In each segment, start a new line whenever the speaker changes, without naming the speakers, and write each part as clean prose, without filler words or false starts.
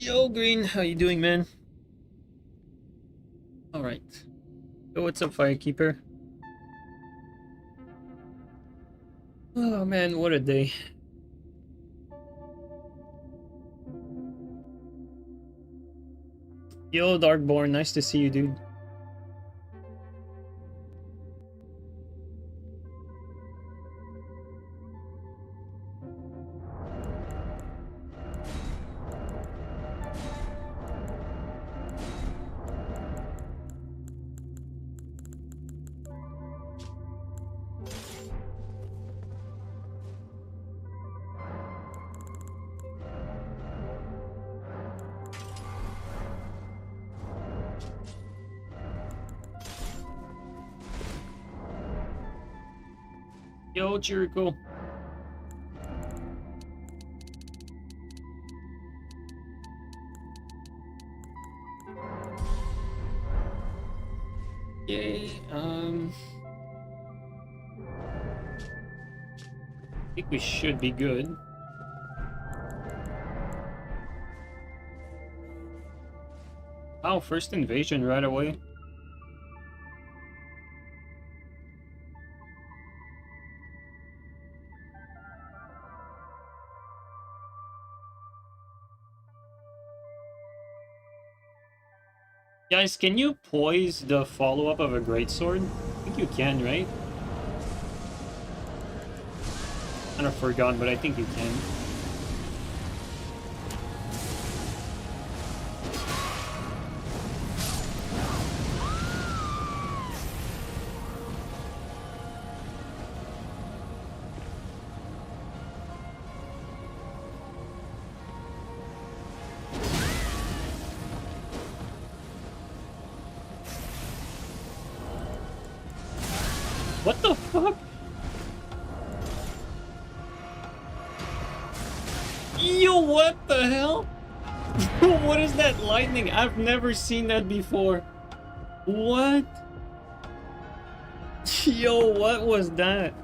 Yo, Green, how you doing, man? All right. So what's up, Firekeeper? Oh man, what a day. Yo, Darkborn, nice to see you, dude. Yo, Chirico. Yay, I think we should be good. Wow, first invasion right away. Guys, can you poise the follow-up of a greatsword? I think you can, right? Kind of forgot, but I think you can. What the fuck? Yo, what the hell? What is that lightning? I've never seen that before. What? Yo, what was that?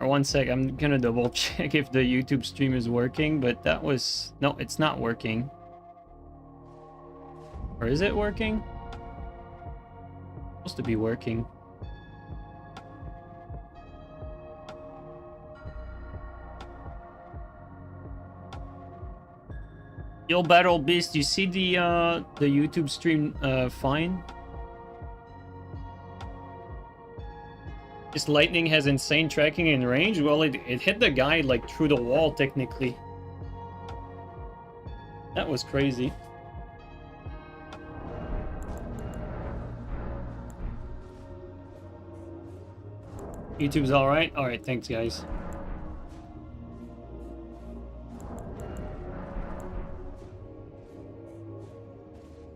Or one sec, I'm gonna double check if the YouTube stream is working, but that was... No, it's not working. Or is it working? It's supposed to be working. Yo, Battle Beast, you see the YouTube stream fine? This lightning has insane tracking and range? Well, it hit the guy like through the wall, technically. That was crazy. YouTube's alright? Alright, thanks guys.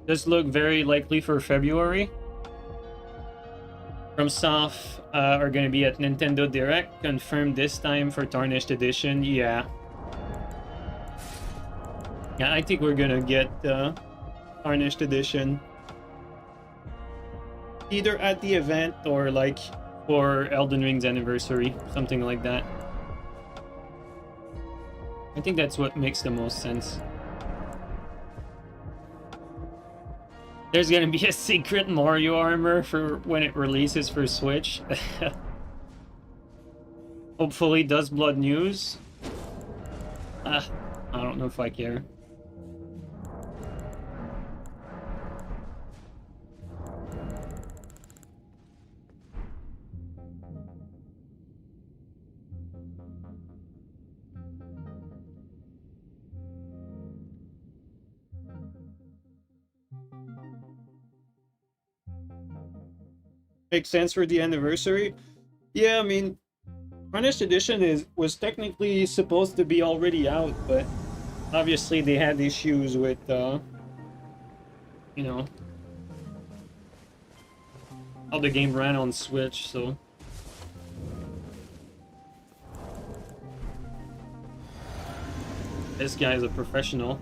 Does look very likely for February. FromSoft are going to be at Nintendo Direct, confirmed this time for Tarnished Edition. Yeah. Yeah, I think we're going to get Tarnished Edition either at the event or like for Elden Ring's anniversary, something like that. I think that's what makes the most sense. There's gonna be a secret Mario armor for when it releases for Switch. Hopefully Duskblood news. I don't know if I care. Makes sense for the anniversary. Yeah, I mean, Tarnished Edition was technically supposed to be already out, but obviously they had issues with, you know, how the game ran on Switch, so... This guy is a professional.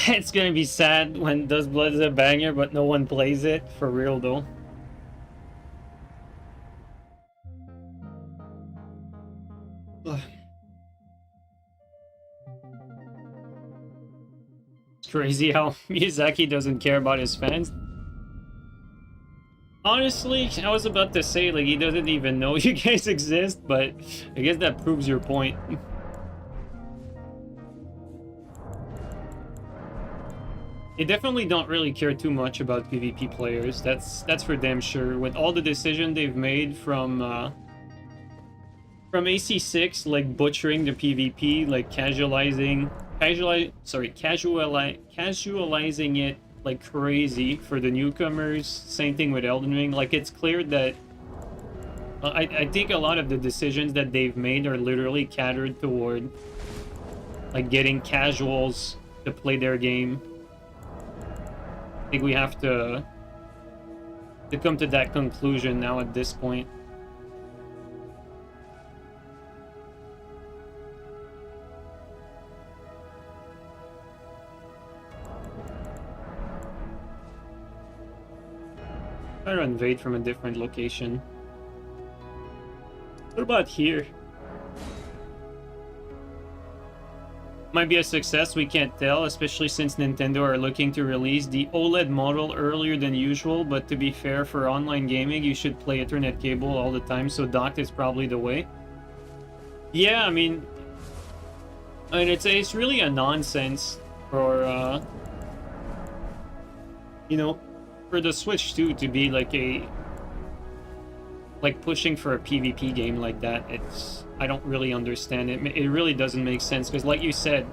It's gonna be sad when Duskblood is a banger, but no one plays it. For real, though. It's crazy how Miyazaki doesn't care about his fans. Honestly, I was about to say, like, he doesn't even know you guys exist, but I guess that proves your point. They definitely don't really care too much about PvP players. That's for damn sure. With all the decisions they've made from AC6, like butchering the PvP, like casualizing it like crazy for the newcomers. Same thing with Elden Ring. Like, it's clear that I think a lot of the decisions that they've made are literally catered toward like getting casuals to play their game. I think we have to come to that conclusion now at this point. Try to invade from a different location. What about here? Might be a success, we can't tell, especially since Nintendo are looking to release the OLED model earlier than usual, but to be fair, for online gaming, you should play Ethernet cable all the time, so docked is probably the way. Yeah, I mean it's really a nonsense for, you know, for the Switch 2 to be like pushing for a PvP game like that. I don't really understand it. It really doesn't make sense, because like you said,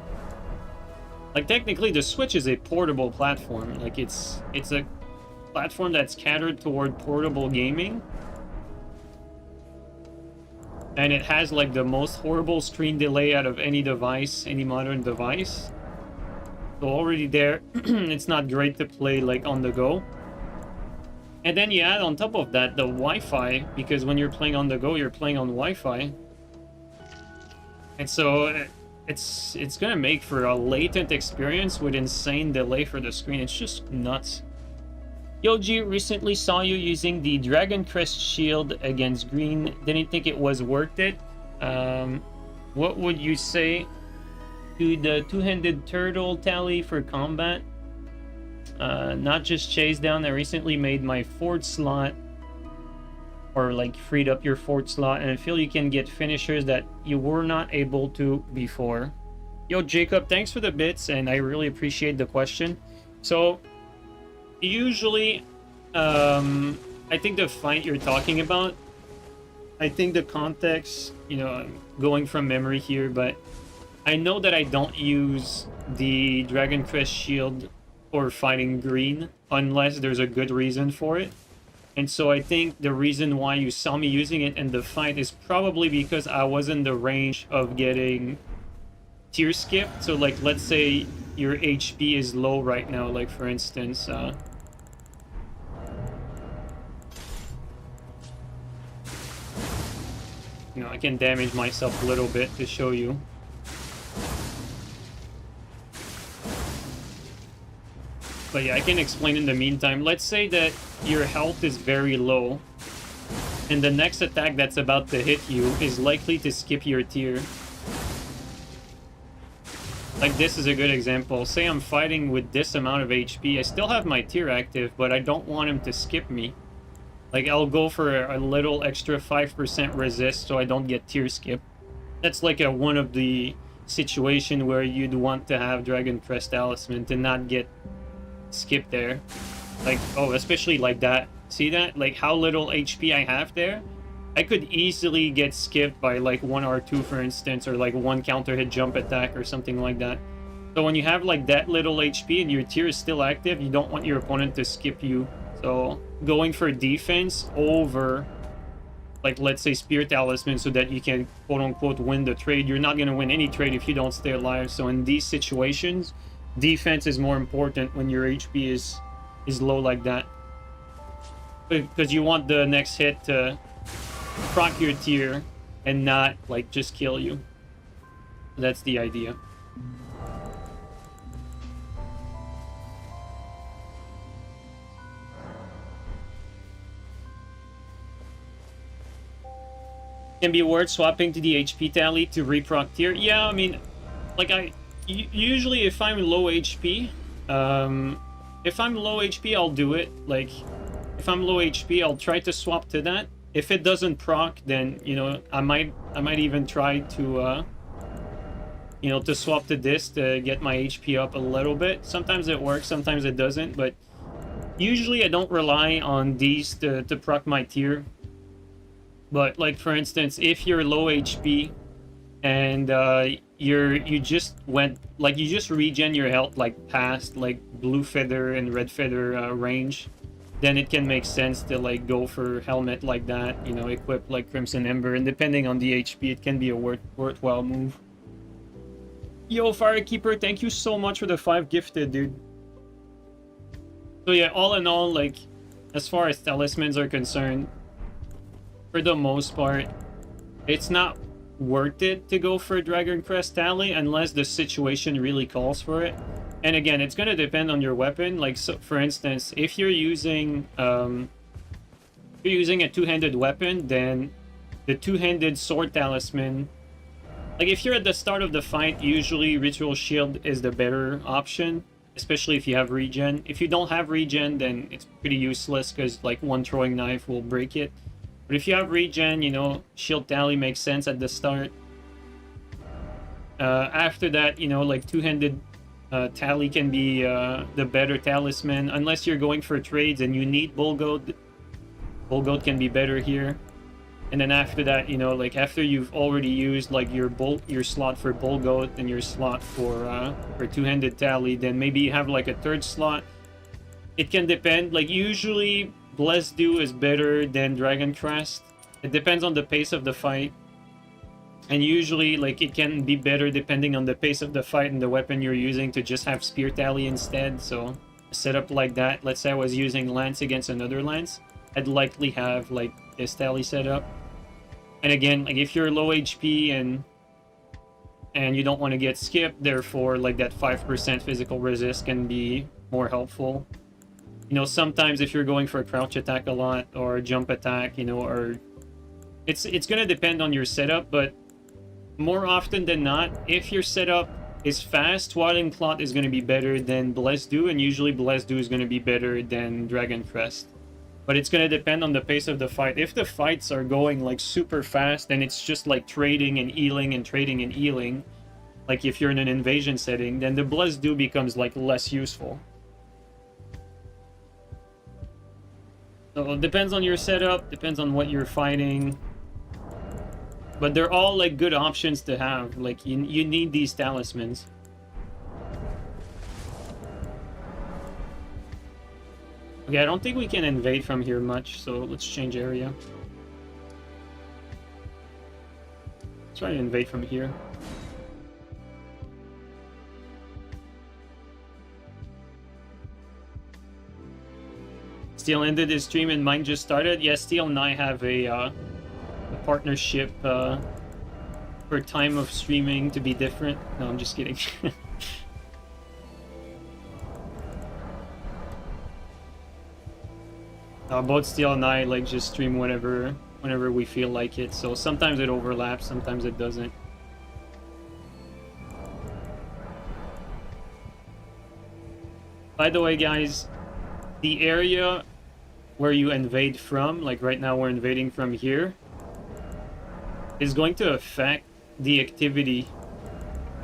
like technically the Switch is a portable platform. Like it's a platform that's catered toward portable gaming, and it has like the most horrible screen delay out of any device, any modern device. So already there, it's not great to play like on the go. And then you add on top of that the Wi-Fi, because when you're playing on the go, you're playing on Wi-Fi. And so it's gonna make for a latent experience with insane delay for the screen. It's just nuts. Yoji, recently saw you using the Dragon Crest shield against green. Didn't think it was worth it. What would you say to the two-handed turtle tally for combat? Not just chase down. I recently made my fort slot, or like freed up your fort slot, and I feel you can get finishers that you were not able to before. Yo, Jacob, thanks for the bits, and I really appreciate the question. So usually, I think the fight you're talking about, I think the context, you know, I'm going from memory here, but I know that I don't use the Dragon Crest shield or fighting green unless there's a good reason for it. And so I think the reason why you saw me using it in the fight is probably because I was in the range of getting tier skipped. So like, let's say your HP is low right now, like for instance, you know, I can damage myself a little bit to show you. But yeah, I can explain in the meantime. Let's say that your health is very low, and the next attack that's about to hit you is likely to skip your tier. Like, this is a good example. Say I'm fighting with this amount of HP. I still have my tier active, but I don't want him to skip me. Like, I'll go for a little extra 5% resist so I don't get tier skip. That's like a one of the situation where you'd want to have Dragon Crest Talisman to not get skip there. Like, oh, especially like that. See that? Like how little HP I have there? I could easily get skipped by like 1 R2 for instance, or like 1 counter hit jump attack or something like that. So when you have like that little HP and your tier is still active, you don't want your opponent to skip you. So going for defense over, like, let's say Spear Talisman, so that you can quote unquote win the trade. You're not going to win any trade if you don't stay alive. So in these situations, defense is more important when your HP is low like that, because you want the next hit to proc your tier and not like just kill you. That's the idea. Can be worth swapping to the HP tally to reproc tier. Yeah, I mean, like usually if I'm low HP, I'll do it. Like if I'm low HP, I'll try to swap to that. If it doesn't proc, then you know I might even try to you know, to swap to this to get my HP up a little bit. Sometimes it works, sometimes it doesn't, but usually I don't rely on these to proc my tier. But like for instance, if you're low HP and you just regen your health like past like blue feather and red feather range, then it can make sense to like go for helmet like that, you know, equip like Crimson Ember, and depending on the HP, it can be a worthwhile move. Yo, Firekeeper, thank you so much for the 5 gifted, dude. So yeah, all in all, like, as far as talismans are concerned, for the most part, it's not worth it to go for a Dragon Crest Tally unless the situation really calls for it. And again, it's gonna depend on your weapon. Like, so for instance, if you're using a two-handed weapon, then the two-handed sword talisman, like if you're at the start of the fight, usually Ritual Shield is the better option, especially if you have regen. If you don't have regen, then it's pretty useless because like one throwing knife will break it. But if you have regen, you know, Shield Tally makes sense at the start. After that, you know, like two-handed Tally can be the better talisman, unless you're going for trades and you need Bull Goat. Bull Goat can be better here. And then after that, you know, like after you've already used like your slot for Bull Goat and your slot for two-handed Tally, then maybe you have like a third slot. It can depend. Like usually Blessed Dew is better than Dragon Crest. It depends on the pace of the fight. And usually like it can be better depending on the pace of the fight and the weapon you're using to just have Spear Tally instead. So a setup like that, let's say I was using Lance against another Lance, I'd likely have like this Tally setup. And again, like if you're low HP and you don't want to get skipped, therefore like that 5% physical resist can be more helpful. You know, sometimes if you're going for a crouch attack a lot or a jump attack, you know, or it's gonna depend on your setup, but more often than not, if your setup is fast, Swaddling Cloth is gonna be better than Blessed Dew, and usually Blessed Dew is gonna be better than Dragon Crest. But it's gonna depend on the pace of the fight. If the fights are going like super fast and it's just like trading and healing and trading and healing, like if you're in an invasion setting, then the Blessed Dew becomes like less useful. So it depends on your setup, depends on what you're fighting. But they're all like good options to have. Like you need these talismans. Okay, I don't think we can invade from here much, so let's change area. Let's try to invade from here. Steel ended his stream and mine just started. Yes, Steel and I have a partnership for time of streaming to be different. No, I'm just kidding. Both Steel and I like just stream whenever we feel like it. So sometimes it overlaps, sometimes it doesn't. By the way, guys, the area where you invade from, like right now we're invading from here, is going to affect the activity.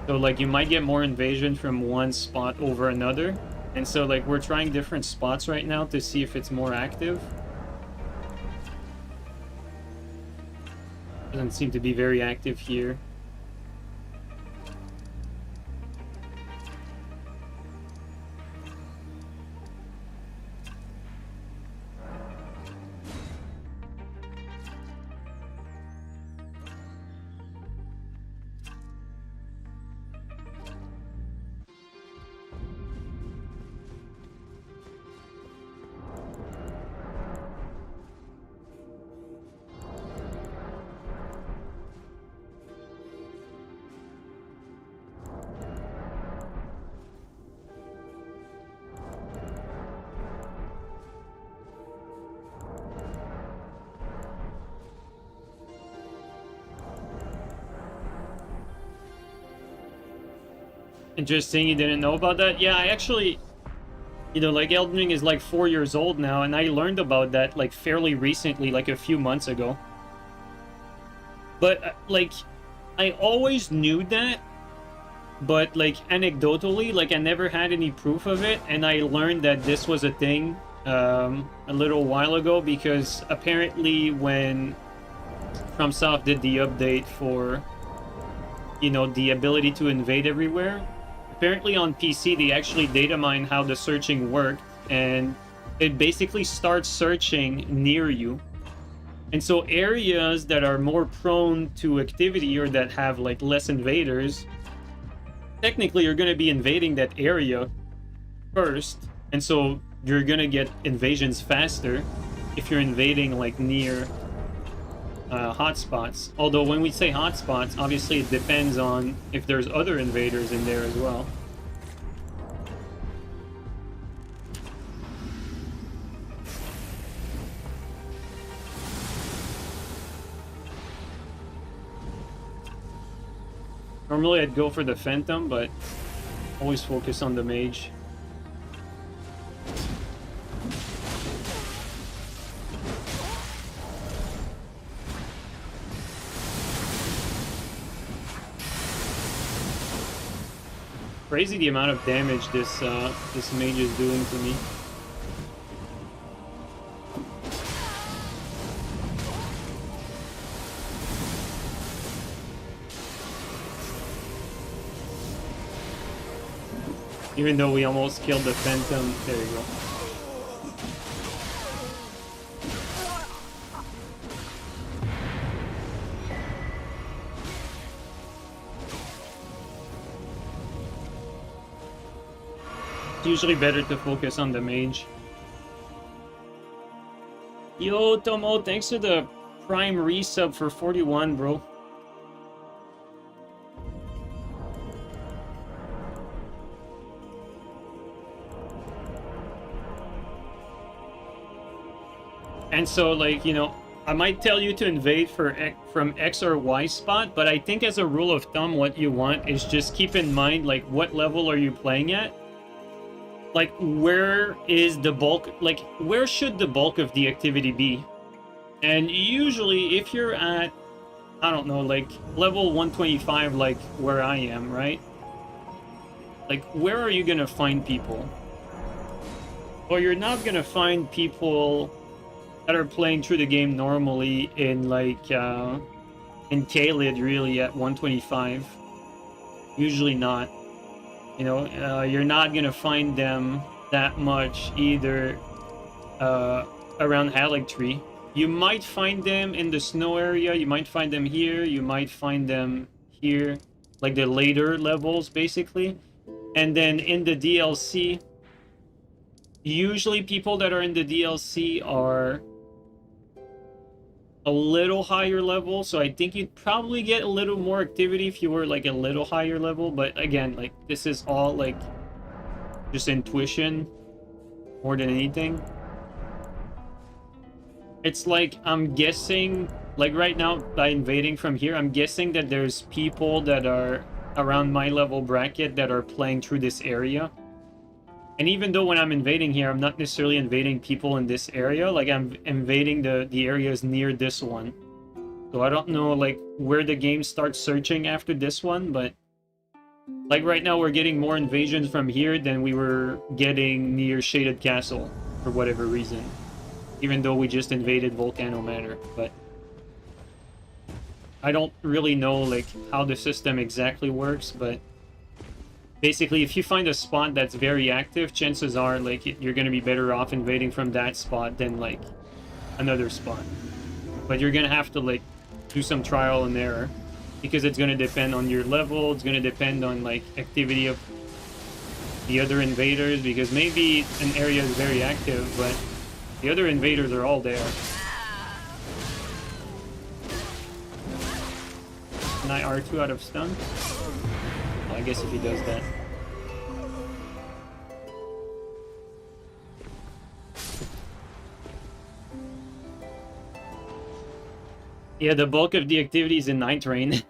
So like you might get more invasion from one spot over another. And so like we're trying different spots right now to see if it's more active. Doesn't seem to be very active here. Interesting, you didn't know about that? Yeah, I actually, you know, like Elden Ring is like 4 years old now, and I learned about that like fairly recently, like a few months ago. But like, I always knew that, but like anecdotally, like I never had any proof of it, and I learned that this was a thing a little while ago, because apparently when FromSoft did the update for, you know, the ability to invade everywhere, apparently on PC they actually data mine how the searching worked, and it basically starts searching near you. And so areas that are more prone to activity or that have like less invaders, technically you're going to be invading that area first, and so you're going to get invasions faster if you're invading like near hotspots. Although when we say hotspots, obviously it depends on if there's other invaders in there as well. Normally I'd go for the Phantom, but always focus on the Mage. Crazy the amount of damage this this Mage is doing to me. Even though we almost killed the Phantom. There you go. It's usually better to focus on the Mage. Yo, Tomo, thanks for the Prime resub for 41, bro. And so, like, you know, I might tell you to invade from X or Y spot, but I think as a rule of thumb, what you want is just keep in mind, like, what level are you playing at? Like, where is the bulk, like, where should the bulk of the activity be? And usually, if you're at, I don't know, like, level 125, like where I am, right? Like, where are you gonna find people? Well, you're not gonna find people that are playing through the game normally in like in Kaled really at 125. Usually not. You know, you're not gonna find them that much either around Haligtree. You might find them in the snow area, you might find them here, you might find them here, like the later levels basically. And then in the DLC, usually people that are in the DLC are a little higher level, so I think you'd probably get a little more activity if you were like a little higher level. But again, like, this is all like just intuition more than anything. It's like, I'm guessing, like right now by invading from here, I'm guessing that there's people that are around my level bracket that are playing through this area. And even though when I'm invading here, I'm not necessarily invading people in this area, like I'm invading the areas near this one. So I don't know like where the game starts searching after this one, but like right now we're getting more invasions from here than we were getting near Shaded Castle for whatever reason. Even though we just invaded Volcano Manor, but I don't really know like how the system exactly works, but basically, if you find a spot that's very active, chances are, like, you're going to be better off invading from that spot than, like, another spot. But you're going to have to, like, do some trial and error. Because it's going to depend on your level, it's going to depend on, like, activity of the other invaders. Because maybe an area is very active, but the other invaders are all there. Can I R2 out of stun? I guess if he does that. Yeah, the bulk of the activity is in Nightreign.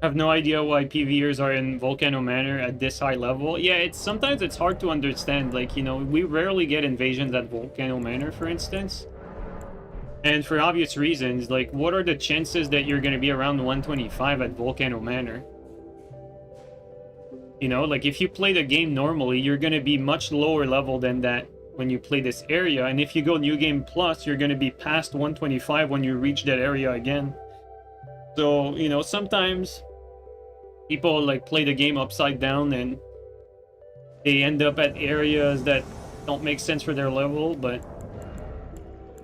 have no idea why PvEers are in Volcano Manor at this high level. Yeah, sometimes it's hard to understand. Like, you know, we rarely get invasions at Volcano Manor, for instance. And for obvious reasons, like, what are the chances that you're going to be around 125 at Volcano Manor? You know, like, if you play the game normally, you're going to be much lower level than that when you play this area. And if you go New Game Plus, you're going to be past 125 when you reach that area again. So, you know, sometimes people, like, play the game upside down and they end up at areas that don't make sense for their level, but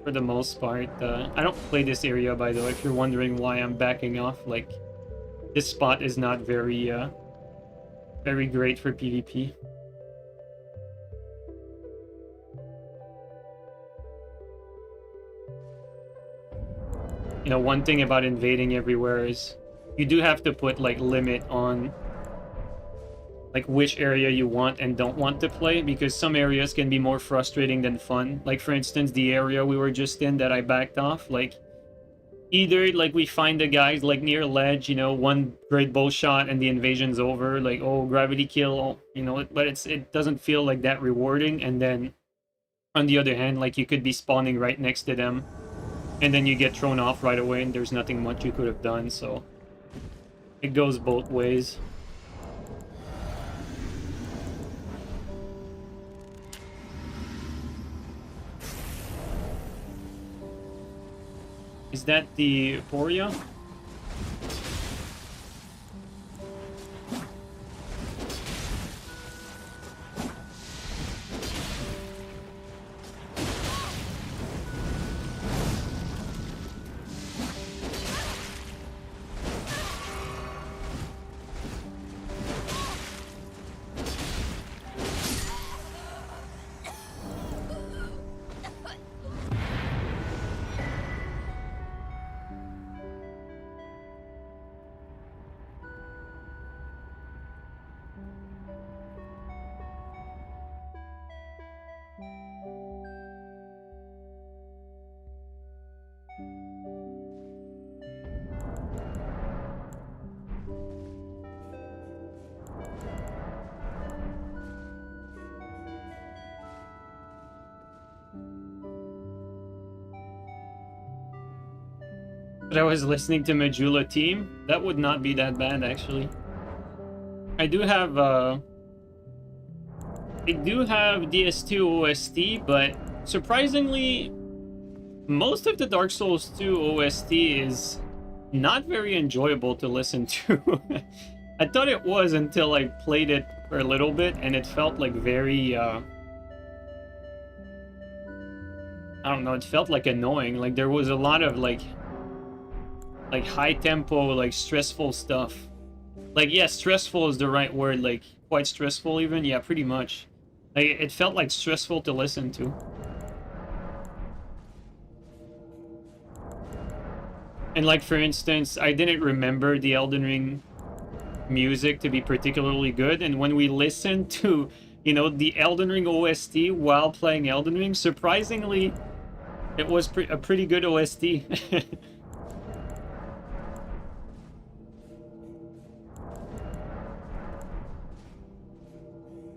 for the most part, I don't play this area, by the way, if you're wondering why I'm backing off. Like, this spot is not very, very great for PvP. You know, one thing about invading everywhere is you do have to put, like, limit on, like, which area you want and don't want to play, because some areas can be more frustrating than fun. Like, for instance, the area we were just in that I backed off, like, either, like, we find the guys, like, near ledge, you know, one great bow shot and the invasion's over, like, oh, gravity kill, you know, but it doesn't feel like that rewarding. And then, on the other hand, like, you could be spawning right next to them, and then you get thrown off right away, and there's nothing much you could have done, so it goes both ways. Is that the Poria? But I was listening to Majula Team. That would not be that bad, actually. I do have DS2 OST, but surprisingly, most of the Dark Souls 2 OST is not very enjoyable to listen to. I thought it was until I played it for a little bit, and it felt like very, I don't know, it felt like annoying. Like, there was a lot of, like high tempo, like, stressful stuff. Like, yeah, stressful is the right word, like, quite stressful even. Yeah, pretty much. Like, it felt like stressful to listen to. And, like, for instance, I didn't remember the Elden Ring music to be particularly good, and when we listened to, you know, the Elden Ring OST while playing Elden Ring, surprisingly, it was a pretty good OST.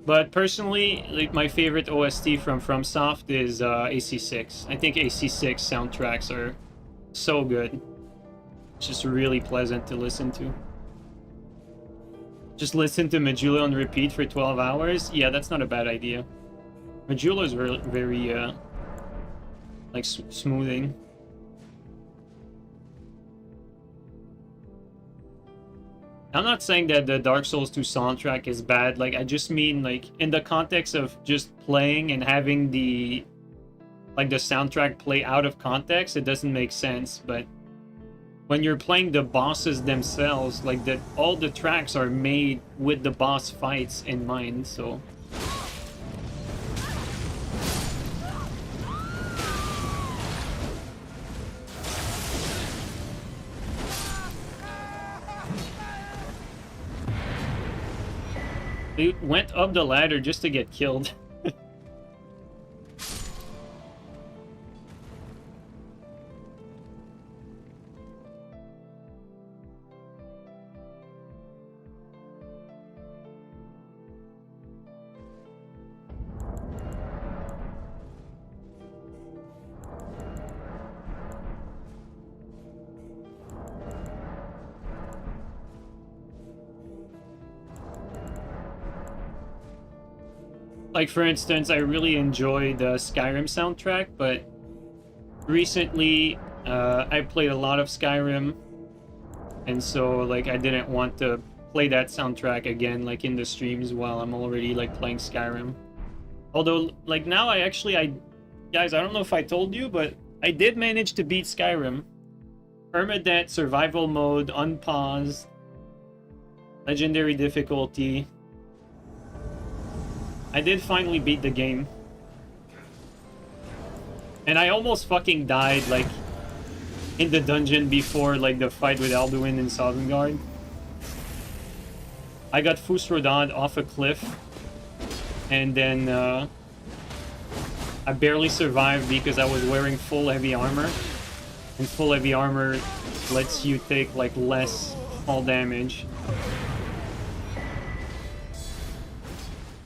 But personally, like, my favorite OST from FromSoft is AC6. I think AC6 soundtracks are so good. It's just really pleasant to listen to. Just listen to Majula on repeat for 12 hours? Yeah, that's not a bad idea. Majula is very like, smoothing. I'm not saying that the Dark Souls 2 soundtrack is bad. Like, I just mean, like, in the context of just playing and having the, like, the soundtrack play out of context, it doesn't make sense. But when you're playing the bosses themselves, like, that, all the tracks are made with the boss fights in mind, so... They went up the ladder just to get killed. Like, for instance, I really enjoyed the Skyrim soundtrack, but recently I played a lot of Skyrim, and so, like, I didn't want to play that soundtrack again, like, in the streams while I'm already, like, playing Skyrim. Although, like, now guys, I don't know if I told you, but I did manage to beat Skyrim. Permadeath, survival mode, unpaused, legendary difficulty. I did finally beat the game. And I almost fucking died, like, in the dungeon before, like, the fight with Alduin and Sovngarde. I got Fusrodad off a cliff. And then, I barely survived because I was wearing full heavy armor. And full heavy armor lets you take, like, less fall damage.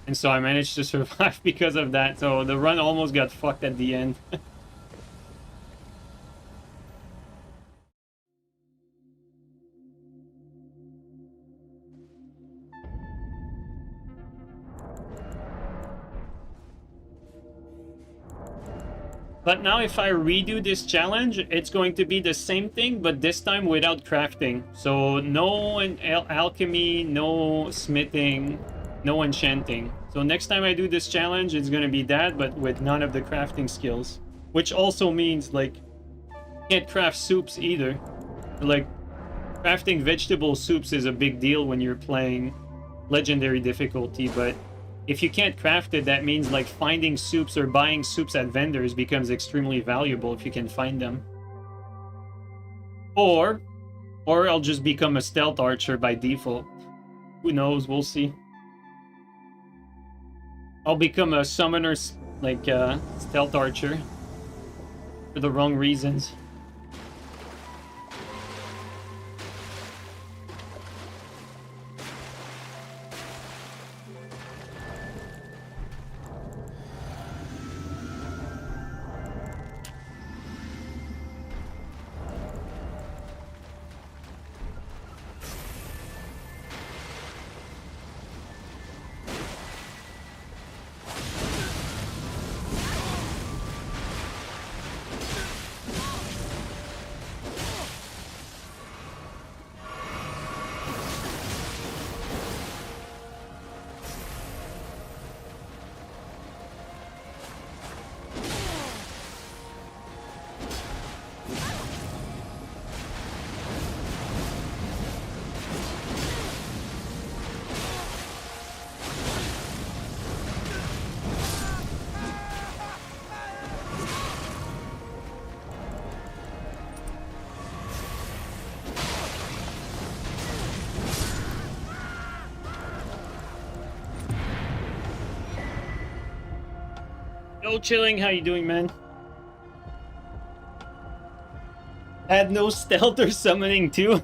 And so I managed to survive because of that. So the run almost got fucked at the end. But now if I redo this challenge, it's going to be the same thing, but this time without crafting. So no alchemy, no smithing, no enchanting. So next time I do this challenge, it's going to be that, but with none of the crafting skills. Which also means, like, can't craft soups either. Like, crafting vegetable soups is a big deal when you're playing legendary difficulty, but if you can't craft it, that means, like, finding soups or buying soups at vendors becomes extremely valuable if you can find them. Or I'll just become a stealth archer by default. Who knows? We'll see. I'll become a summoner, like, stealth archer. For the wrong reasons. Yo, Chilling, how you doing, man? Had no stealth or summoning too?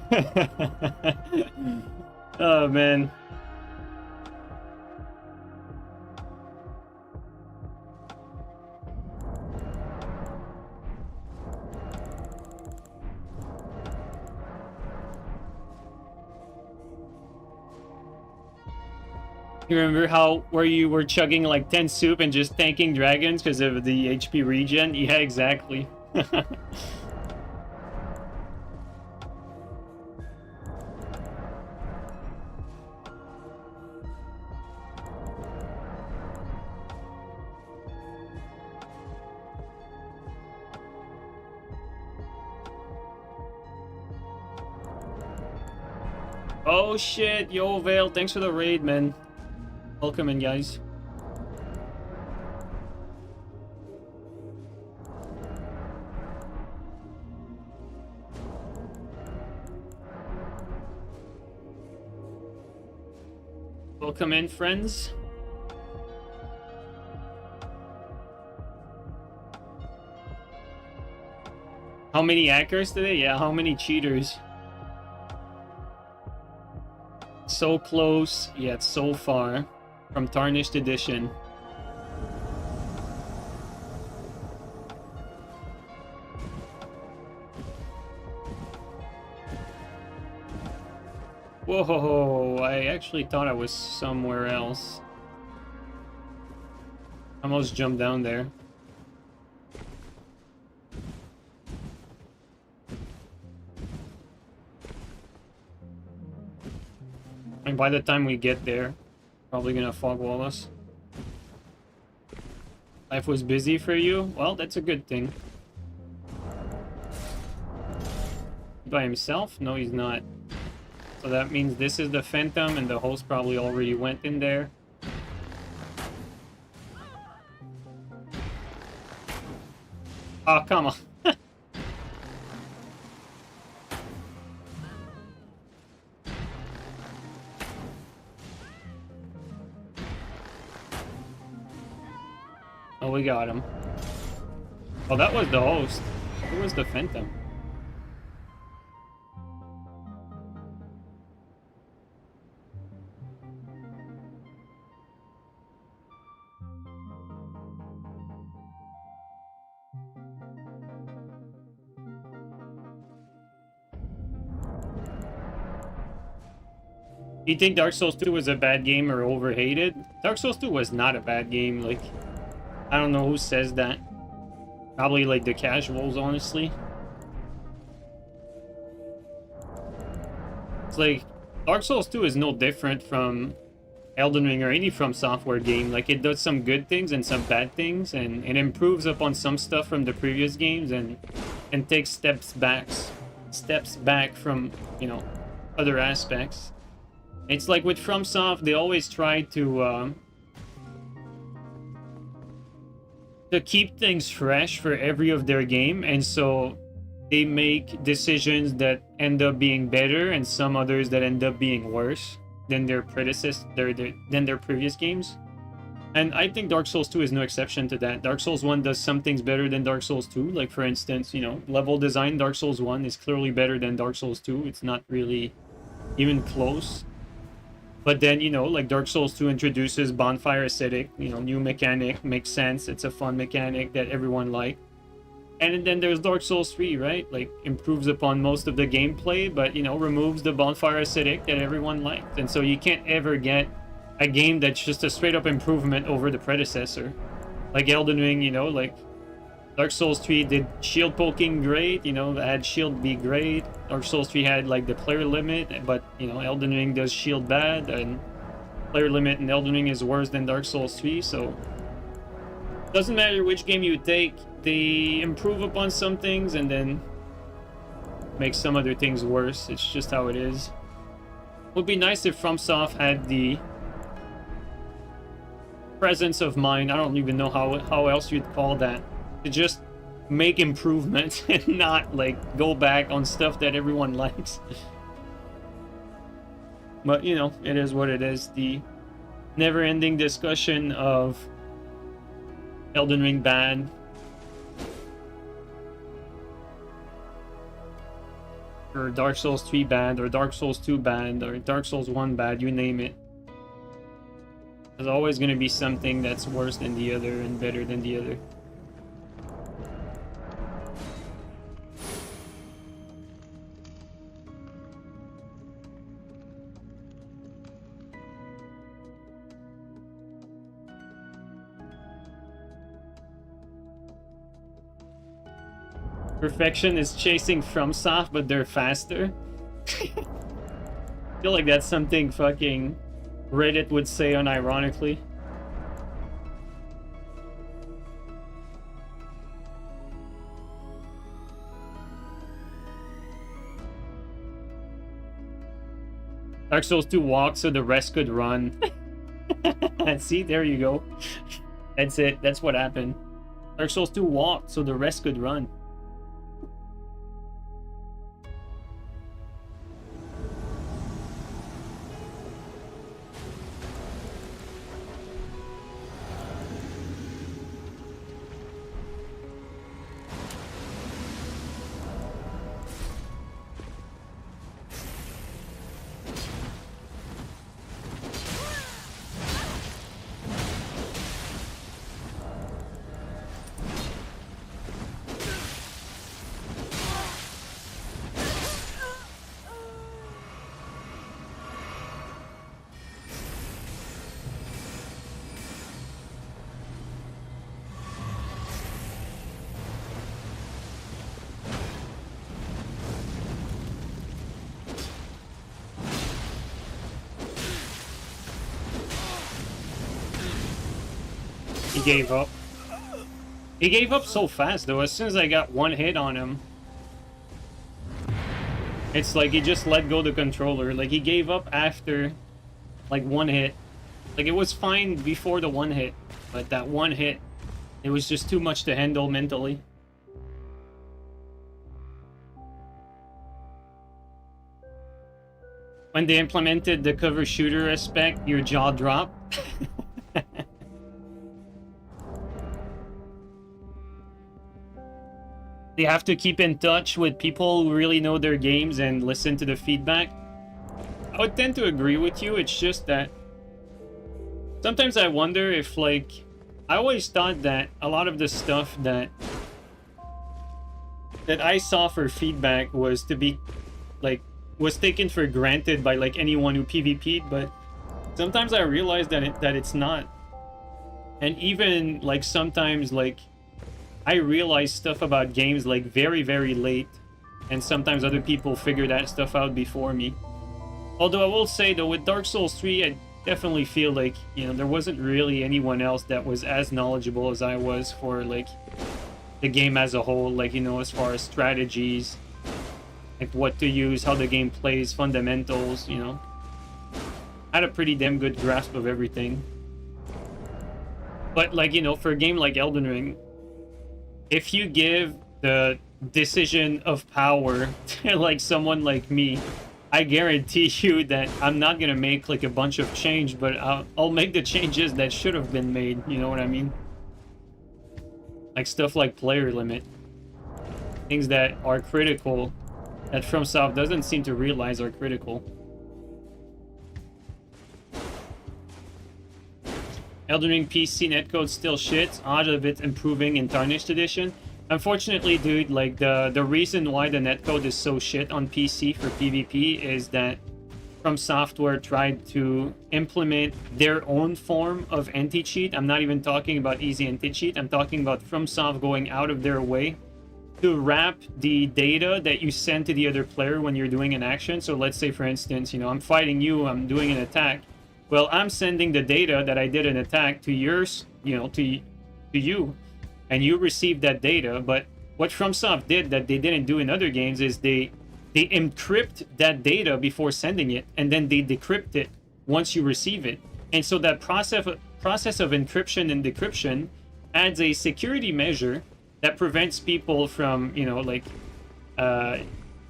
Oh, man. You remember where you were chugging like 10 soup and just tanking dragons because of the HP regen? Yeah, exactly. Oh shit, yo Vale, thanks for the raid, man. Welcome in, guys. Welcome in, friends. How many hackers today? Yeah, how many cheaters? So close, yet so far from Tarnished Edition. Whoa, I actually thought I was somewhere else. Almost jumped down there. And by the time we get there, probably gonna fog wall us. Life was busy for you? Well, that's a good thing. By himself? No, he's not. So that means this is the Phantom, and the host probably already went in there. Oh, come on. Oh, we got him. Oh, that was the host. Who was the Phantom? Do you think Dark Souls 2 was a bad game or overhated? Dark Souls 2 was not a bad game. Like, I don't know who says that. Probably like the casuals, honestly. It's like Dark Souls 2 is no different from Elden Ring or any From Software game. Like, it does some good things and some bad things, and it improves upon some stuff from the previous games and takes steps back from, you know, other aspects. It's like with FromSoft, they always try to keep things fresh for every of their game, and so they make decisions that end up being better and some others that end up being worse than their previous games. And I think Dark Souls 2 is no exception to that. Dark Souls 1 does some things better than Dark Souls 2. Like, for instance, you know, level design, Dark Souls 1 is clearly better than Dark Souls 2. It's not really even close. But then, you know, like Dark Souls 2 introduces bonfire aesthetic, you know, new mechanic, makes sense. It's a fun mechanic that everyone liked. And then there's Dark Souls 3, right? Like, improves upon most of the gameplay, but, you know, removes the bonfire aesthetic that everyone liked. And so you can't ever get a game that's just a straight up improvement over the predecessor. Like Elden Ring, you know, like Dark Souls 3 did shield poking great, you know, had shield be great. Dark Souls 3 had like the player limit, but, you know, Elden Ring does shield bad, and player limit in Elden Ring is worse than Dark Souls 3, so doesn't matter which game you take, they improve upon some things and then make some other things worse. It's just how it is. Would be nice if FromSoft had the presence of mind, I don't even know how else you'd call that, to just make improvements and not like go back on stuff that everyone likes. But, you know, it is what it is. The never-ending discussion of Elden Ring bad, or Dark Souls 3 bad, or Dark Souls 2 bad, or Dark Souls 1 bad, you name it. There's always going to be something that's worse than the other and better than the other. Perfection is chasing FromSoft, but they're faster. I feel like that's something fucking Reddit would say unironically. Dark Souls 2 walked so the rest could run. See, there you go. That's it. That's what happened. Dark Souls 2 walked so the rest could run. He gave up. He gave up so fast, though. As soon as I got one hit on him, it's like he just let go the controller. Like, he gave up after, like, one hit. Like, it was fine before the one hit, but that one hit, it was just too much to handle mentally. When they implemented the cover shooter aspect, your jaw dropped. They have to keep in touch with people who really know their games and listen to the feedback. I would tend to agree with you. It's just that sometimes I wonder if, like, I always thought that a lot of the stuff that I saw for feedback was to be, like, was taken for granted by, like, anyone who PvP'd, but sometimes I realize that it's not. And even, like, sometimes, like, I realize stuff about games, like, very, very late, and sometimes other people figure that stuff out before me. Although I will say, though, with Dark Souls 3, I definitely feel like, you know, there wasn't really anyone else that was as knowledgeable as I was for, like, the game as a whole, like, you know, as far as strategies, like what to use, how the game plays, fundamentals, you know. I had a pretty damn good grasp of everything. But, like, you know, for a game like Elden Ring, if you give the decision of power to, like, someone like me, I guarantee you that I'm not gonna make, like, a bunch of change, but I'll make the changes that should have been made, you know what I mean? Like stuff like player limit. Things that are critical, that FromSoft doesn't seem to realize are critical. Elden Ring PC netcode still shit. Odd of it improving in Tarnished Edition. Unfortunately, dude, like, the reason why the netcode is so shit on PC for PvP is that FromSoftware tried to implement their own form of anti-cheat. I'm not even talking about easy anti-cheat. I'm talking about FromSoft going out of their way to wrap the data that you send to the other player when you're doing an action. So let's say, for instance, you know, I'm fighting you, I'm doing an attack. Well, I'm sending the data that I did an attack to yours, you know, to you, and you receive that data. But what FromSoft did that they didn't do in other games is they encrypt that data before sending it, and then they decrypt it once you receive it. And so that process of encryption and decryption adds a security measure that prevents people from, you know, like,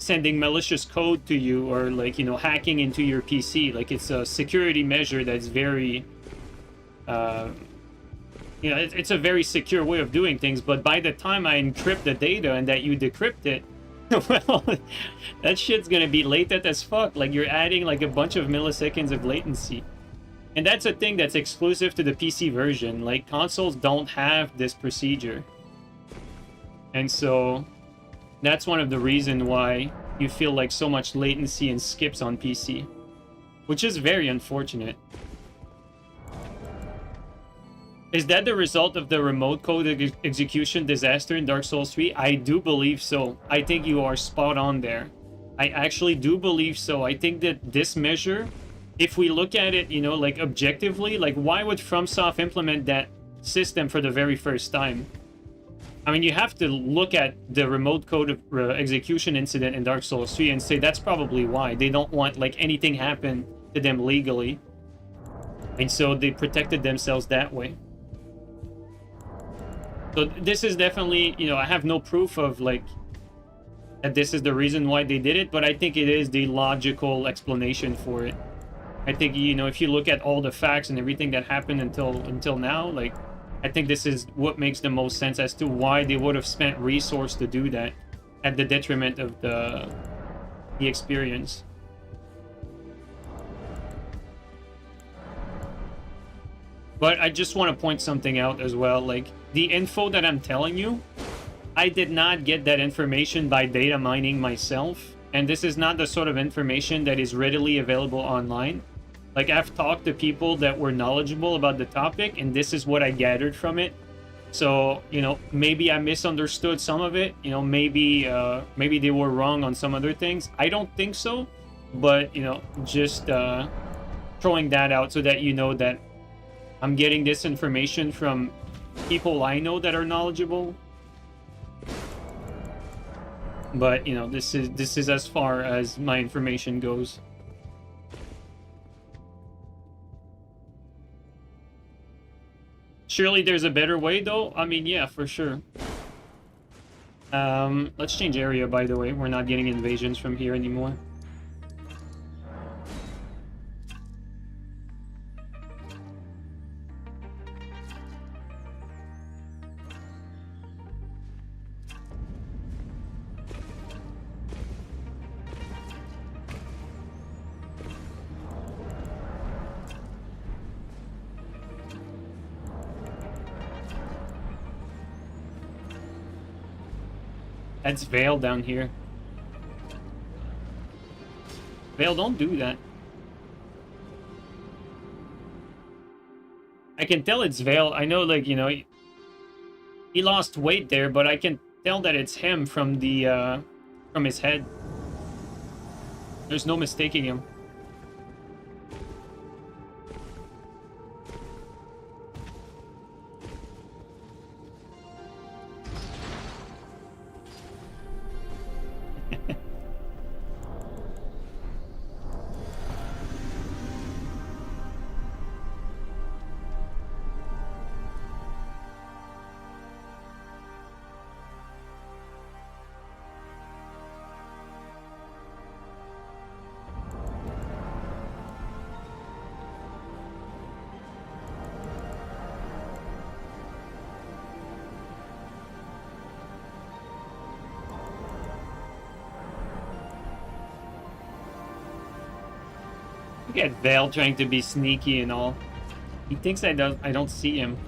sending malicious code to you, or, like, you know, hacking into your PC. Like, it's a security measure that's very, you know, it's a very secure way of doing things. But by the time I encrypt the data and that you decrypt it, well, that shit's gonna be latent as fuck. Like, you're adding, like, a bunch of milliseconds of latency. And that's a thing that's exclusive to the PC version. Like, consoles don't have this procedure. And so that's one of the reasons why you feel like so much latency and skips on PC, which is very unfortunate. Is that the result of the remote code execution disaster in Dark Souls 3? I do believe so. I think you are spot on there. I actually do believe so. I think that this measure, if we look at it, you know, like, objectively, like, why would FromSoft implement that system for the very first time? I mean, you have to look at the remote code execution incident in Dark Souls 3 and say that's probably why. They don't want, like, anything happen to them legally. And so they protected themselves that way. So this is definitely, you know, I have no proof of, like, that this is the reason why they did it, but I think it is the logical explanation for it. I think, you know, if you look at all the facts and everything that happened until now, like, I think this is what makes the most sense as to why they would have spent resource to do that at the detriment of the experience. But I just want to point something out as well. Like, the info that I'm telling you, I did not get that information by data mining myself. And this is not the sort of information that is readily available online. Like, I've talked to people that were knowledgeable about the topic, and this is what I gathered from it. So, you know, maybe I misunderstood some of it. You know, maybe they were wrong on some other things. I don't think so. But, you know, just throwing that out so that you know that I'm getting this information from people I know that are knowledgeable. But, you know, this is as far as my information goes. Surely there's a better way, though? I mean, yeah, for sure. Let's change area, by the way. We're not getting invasions from here anymore. That's Vale down here. Vale, don't do that. I can tell it's Vale. I know, like, you know, he lost weight there, but I can tell that it's him from the, from his head. There's no mistaking him. Look at Vale trying to be sneaky and all. He thinks I don't see him.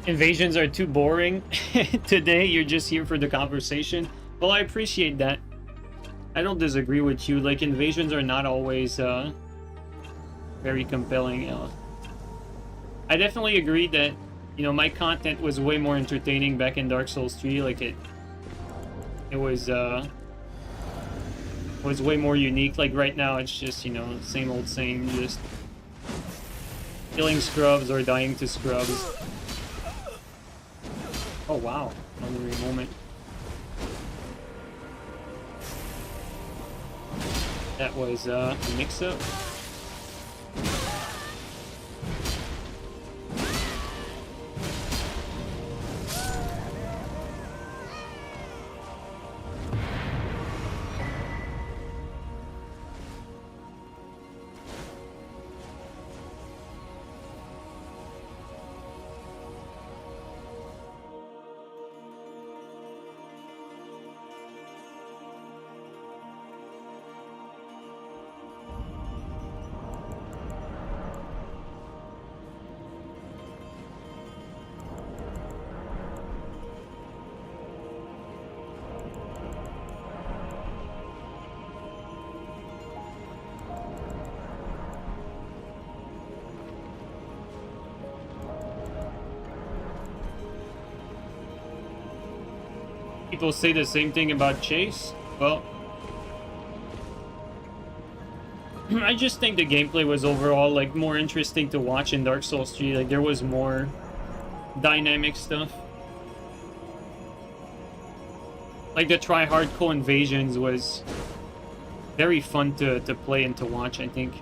Invasions are too boring. Today, you're just here for the conversation. Well, I appreciate that. I don't disagree with you. Like, invasions are not always very compelling. I definitely agree that, you know, my content was way more entertaining back in Dark Souls 3. Like, it was way more unique. Like, right now, it's just, you know, same old same. Just killing scrubs or dying to scrubs. Oh wow, another moment. That was a mix-up. People say the same thing about Chase. Well, I just think the gameplay was overall like more interesting to watch in Dark Souls 3. Like there was more dynamic stuff. Like the try-hard co-invasions was very fun to play and to watch, I think.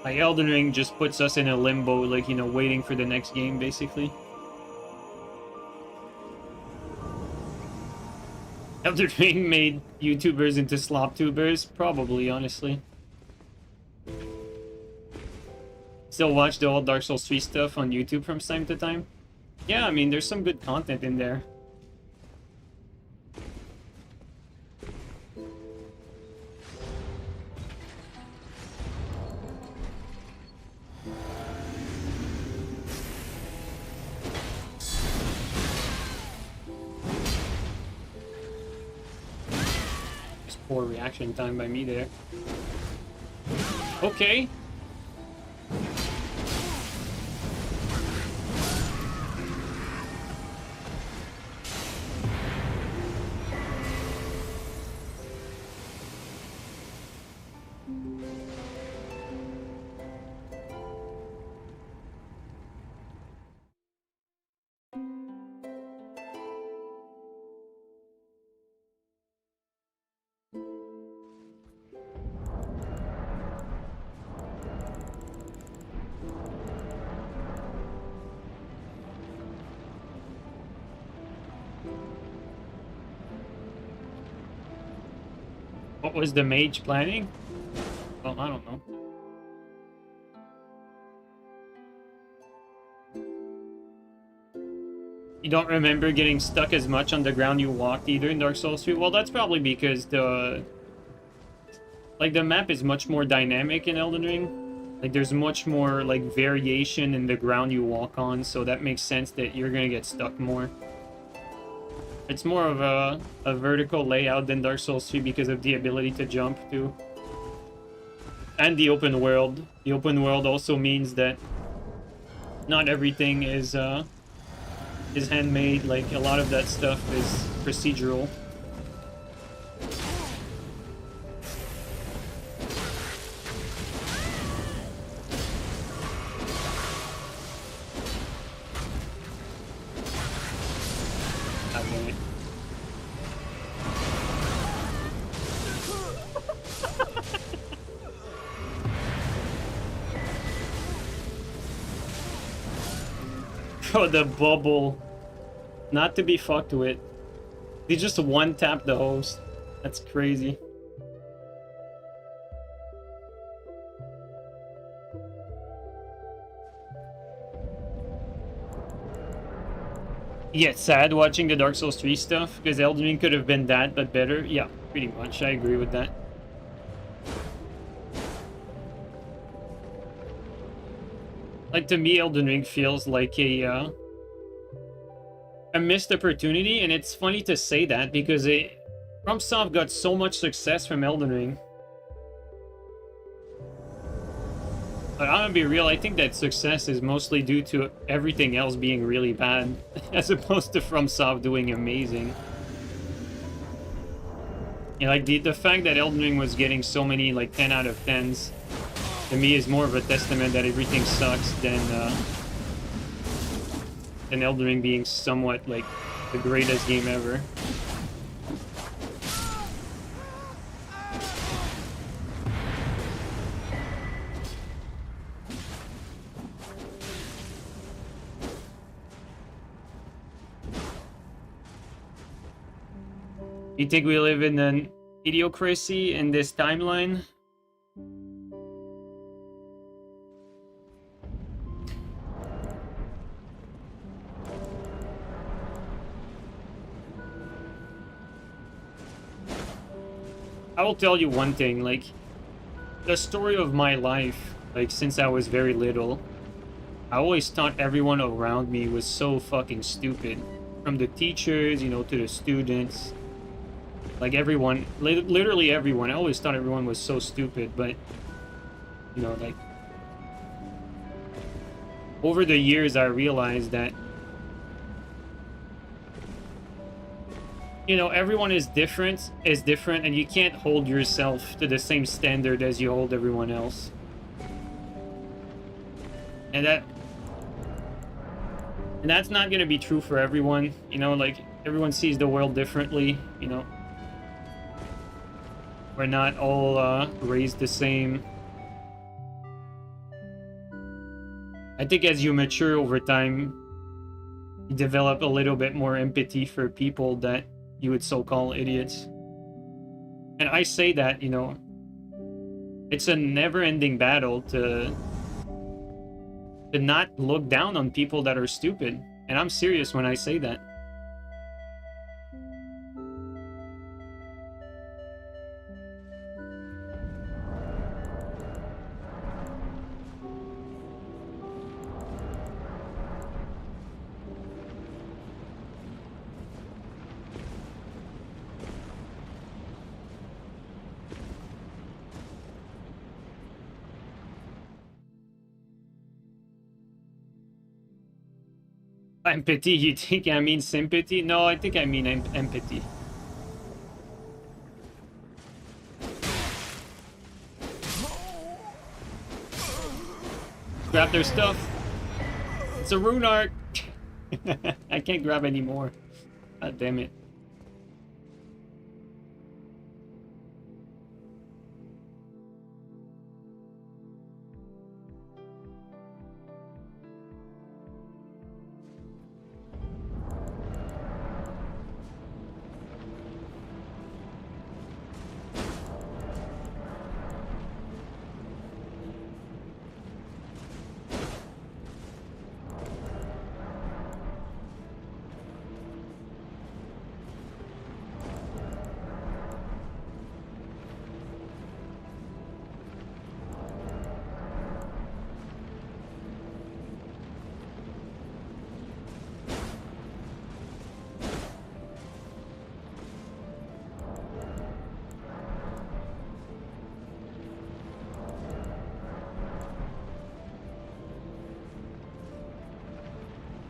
Like Elden Ring just puts us in a limbo, like, you know, waiting for the next game, basically. Elden Ring made YouTubers into slop-tubers? Probably, honestly. Still watch the old Dark Souls 3 stuff on YouTube from time to time? Yeah, I mean, there's some good content in there. poor reaction time by me there. Okay. What was the mage planning? Well, I don't know. You don't remember getting stuck as much on the ground you walked either in Dark Souls 3? Well, that's probably because the map is much more dynamic in Elden Ring. Like, there's much more, like, variation in the ground you walk on, so that makes sense that you're gonna get stuck more. It's more of a vertical layout than Dark Souls 3 because of the ability to jump, too. And the open world. The open world also means that not everything is handmade. Like, a lot of that stuff is procedural. Oh, the bubble. Not to be fucked with. They just one-tap the host. That's crazy. Yeah, it's sad watching the Dark Souls 3 stuff, because Elden Ring could have been that, but better. Yeah, pretty much. I agree with that. Like, to me, Elden Ring feels like a missed opportunity, and it's funny to say that because FromSoft got so much success from Elden Ring. But I'm gonna be real, I think that success is mostly due to everything else being really bad, as opposed to FromSoft doing amazing. Yeah, like the fact that Elden Ring was getting so many like 10 out of 10s, to me is more of a testament that everything sucks than Elden Ring being somewhat like the greatest game ever. You think we live in an idiocracy in this timeline? I will tell you one thing, like, the story of my life, like, since I was very little, I always thought everyone around me was so fucking stupid. From the teachers, you know, to the students. Like, everyone, literally everyone. I always thought everyone was so stupid, but, you know, like, over the years I realized that, you know, everyone is different, and you can't hold yourself to the same standard as you hold everyone else. And that's not gonna be true for everyone, you know, like, everyone sees the world differently, you know. We're not all raised the same. I think as you mature over time, you develop a little bit more empathy for people that you would so-call idiots. And I say that, you know, it's a never-ending battle to not look down on people that are stupid. And I'm serious when I say that. Empathy, you think I mean sympathy? No, I think I mean empathy. Grab their stuff. It's a rune art. I can't grab any more. God damn it.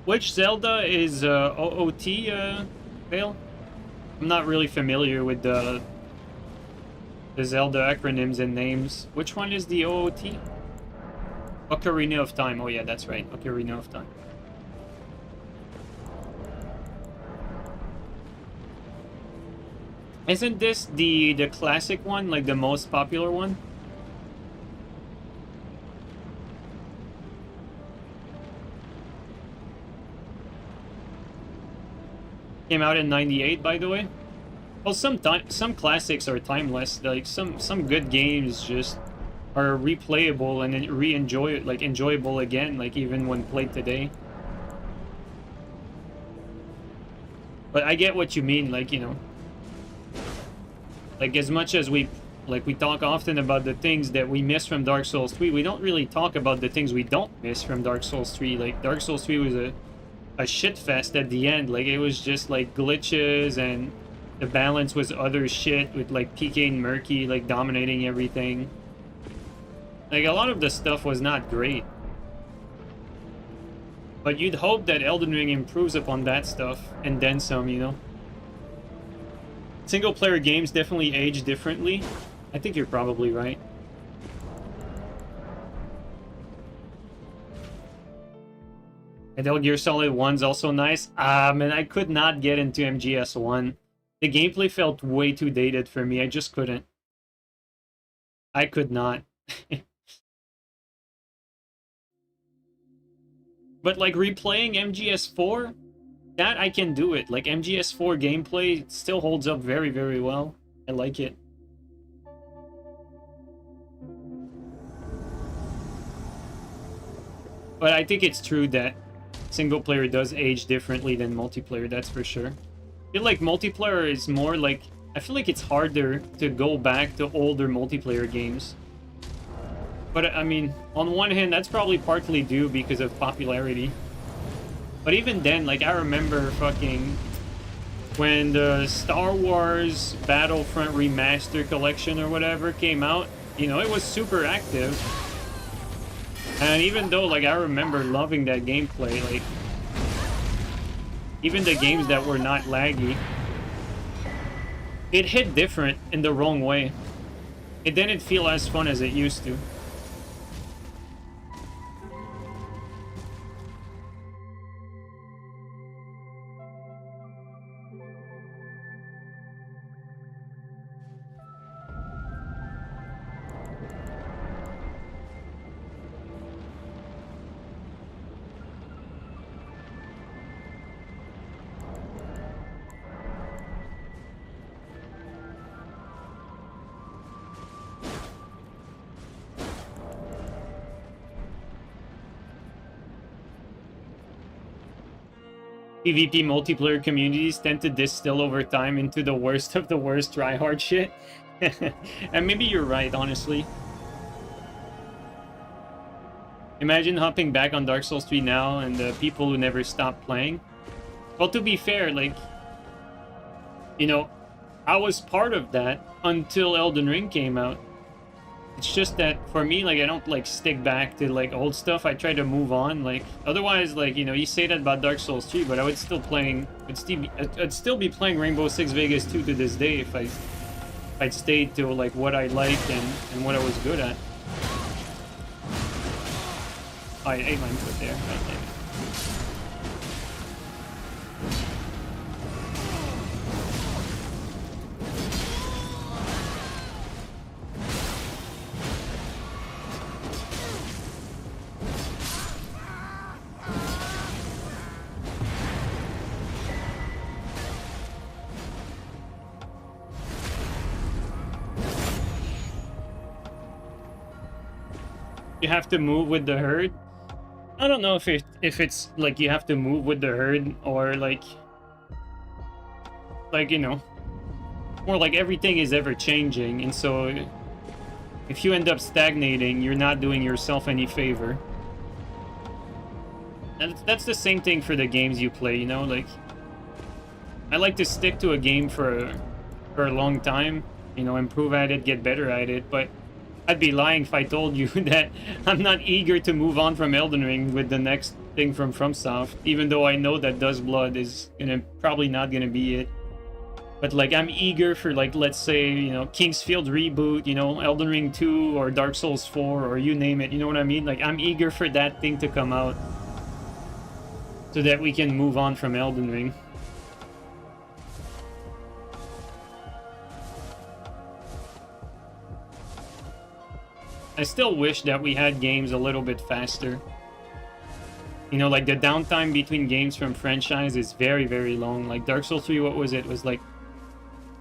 Which Zelda is OOT, Vale? I'm not really familiar with the Zelda acronyms and names. Which one is the OOT? Ocarina of Time. Oh yeah, that's right. Ocarina of Time. Isn't this the classic one, like the most popular one? Came out in '98, by the way. Well, some classics are timeless. Like some good games just are replayable and then enjoyable again, like even when played today. But I get what you mean, like, you know, like as much as we talk often about the things that we miss from Dark Souls 3, we don't really talk about the things we don't miss from Dark Souls 3. Like Dark Souls 3 was a shit fest at the end. Like it was just like glitches, and the balance was other shit with like PK and Murky like dominating everything. Like a lot of the stuff was not great. But you'd hope that Elden Ring improves upon that stuff and then some, you know. Single player games definitely age differently. I think you're probably right. Metal Gear Solid 1's also nice. Man, I could not get into MGS1. The gameplay felt way too dated for me. I just couldn't. I could not. But like replaying MGS4, that I can do it. Like MGS4 gameplay still holds up very, very well. I like it. But I think it's true that single player does age differently than multiplayer, that's for sure. I feel like multiplayer is more like... I feel like it's harder to go back to older multiplayer games. But, I mean, on one hand, that's probably partly due because of popularity. But even then, like, I remember fucking... when the Star Wars Battlefront Remaster Collection or whatever came out, you know, it was super active. And even though, like, I remember loving that gameplay, like... even the games that were not laggy, it hit different in the wrong way. It didn't feel as fun as it used to. PvP multiplayer communities tend to distill over time into the worst of the worst tryhard shit. And maybe you're right, honestly. Imagine hopping back on Dark Souls 3 now and the people who never stopped playing. Well, to be fair, like, you know, I was part of that until Elden Ring came out. It's just that for me, like, I don't like stick back to like old stuff. I try to move on. Like, otherwise, like, you know, you say that about Dark Souls 3, but I would still playing. I'd still be playing Rainbow Six Vegas 2 to this day if I'd stayed to like what I liked and what I was good at. Oh, I ate my input there. Right. You have to move with the herd. I don't know if it's like you have to move with the herd or like you know, more like everything is ever changing, and so if you end up stagnating, you're not doing yourself any favor. And that's the same thing for the games you play, you know, like I like to stick to a game for a long time, you know, improve at it, get better at it, but I'd be lying if I told you that I'm not eager to move on from Elden Ring with the next thing from FromSoft, even though I know that Duskblood is probably not gonna be it. But like I'm eager for, like, let's say, you know, Kingsfield reboot, you know, Elden Ring 2 or Dark Souls 4 or you name it, you know what I mean? Like I'm eager for that thing to come out so that we can move on from Elden Ring. I still wish that we had games a little bit faster. You know, like the downtime between games from franchise is very, very long. Like Dark Souls 3, what was it? It was like...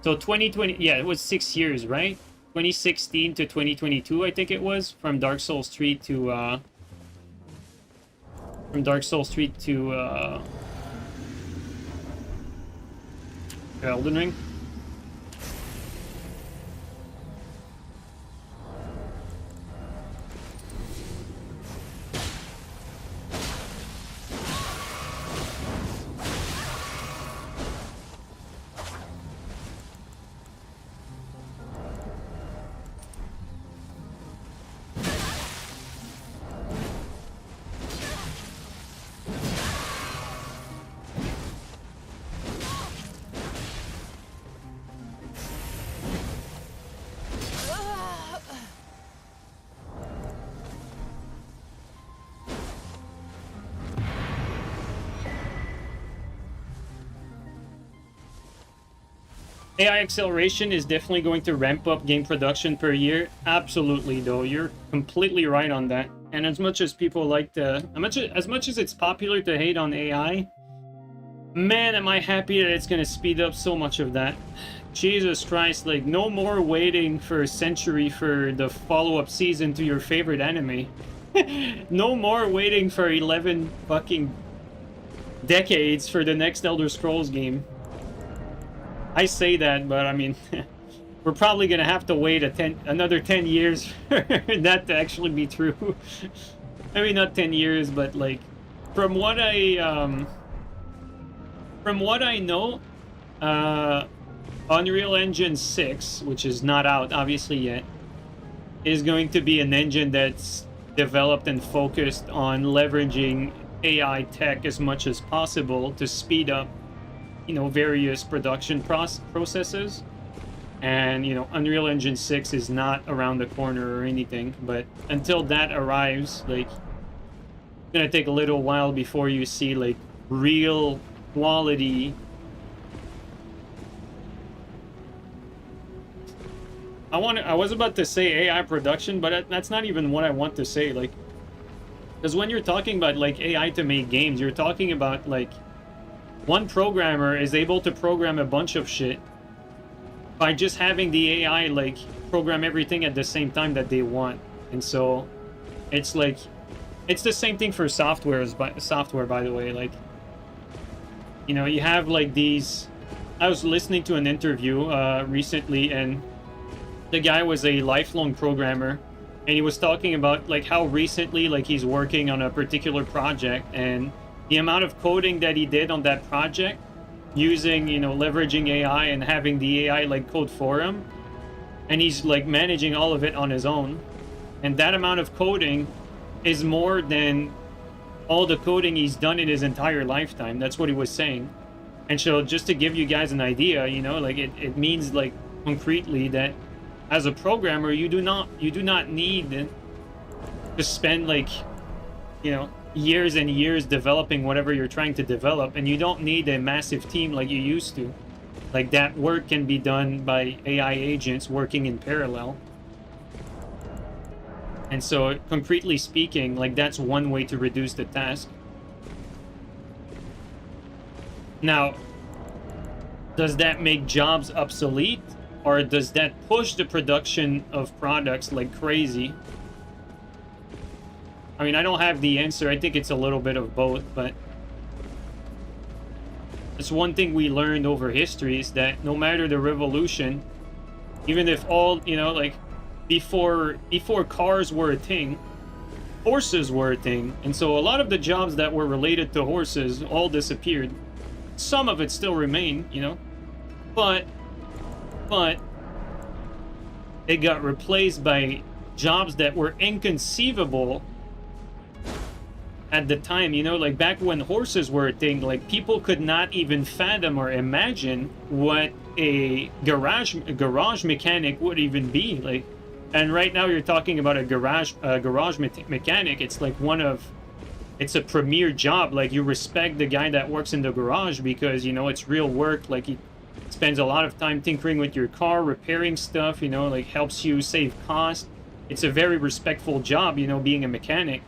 So 2020... Yeah, it was 6 years, right? 2016 to 2022, I think it was. From Dark Souls 3 to... From Dark Souls 3 to... Elden Ring. AI acceleration is definitely going to ramp up game production per year. Absolutely, though. You're completely right on that. And as much as people like to... As much as it's popular to hate on AI, man, am I happy that it's going to speed up so much of that. Jesus Christ, like, no more waiting for a century for the follow-up season to your favorite anime. No more waiting for 11 fucking decades for the next Elder Scrolls game. I say that, but I mean, we're probably gonna have to wait another 10 years for that to actually be true. I mean, not 10 years, but like, from what I know, Unreal Engine 6, which is not out obviously yet, is going to be an engine that's developed and focused on leveraging AI tech as much as possible to speed up, you know, various production processes. And, you know, Unreal Engine 6 is not around the corner or anything, but until that arrives, like, it's gonna take a little while before you see, like, real quality. I was about to say AI production, but that's not even what I want to say, like, because when you're talking about, like, AI to make games, you're talking about, like, one programmer is able to program a bunch of shit by just having the AI, like, program everything at the same time that they want. And so it's like, it's the same thing for software, by the way. Like, you know, you have like these... I was listening to an interview recently, and the guy was a lifelong programmer, and he was talking about like how recently, like, he's working on a particular project, and the amount of coding that he did on that project using, you know, leveraging AI and having the AI like code for him, and he's like managing all of it on his own. And that amount of coding is more than all the coding he's done in his entire lifetime. That's what he was saying. And so just to give you guys an idea, you know, like it means like concretely that as a programmer, you do not need to spend like, you know, years and years developing whatever you're trying to develop, and you don't need a massive team like you used to. Like that work can be done by AI agents working in parallel. And so concretely speaking, like that's one way to reduce the task. Now, does that make jobs obsolete, or does that push the production of products like crazy? I mean, I don't have the answer. I think it's a little bit of both, but it's one thing we learned over history is that no matter the revolution, even if all, you know, like before cars were a thing, horses were a thing. And so a lot of the jobs that were related to horses all disappeared. Some of it still remain, you know, but it got replaced by jobs that were inconceivable at the time, you know, like back when horses were a thing, like people could not even fathom or imagine what a garage mechanic would even be like. And right now you're talking about a garage mechanic. It's like it's a premier job. Like you respect the guy that works in the garage because, you know, it's real work. Like he spends a lot of time tinkering with your car, repairing stuff, you know, like helps you save cost. It's a very respectful job, you know, being a mechanic.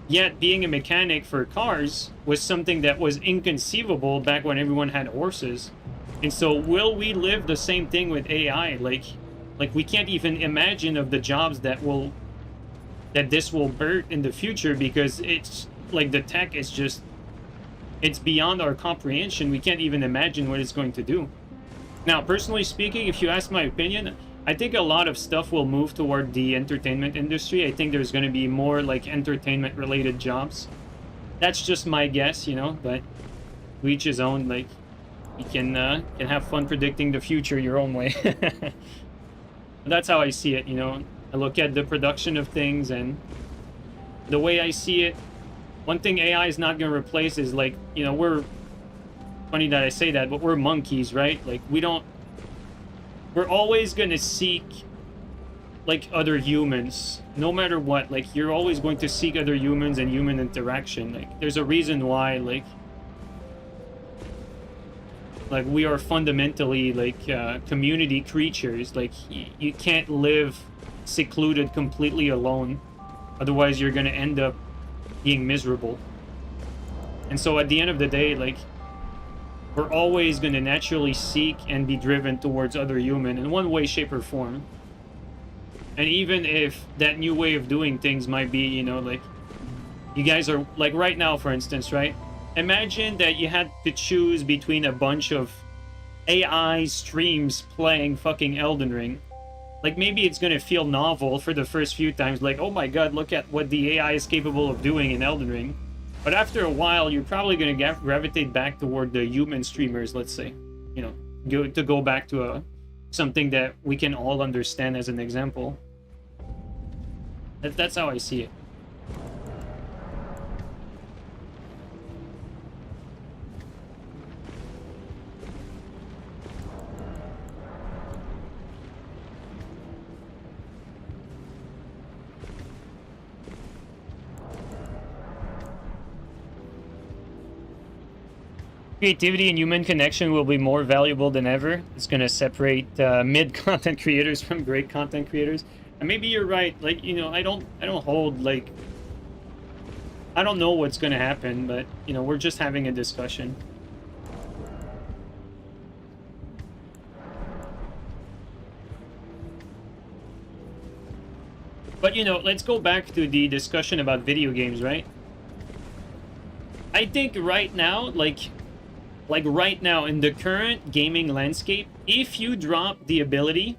Yet being a mechanic for cars was something that was inconceivable back when everyone had horses. And so will we live the same thing with AI? Like we can't even imagine of the jobs that this will birth in the future, because it's like the tech is just, it's beyond our comprehension. We can't even imagine what it's going to do. Now, personally speaking, if you ask my opinion, I think a lot of stuff will move toward the entertainment industry. I think there's going to be more like entertainment related jobs. That's just my guess, you know, but to each his own. Like you can have fun predicting the future your own way. That's how I see it, you know. I look at the production of things, and the way I see it, one thing AI is not going to replace is, like, you know, we're, funny that I say that, but we're monkeys, right? Like, we're always going to seek, like, other humans, no matter what. Like, you're always going to seek other humans and human interaction. Like, there's a reason why, like we are fundamentally, like, community creatures. Like, you can't live secluded completely alone, otherwise you're gonna end up being miserable. And so at the end of the day, like, we're always gonna naturally seek and be driven towards other human in one way, shape, or form. And even if that new way of doing things might be, you know, like, you guys are, like, right now, for instance, right? Imagine that you had to choose between a bunch of AI streams playing fucking Elden Ring. Like, maybe it's gonna feel novel for the first few times, like, oh my god, look at what the AI is capable of doing in Elden Ring. But after a while, you're probably gonna gravitate back toward the human streamers, let's say. You know, go back to something that we can all understand as an example. That's how I see it. Creativity and human connection will be more valuable than ever. It's going to separate mid-content creators from great content creators. And maybe you're right. Like, you know, I don't hold, like, I don't know what's going to happen, but, you know, we're just having a discussion. But, you know, let's go back to the discussion about video games, right? I think right now, like right now in the current gaming landscape, if you drop the ability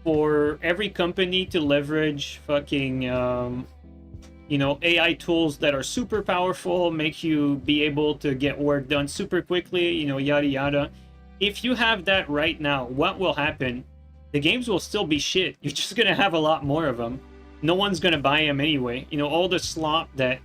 for every company to leverage fucking, you know, AI tools that are super powerful, make you be able to get work done super quickly, you know, yada yada. If you have that right now, what will happen the games will still be shit. You're just gonna have a lot more of them. No one's gonna buy them anyway. You know, all the slop that,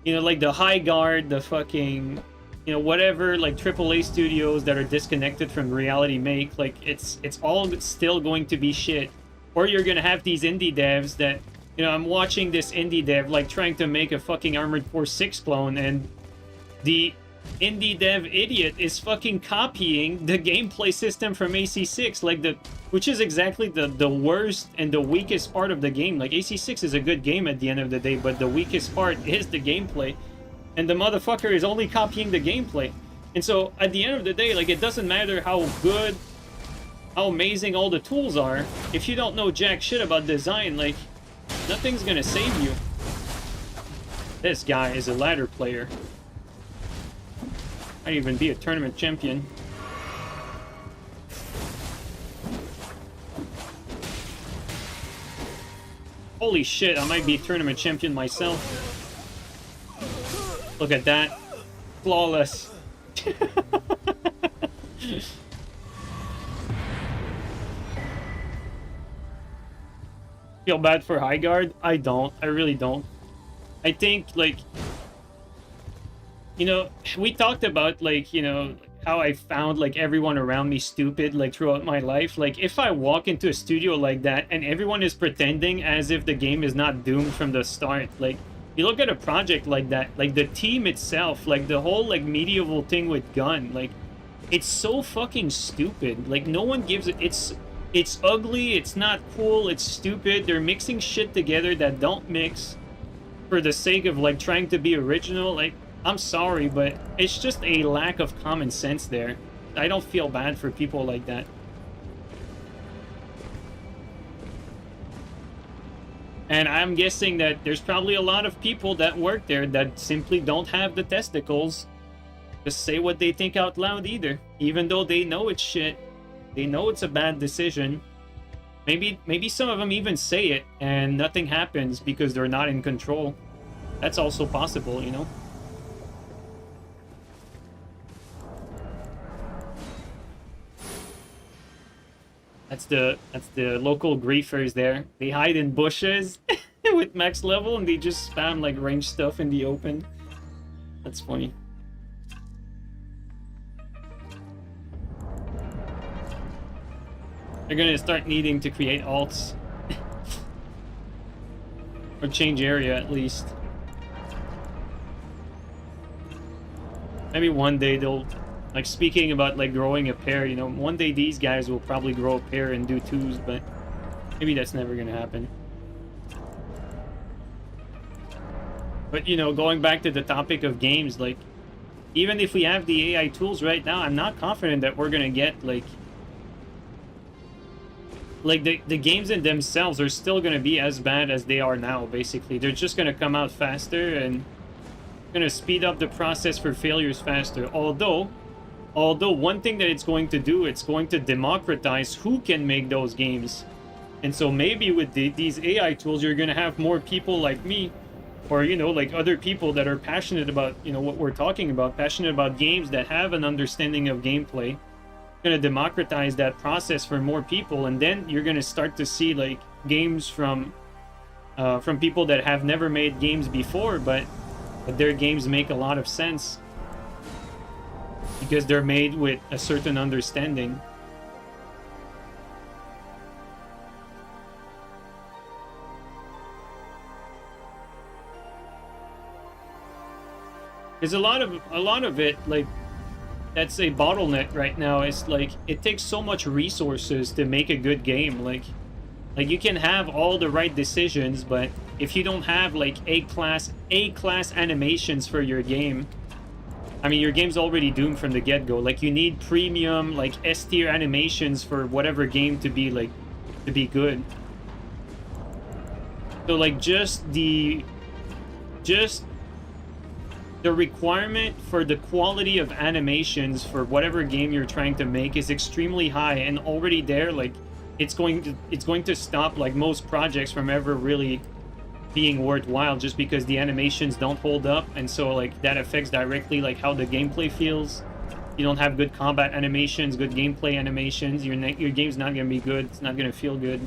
you know, like the High Guard, the fucking, you know, whatever, like AAA studios that are disconnected from reality make, like, it's all still going to be shit. Or you're gonna have these indie devs that, you know, I'm watching this indie dev, like, trying to make a fucking Armored Core 6 clone, and the indie dev idiot is fucking copying the gameplay system from AC6, like which is exactly the worst and the weakest part of the game. Like, AC6 is a good game at the end of the day, but the weakest part is the gameplay, and the motherfucker is only copying the gameplay. And so at the end of the day, like, it doesn't matter how good, how amazing all the tools are, if you don't know jack shit about design, like, nothing's gonna save you. This guy is a ladder player. Might even be a tournament champion. Holy shit, I might be tournament champion myself. Look at that. Flawless. Feel bad for High Guard? I don't. I really don't. I think, like, you know, we talked about, like, you know, how I found, like, everyone around me stupid, like, throughout my life. Like, if I walk into a studio like that and everyone is pretending as if the game is not doomed from the start, like, you look at a project like that, like, the team itself, like, the whole, like, medieval thing with gun, like, it's so fucking stupid. Like, no one gives it. It's ugly, it's not cool, it's stupid. They're mixing shit together that don't mix for the sake of, like, trying to be original. Like, I'm sorry, but it's just a lack of common sense there. I don't feel bad for people like that. And I'm guessing that there's probably a lot of people that work there that simply don't have the testicles to say what they think out loud either. Even though they know it's shit. They know it's a bad decision. Maybe some of them even say it and nothing happens because they're not in control. That's also possible, you know? That's the local griefers there. They hide in bushes with max level and they just spam, like, ranged stuff in the open. That's funny. They're gonna start needing to create alts. Or change area, at least. Maybe one day they'll... Like, speaking about, like, growing a pair, you know, one day these guys will probably grow a pair and do twos, but maybe that's never gonna happen. But, you know, going back to the topic of games, like, even if we have the AI tools right now, I'm not confident that we're gonna get, like, the games in themselves are still gonna be as bad as they are now, basically. They're just gonna come out faster and gonna speed up the process for failures faster. Although one thing that it's going to do, it's going to democratize who can make those games. And so maybe with these AI tools, you're gonna have more people like me, or, you know, like other people that are passionate about, you know, what we're talking about, passionate about games, that have an understanding of gameplay. Gonna democratize that process for more people, and then you're gonna start to see, like, games from people that have never made games before, but their games make a lot of sense because they're made with a certain understanding. There's a lot of it, like, that's a bottleneck right now. It's like, it takes so much resources to make a good game. Like you can have all the right decisions, but if you don't have, like, A-class animations for your game, I mean, your game's already doomed from the get-go. Like, you need premium, like, S-tier animations for whatever game to be, like, to be good. So, like, just the requirement for the quality of animations for whatever game you're trying to make is extremely high, and already there, like, it's going to stop, like, most projects from ever really being worthwhile, just because the animations don't hold up, and so, like, that affects directly, like, how the gameplay feels. you don't have good combat animations, good gameplay animations, your game's not gonna be good. It's not gonna feel good.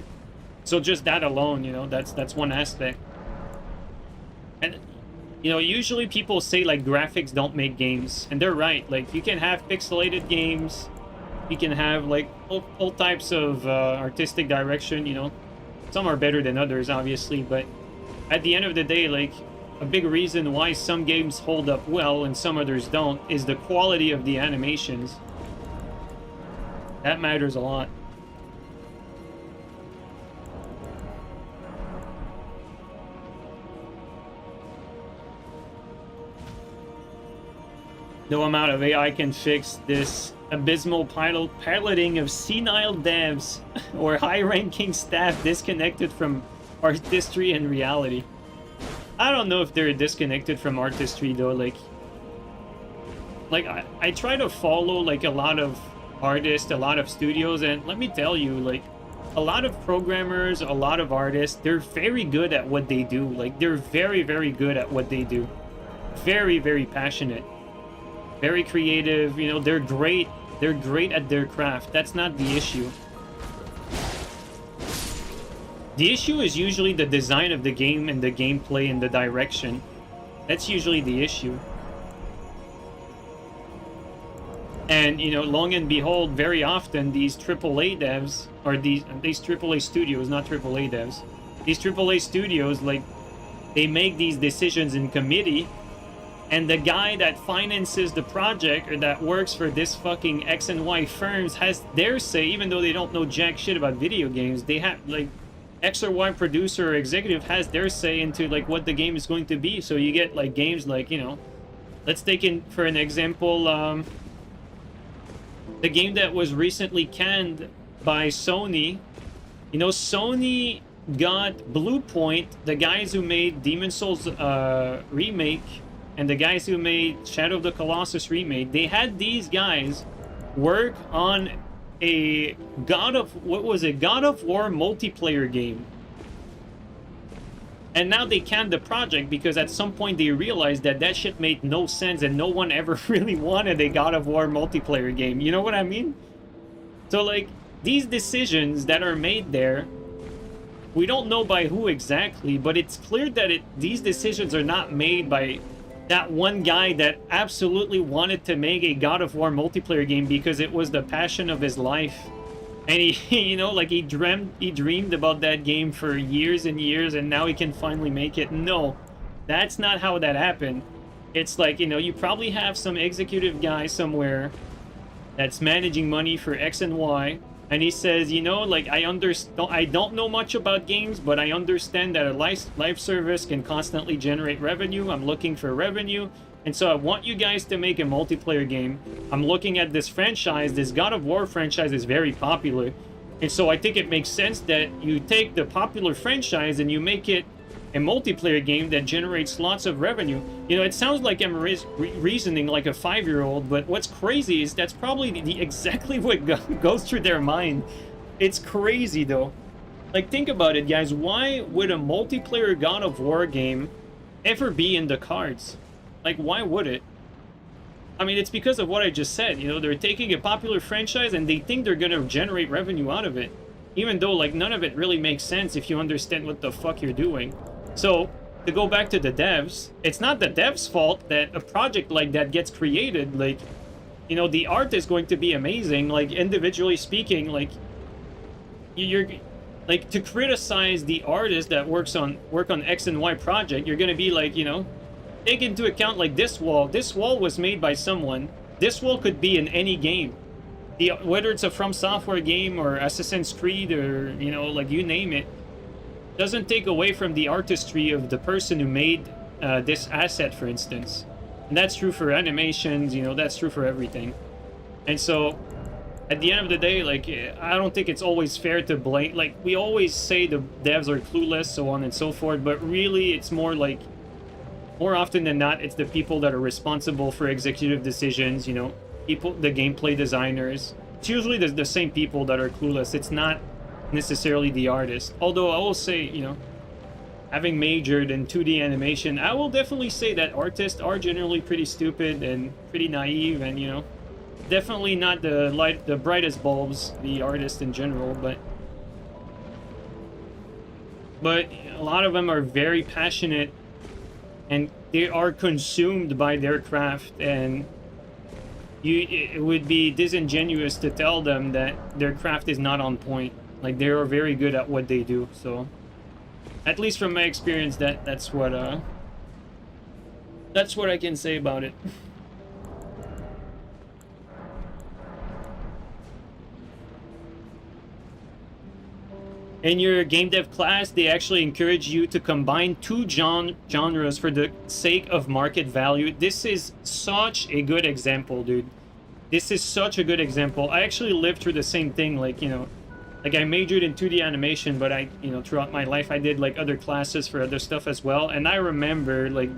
So just that alone, you know, that's one aspect. And you know, usually people say like graphics don't make games, and they're right. Like you can have pixelated games, you can have like all types of artistic direction. You know, some are better than others, obviously, but at the end of the day, like a big reason why some games hold up well and some others don't is the quality of the animations. That matters a lot. No amount of AI can fix this abysmal piloting of senile devs or high-ranking staff disconnected from artistry and reality. I don't know if they're disconnected from artistry though. Like I try to follow like a lot of artists, a lot of studios, and let me tell you, like a lot of programmers, a lot of artists, they're very good at what they do. Like they're very, very good at what they do. Very, very passionate. Very creative, you know, they're great. They're great at their craft. That's not the issue. The issue is usually the design of the game and the gameplay and the direction. That's usually the issue. And, you know, long and behold, very often these AAA devs, or these AAA studios, not AAA devs, these AAA studios, like, they make these decisions in committee, and the guy that finances the project or that works for this fucking X and Y firms has their say, even though they don't know jack shit about video games. They have, like, X or Y producer or executive has their say into, like, what the game is going to be. So you get, like, games like, you know, let's take in, for an example, the game that was recently canned by Sony. You know, Sony got Blue Point, the guys who made Demon's Souls remake, and the guys who made Shadow of the Colossus remake. They had these guys work on a God of War multiplayer game. And now they canned the project because at some point they realized that that shit made no sense and no one ever really wanted a God of War multiplayer game. You know what I mean? So, like, these decisions that are made there, we don't know by who exactly, but it's clear that these decisions are not made by that one guy that absolutely wanted to make a God of War multiplayer game because it was the passion of his life. And he, you know, like he dreamed about that game for years and years, and now he can finally make it. No, that's not how that happened. It's like, you know, you probably have some executive guy somewhere that's managing money for X and Y, and he says, you know, like, I don't know much about games, but I understand that a live service can constantly generate revenue. I'm looking for revenue, and so I want you guys to make a multiplayer game. I'm looking at this franchise. This God of War franchise is very popular, and so I think it makes sense that you take the popular franchise and you make it a multiplayer game that generates lots of revenue. You know, it sounds like I'm reasoning like a 5-year-old, but what's crazy is that's probably exactly what goes through their mind. It's crazy, though. Like, think about it, guys. Why would a multiplayer God of War game ever be in the cards? Like, why would it? I mean, it's because of what I just said. You know, they're taking a popular franchise and they think they're gonna generate revenue out of it. Even though, like, none of it really makes sense if you understand what the fuck you're doing. So, to go back to the devs, it's not the devs' fault that a project like that gets created. Like, you know, the art is going to be amazing, like, individually speaking. Like, you're like, to criticize the artist that work on X and Y project, you're gonna be like, you know, take into account, like, this wall was made by someone. This wall could be in any game, whether it's a FromSoft game or Assassin's Creed, or, you know, like, you name it. Doesn't take away from the artistry of the person who made this asset, for instance. And that's true for animations, you know, that's true for everything. And so, at the end of the day, like, I don't think it's always fair to blame. Like, we always say the devs are clueless, so on and so forth, but really it's more like, more often than not, it's the people that are responsible for executive decisions, you know, people, the gameplay designers. It's usually the same people that are clueless. It's not necessarily the artist. Although I will say, you know, having majored in 2D animation, I will definitely say that artists are generally pretty stupid and pretty naive, and, you know, Definitely not the brightest bulbs, the artist in general, but a lot of them are very passionate, and they are consumed by their craft, and it would be disingenuous to tell them that their craft is not on point. Like, they are very good at what they do. So at least from my experience, that's what I can say about it. In your game dev class, they actually encourage you to combine two genres for the sake of market value. This is such a good example, dude. This is such a good example. I actually lived through the same thing, like, you know, like I majored in 2D animation, but I, you know, throughout my life, I did like other classes for other stuff as well. And I remember like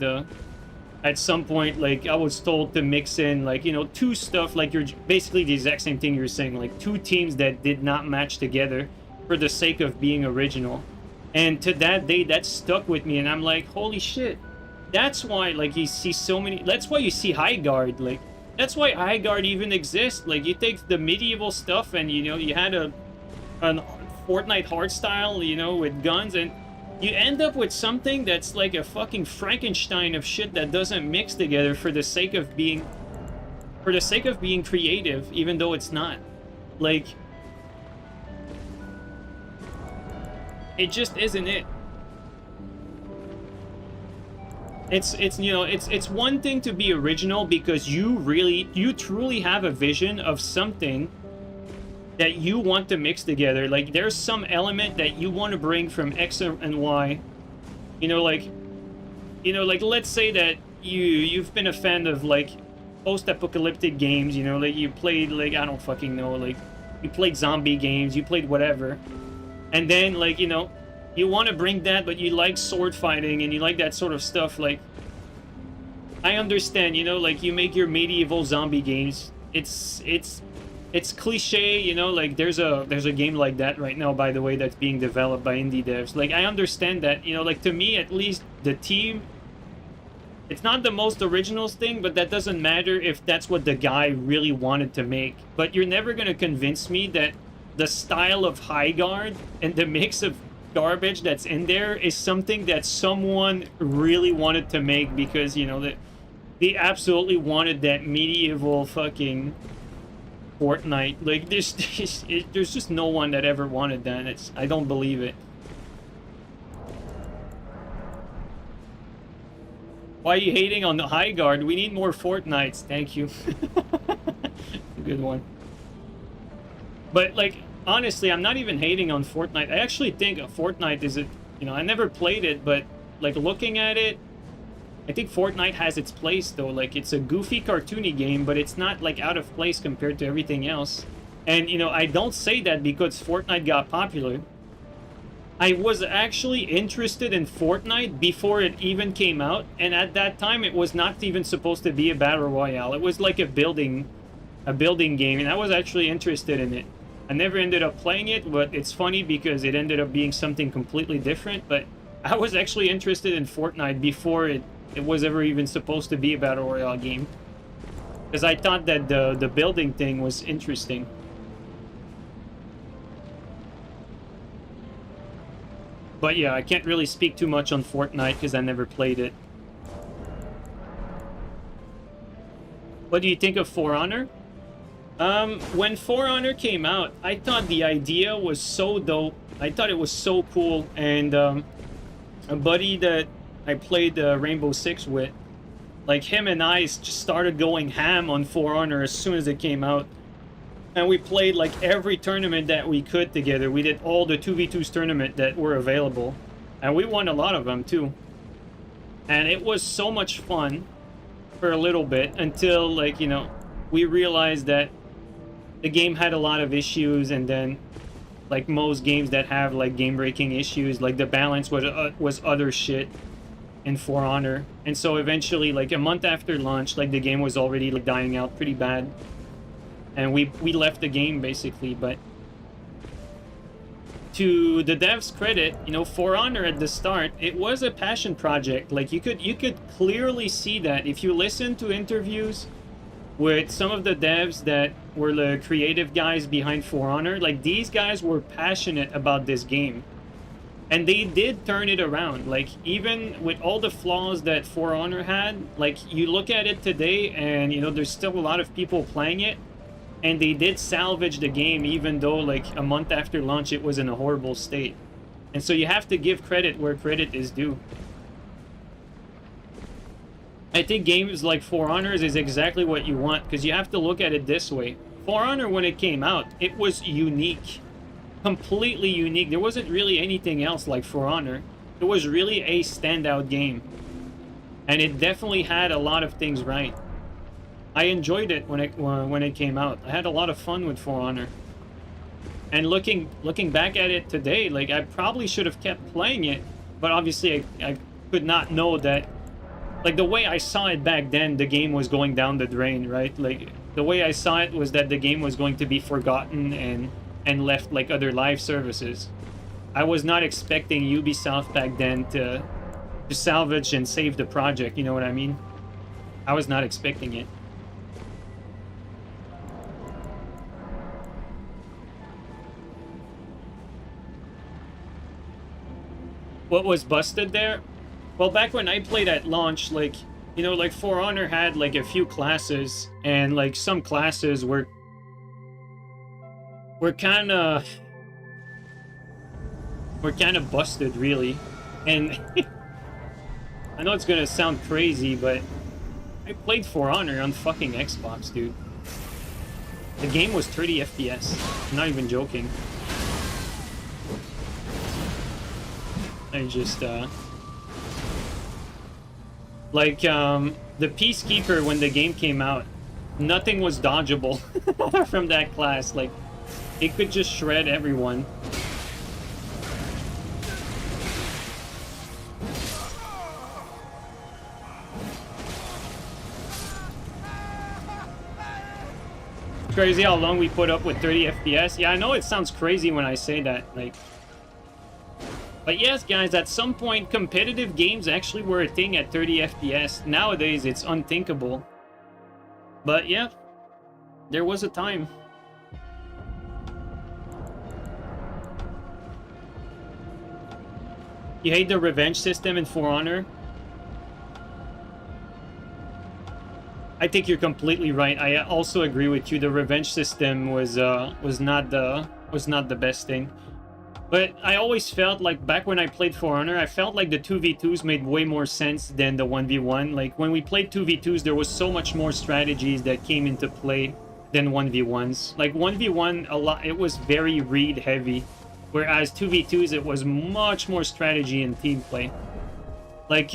at some point, like I was told to mix in like, you know, two stuff, like you're basically the exact same thing you're saying, like two teams that did not match together for the sake of being original. And to that day, that stuck with me, and I'm like, holy shit. That's why, like, you see so many, that's why you see High Guard, like, that's why High Guard even exists. Like, you take the medieval stuff and, you know, you had an Fortnite hard style, you know, with guns, and you end up with something that's like a fucking Frankenstein of shit that doesn't mix together for the sake of being creative, even though it's not. Like, it just isn't it. It's you know, it's one thing to be original because you truly have a vision of something that you want to mix together. Like, there's some element that you want to bring from X and Y. You know, like let's say that you've been a fan of like post-apocalyptic games, you know, like you played, like, I don't fucking know, like you played zombie games, you played whatever. And then, like, you know, you want to bring that, but you like sword fighting and you like that sort of stuff. Like, I understand, you know, like you make your medieval zombie games. It's cliche, you know, like there's a game like that right now, by the way, that's being developed by indie devs. Like, I understand that, you know, like to me at least, the team, it's not the most original thing, but that doesn't matter if that's what the guy really wanted to make. But you're never going to convince me that the style of High Guard and the mix of garbage that's in there is something that someone really wanted to make because, you know, that they absolutely wanted that medieval fucking Fortnite. Like, there's just no one that ever wanted that. I don't believe it. Why are you hating on the High Guard? We need more Fortnites. Thank you. A good one. But, like, honestly, I'm not even hating on Fortnite. I actually think Fortnite is you know, I never played it, but, like, looking at it, I think Fortnite has its place, though. Like, it's a goofy, cartoony game, but it's not, like, out of place compared to everything else. And, you know, I don't say that because Fortnite got popular. I was actually interested in Fortnite before it even came out, and at that time, it was not even supposed to be a battle royale. It was like a building game, and I was actually interested in it. I never ended up playing it, but it's funny because it ended up being something completely different. But I was actually interested in Fortnite before it was ever even supposed to be a battle royale game, because I thought that the building thing was interesting. But yeah, I can't really speak too much on Fortnite because I never played it. What do you think of For Honor? When For Honor came out, I thought the idea was so dope. I thought it was so cool, and a buddy that I played Rainbow Six with, like, him and I just started going ham on For Honor as soon as it came out. And we played, like, every tournament that we could together. We did all the 2v2s tournament that were available. And we won a lot of them, too. And it was so much fun for a little bit until, like, you know, we realized that the game had a lot of issues, and then, like most games that have, like, game-breaking issues, like, the balance was utter shit in For Honor. And so eventually, like, a month after launch, like, the game was already, like, dying out pretty bad. And we left the game, basically. But to the devs' credit, you know, For Honor at the start, it was a passion project. Like, you could clearly see that if you listen to interviews with some of the devs that were the creative guys behind For Honor. Like, these guys were passionate about this game. And they did turn it around. Like, even with all the flaws that For Honor had, like, you look at it today and, you know, there's still a lot of people playing it. And they did salvage the game, even though, like, a month after launch, it was in a horrible state. And so you have to give credit where credit is due. I think games like For Honor is exactly what you want, because you have to look at it this way. For Honor, when it came out, it was unique. Completely unique. There wasn't really anything else like For Honor. It was really a standout game. And it definitely had a lot of things right. I enjoyed it when it came out. I had a lot of fun with For Honor. And looking back at it today, like, I probably should have kept playing it, but obviously I could not know that. Like, the way I saw it back then, the game was going down the drain, right? Like, the way I saw it was that the game was going to be forgotten and left like other live services. I was not expecting Ubisoft back then to salvage and save the project, you know what I mean? I was not expecting it. What was busted there? Well, back when I played at launch, like, you know, like, For Honor had like a few classes, and like some classes were kind of busted, really. And I know it's gonna sound crazy, but I played For Honor on fucking Xbox, dude. The game was 30 FPS. I'm not even joking. I just, like, the Peacekeeper, when the game came out, nothing was dodgeable from that class. Like, it could just shred everyone. Crazy how long we put up with 30 FPS. Yeah, I know it sounds crazy when I say that, like, but yes, guys, at some point, competitive games actually were a thing at 30 FPS. Nowadays, it's unthinkable. But yeah, there was a time. You hate the revenge system in For Honor? I think you're completely right. I also agree with you. The revenge system was not the best thing. But I always felt like, back when I played For Honor, I felt like the 2v2s made way more sense than the 1v1. Like, when we played 2v2s, there was so much more strategies that came into play than 1v1s. Like, 1v1, it was very read heavy, whereas 2v2s, it was much more strategy and team play. Like,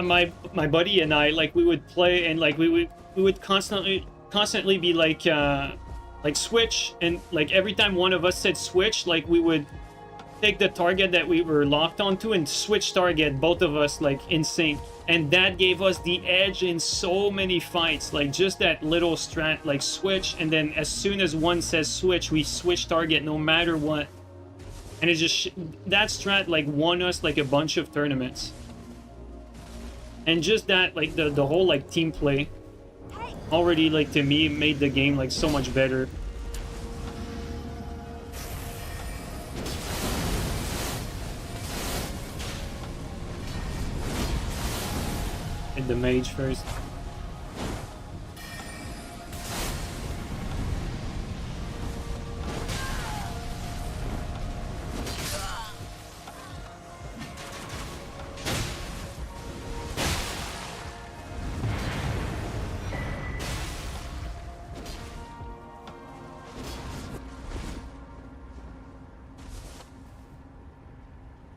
my buddy and I, like, we would play, and like we would constantly be like switch, and like every time one of us said switch, like, we would take the target that we were locked onto and switch target, both of us, like, in sync. And that gave us the edge in so many fights. Like, just that little strat, like, switch, and then as soon as one says switch, we switch target no matter what. And it just, that strat, like, won us like a bunch of tournaments. And just that, like, the whole, like, team play already, like, to me, made the game, like, so much better. Hit the mage first.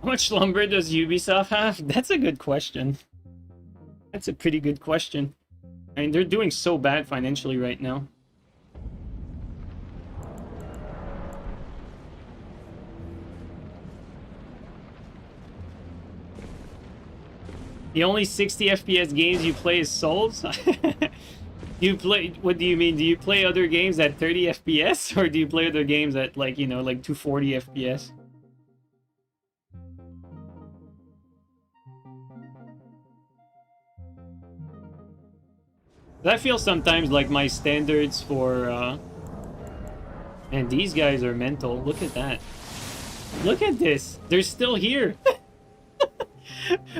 How much lumber does Ubisoft have? That's a good question. That's a pretty good question. I mean, they're doing so bad financially right now. The only 60 FPS games you play is Souls? You play, what do you mean? Do you play other games at 30 FPS, or do you play other games at, like, you know, like 240 FPS? I feel sometimes like my standards for, and these guys are mental. Look at that. Look at this. They're still here.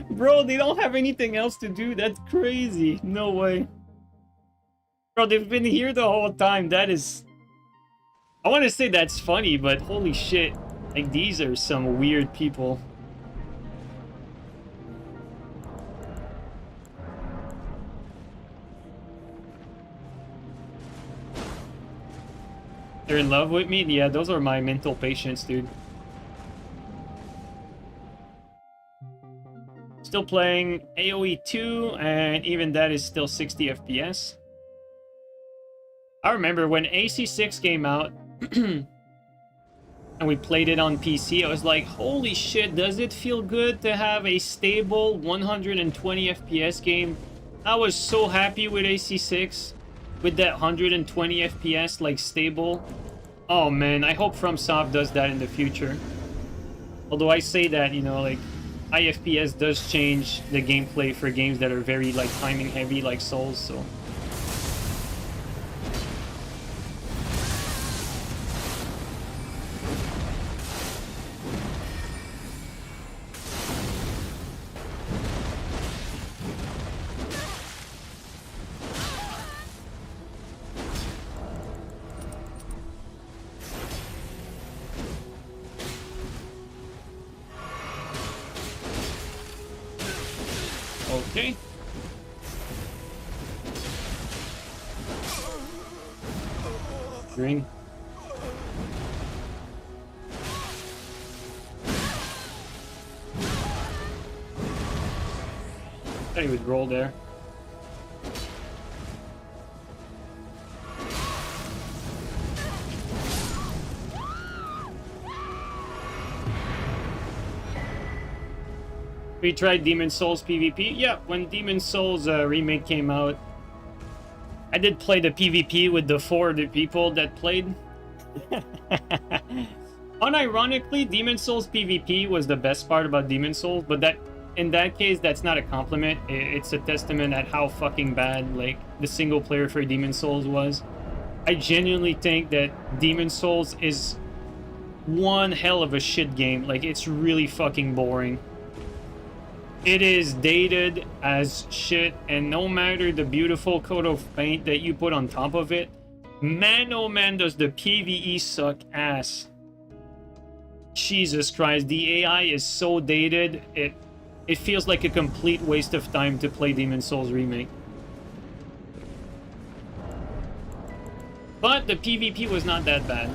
Bro, they don't have anything else to do. That's crazy. No way. Bro, they've been here the whole time. That is... I want to say that's funny, but holy shit. Like, these are some weird people. They're in love with me? Yeah, those are my mental patients, dude. Still playing AoE 2, and even that is still 60 FPS. I remember when AC6 came out, and we played it on PC, I was like, holy shit, does it feel good to have a stable 120 FPS game? I was so happy with AC6, with that 120 FPS, like, stable. Oh man, I hope FromSoft does that in the future. Although I say that, you know, like, high FPS does change the gameplay for games that are very, like, timing heavy, like Souls, so... Okay. Green. Thought he would roll there. We tried Demon Souls PvP. Yeah, when Demon Souls remake came out, I did play the PvP with the 4 other people that played. Unironically, Demon Souls PvP was the best part about Demon Souls, but that in that case, that's not a compliment. It's a testament at how fucking bad like the single player for Demon Souls was. I genuinely think that Demon Souls is one hell of a shit game. Like, it's really fucking boring. It is dated as shit, and no matter the beautiful coat of paint that you put on top of it, man oh man does the PvE suck ass. Jesus Christ, the AI is so dated, it feels like a complete waste of time to play Demon Souls Remake. But the PvP was not that bad.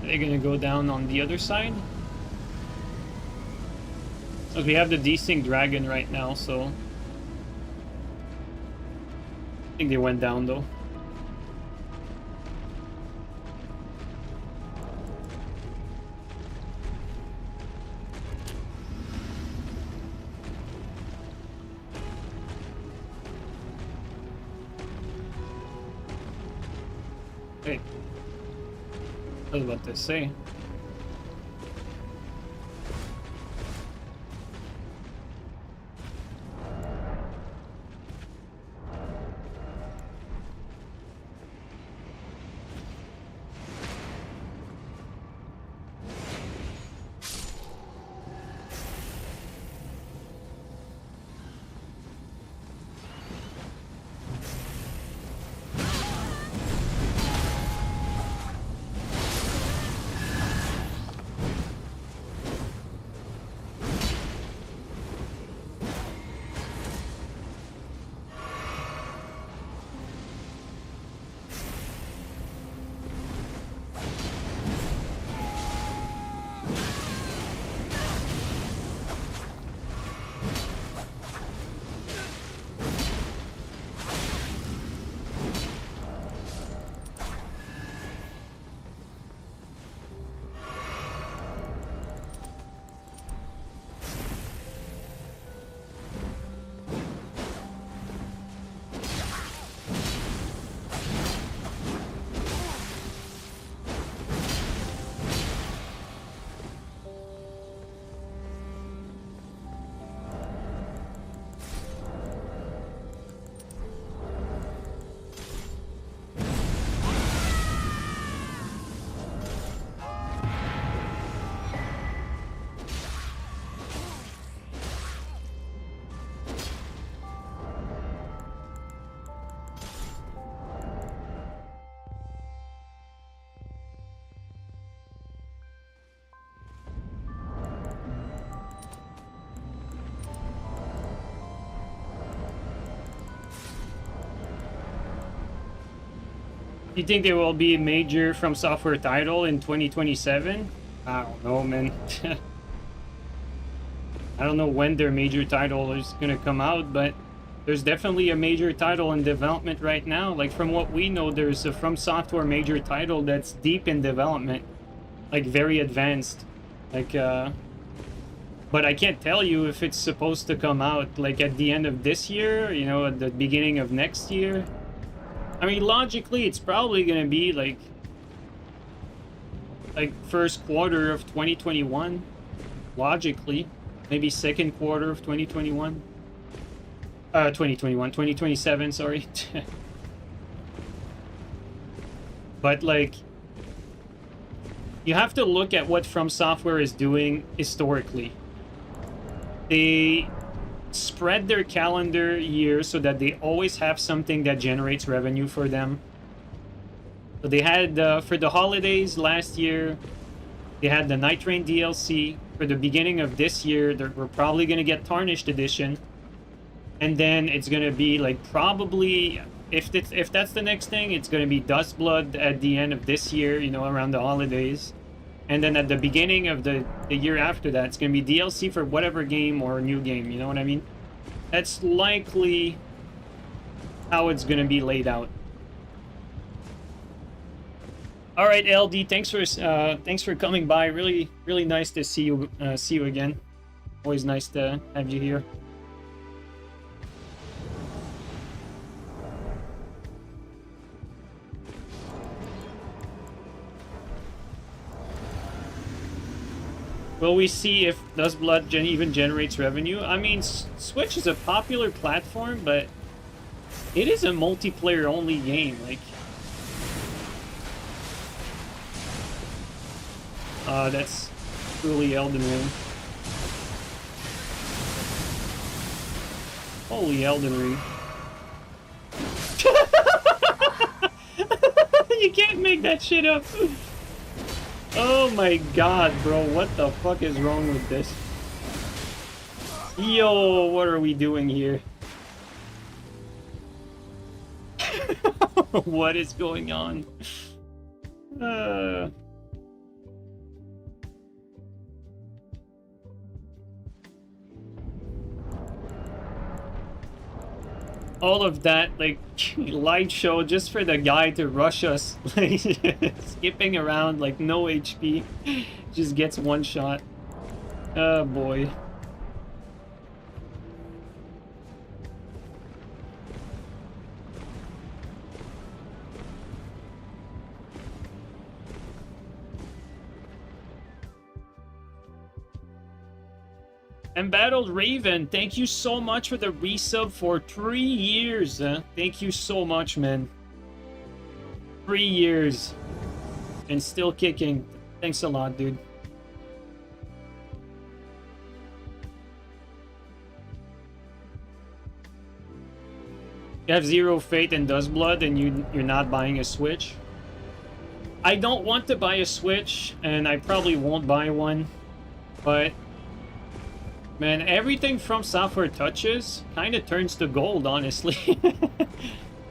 They're gonna go down on the other side. So we have the desync dragon right now, so I think they went down though. Hey. I was about to say. You think there will be a major From Software title in 2027? I don't know, man. I don't know when their major title is gonna come out, but there's definitely a major title in development right now. Like, from what we know, there's a From Software major title that's deep in development, like very advanced. Like, but I can't tell you if it's supposed to come out like at the end of this year, you know, at the beginning of next year. I mean, logically, it's probably gonna be like first quarter of 2021, logically. Maybe second quarter of 2021. 2027, sorry. But, like, you have to look at what From Software is doing historically. They spread their calendar year so that they always have something that generates revenue for them. So they had, for the holidays last year, they had the Nightreign DLC. For the beginning of this year, we're probably going to get Tarnished Edition. And then it's going to be, like, probably, if that's the next thing, it's going to be Duskblood at the end of this year, you know, around the holidays. And then at the beginning of the year after that, it's going to be DLC for whatever game or new game, you know what I mean? That's likely how it's going to be laid out. All right, LD, thanks for coming by. Really nice to see you again. Always nice to have you here. Will we see if Duskblood even generates revenue? I mean, Switch is a popular platform, but it is a multiplayer-only game. Like, that's truly Elden Ring. Holy Elden Ring. You can't make that shit up. Oh my god, bro. What the fuck is wrong with this? Yo, what are we doing here? What is going on? All of that, like, light show just for the guy to rush us, like, skipping around like no HP, just gets one shot. Oh boy. Embattled Raven, thank you so much for the resub for 3 years. Thank you so much, man. 3 years. And still kicking. Thanks a lot, dude. You have zero faith in Duskblood and you're not buying a Switch? I don't want to buy a Switch, and I probably won't buy one. But man, everything From Software touches kind of turns to gold, honestly.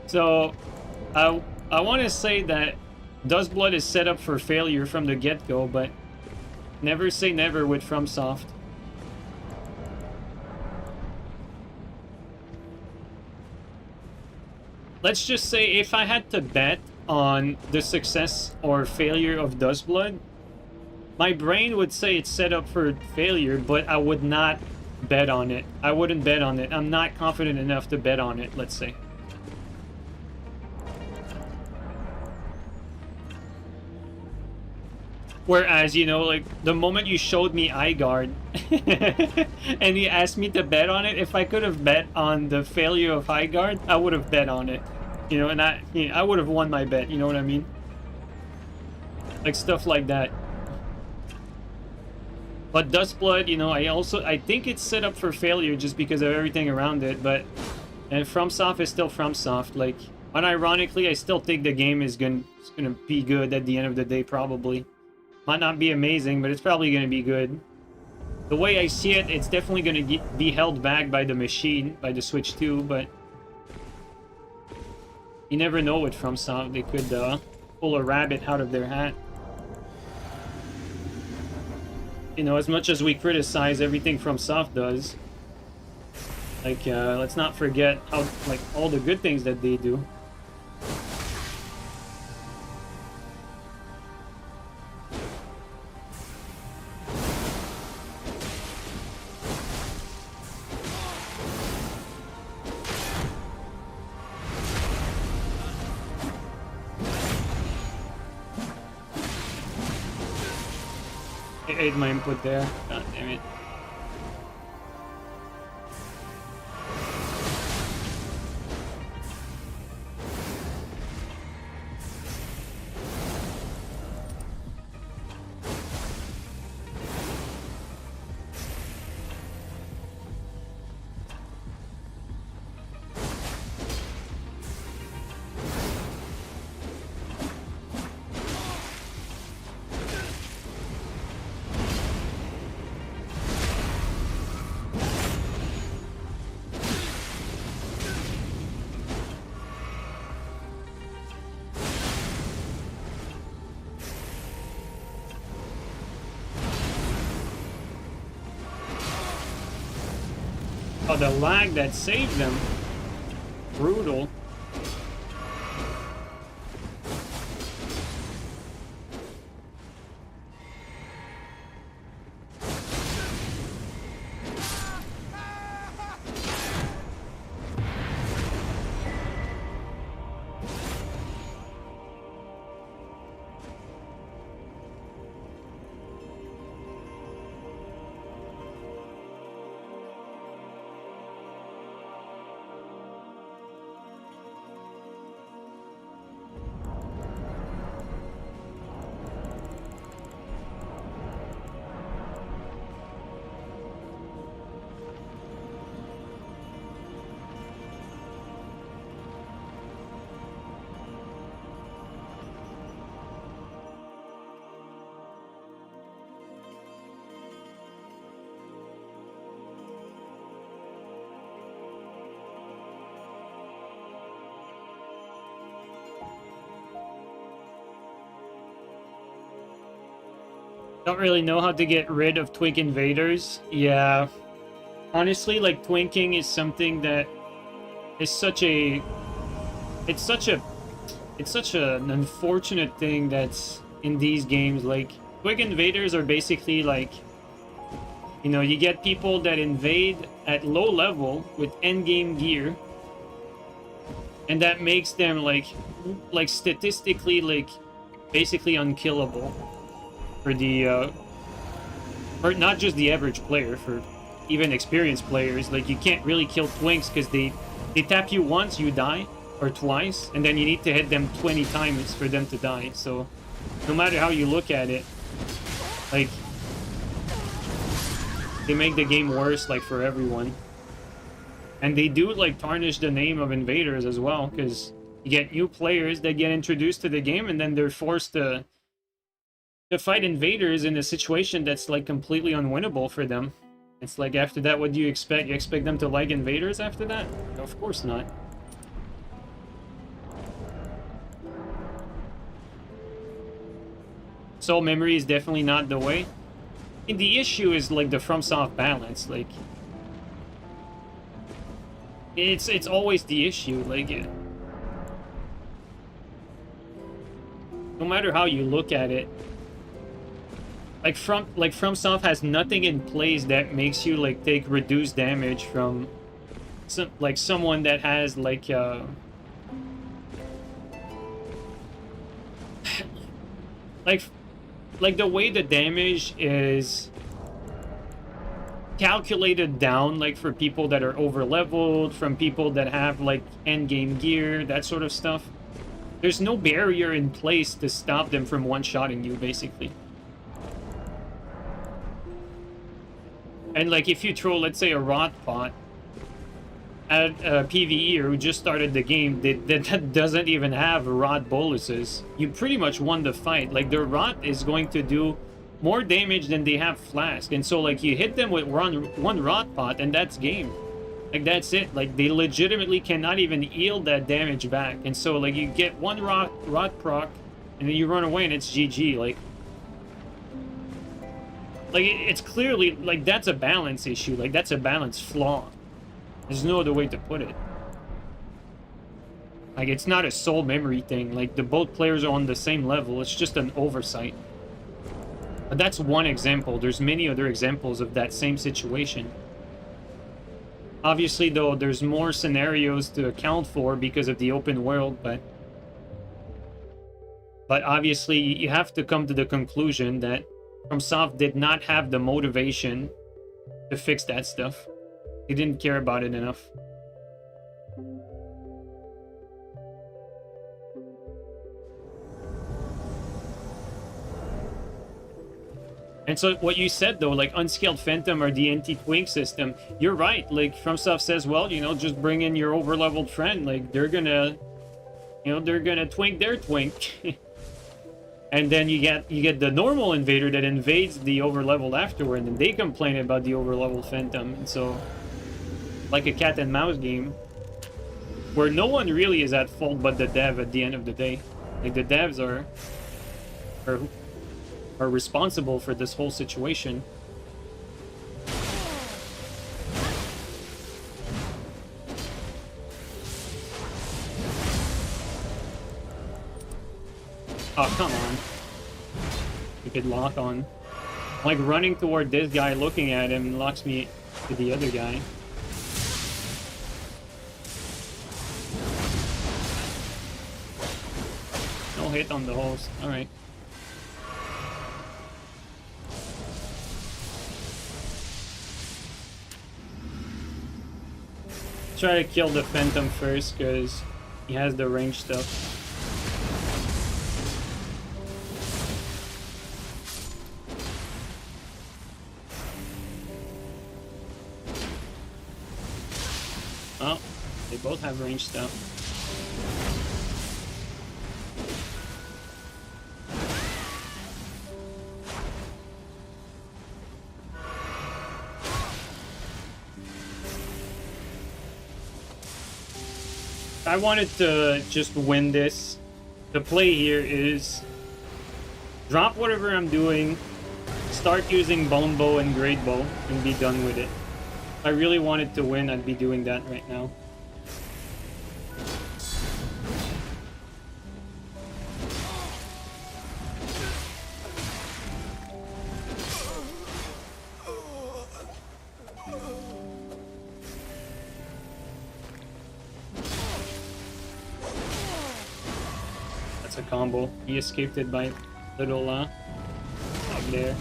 So, I want to say that Duskblood is set up for failure from the get-go, but never say never with FromSoft. Let's just say if I had to bet on the success or failure of Duskblood, my brain would say it's set up for failure, but I would not bet on it. I wouldn't bet on it. I'm not confident enough to bet on it, let's say. Whereas, you know, like, the moment you showed me iGuard and you asked me to bet on it, if I could have bet on the failure of iGuard, I would have bet on it. You know, and I would have won my bet, you know what I mean? Like, stuff like that. But Duskblood, you know, I think it's set up for failure just because of everything around it, but... And FromSoft is still FromSoft, like... Unironically, I still think the game is gonna be good at the end of the day, probably. Might not be amazing, but it's probably gonna be good. The way I see it, it's definitely gonna be held back by the machine, by the Switch 2, but... You never know with FromSoft. They could pull a rabbit out of their hat. You know, as much as we criticize everything FromSoft does, like, let's not forget how, like, all the good things that they do. I ate my input there. God damn it. Oh, the lag that saved them. Brutal. Don't really know how to get rid of twink invaders. Yeah. Honestly, like, twinking is something that is such a... It's such an unfortunate thing that's in these games. Like, twink invaders are basically like... You know, you get people that invade at low level with endgame gear. And that makes them, like statistically, like, basically unkillable. For the, or not just the average player, for even experienced players. Like, you can't really kill twinks because they tap you once, you die, or twice, and then you need to hit them 20 times for them to die. So, no matter how you look at it, like, they make the game worse, like, for everyone. And they do, like, tarnish the name of invaders as well, because you get new players that get introduced to the game, and then they're forced to fight invaders in a situation that's, like, completely unwinnable for them. It's like, after that, what do you expect? You expect them to like invaders after that? Of course not. Soul memory is definitely not the way. And the issue is, like, the FromSoft balance. Like, it's always the issue. Like, no matter how you look at it, like, FromSoft has nothing in place that makes you, like, take reduced damage from someone that has, like, like the way the damage is calculated down, like, for people that are over leveled, from people that have, like, end game gear, that sort of stuff. There's no barrier in place to stop them from one-shotting you, basically. And, like, if you throw, let's say, a rot pot at a PvEer who just started the game that doesn't even have rot boluses, you pretty much won the fight. Like, their rot is going to do more damage than they have flask. And so, like, you hit them with one rot pot, and that's game. Like, that's it. Like, they legitimately cannot even yield that damage back. And so, like, you get one rot proc, and then you run away, and it's GG. Like, it's clearly, like, that's a balance issue. Like, that's a balance flaw. There's no other way to put it. Like, it's not a soul memory thing. Like, the both players are on the same level. It's just an oversight. But that's one example. There's many other examples of that same situation. Obviously, though, there's more scenarios to account for because of the open world, but obviously you have to come to the conclusion that FromSoft did not have the motivation to fix that stuff. They didn't care about it enough. And so what you said, though, like Unskilled Phantom or the anti-twink system, you're right. Like, FromSoft says, well, you know, just bring in your over-leveled friend. Like, they're gonna, you know, they're gonna twink their twink. And then you get the normal invader that invades the over-leveled afterward, and they complain about the over-leveled Phantom. And so, like a cat and mouse game, where no one really is at fault but the dev at the end of the day. Like, the devs are responsible for this whole situation. Oh, come on. You could lock on. Like, running toward this guy, looking at him, locks me to the other guy. No hit on the host. Alright. Try to kill the Phantom first, because he has the range stuff. Oh, they both have range stuff. I wanted to just win this. The play here is drop whatever I'm doing, start using Bone Bow and Great Bow, and be done with it. If I really wanted to win, I'd be doing that right now. Combo. He escaped it by little like there.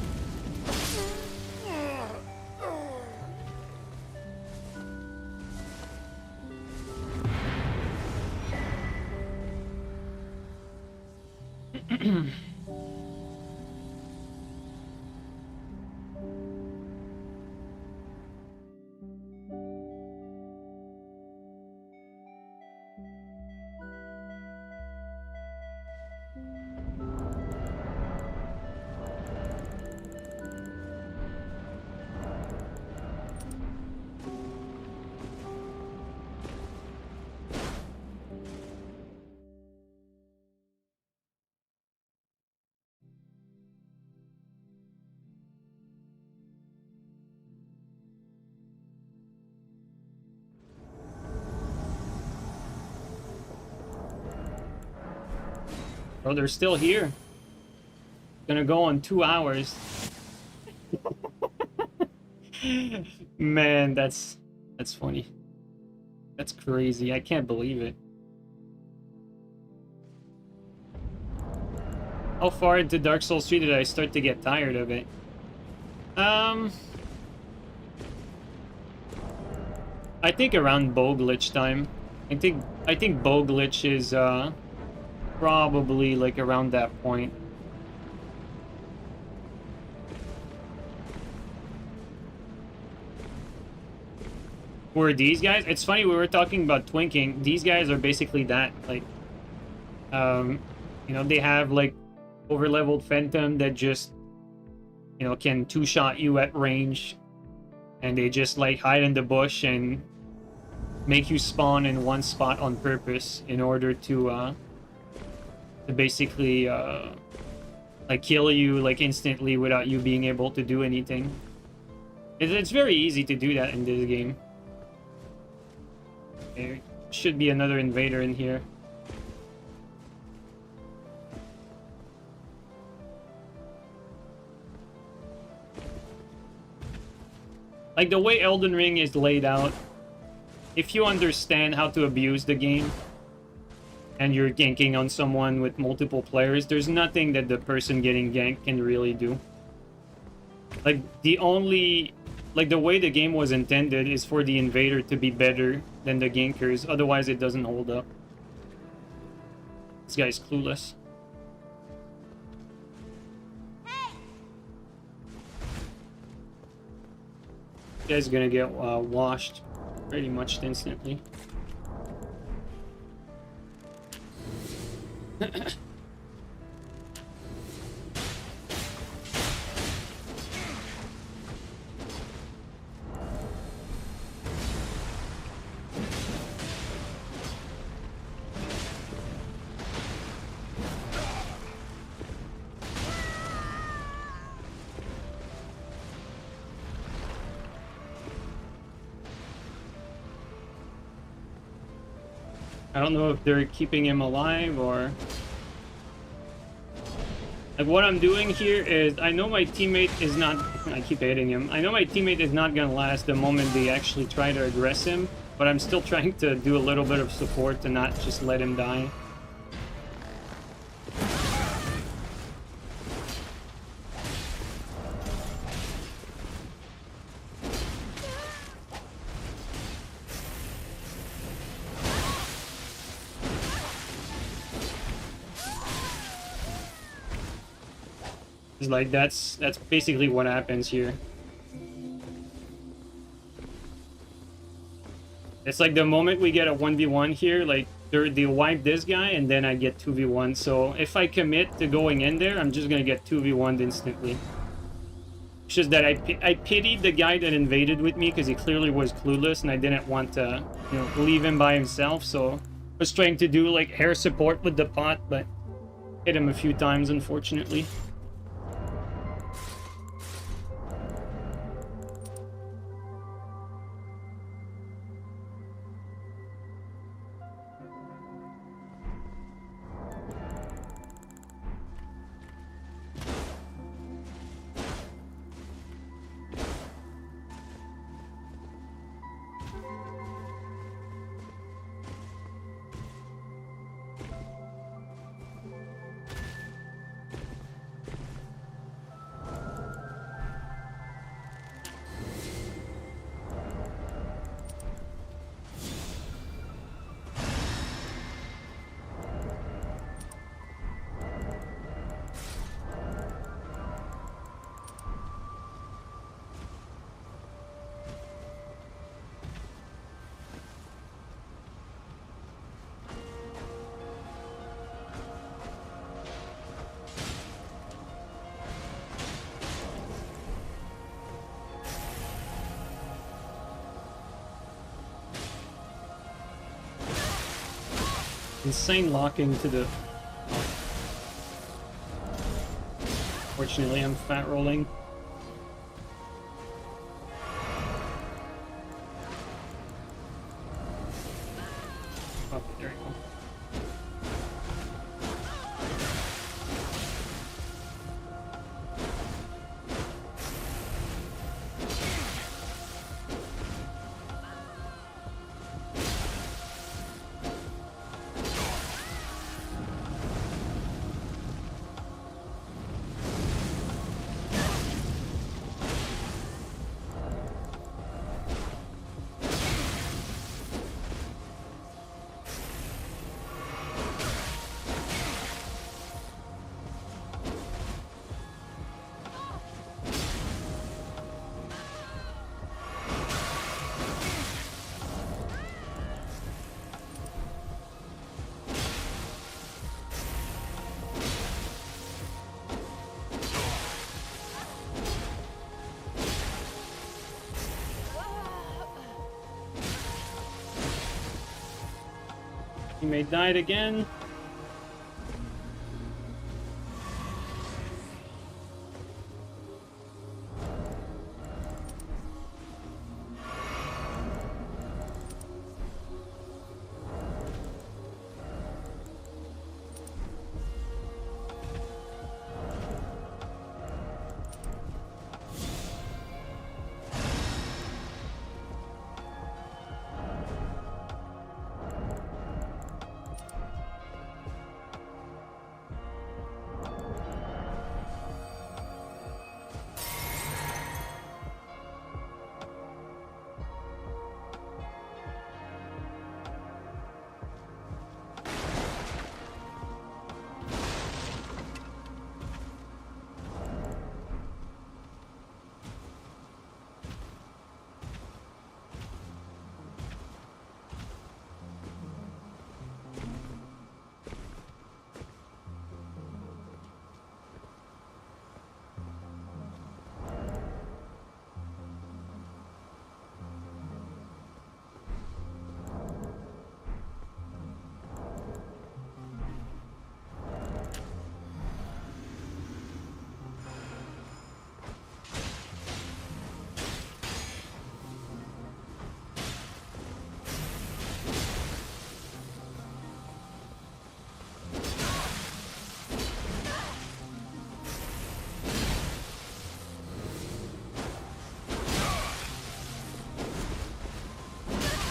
Oh, they're still here. Gonna go on 2 hours. Man, that's funny. That's crazy. I can't believe it. How far into Dark Souls 3 did I start to get tired of it? I think around bow glitch time. I think bow glitch is probably like around that point. Were these guys? It's funny, we were talking about twinking. These guys are basically that. Like, you know, they have like over-leveled Phantom that just, you know, can two-shot you at range, and they just like hide in the bush and make you spawn in one spot on purpose in order to basically like kill you like instantly without you being able to do anything. It's very easy to do that in this game. There should be another invader in here. Like the way Elden Ring is laid out, if you understand how to abuse the game and you're ganking on someone with multiple players, there's nothing that the person getting ganked can really do. Like the only, like the way the game was intended is for the invader to be better than the gankers, otherwise it doesn't hold up. This guy's clueless. This guy's gonna get washed pretty much instantly. I don't know if they're keeping him alive or... Like what I'm doing here is, I know my teammate is not... I keep hitting him. I know my teammate is not gonna last the moment they actually try to aggress him, but I'm still trying to do a little bit of support to not just let him die. Like that's basically what happens here. It's like the moment we get a 1v1 here, like they wipe this guy and then I get 2v1. So if I commit to going in there, I'm just gonna get 2v1'd instantly. It's just that I pitied the guy that invaded with me because he clearly was clueless and I didn't want to, you know, leave him by himself. So I was trying to do like air support with the pot, but hit him a few times unfortunately. Insane locking to the... Fortunately, I'm fat rolling. Okay, there we go. Teammate died again.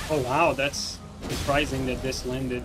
Oh wow, that's surprising that this landed.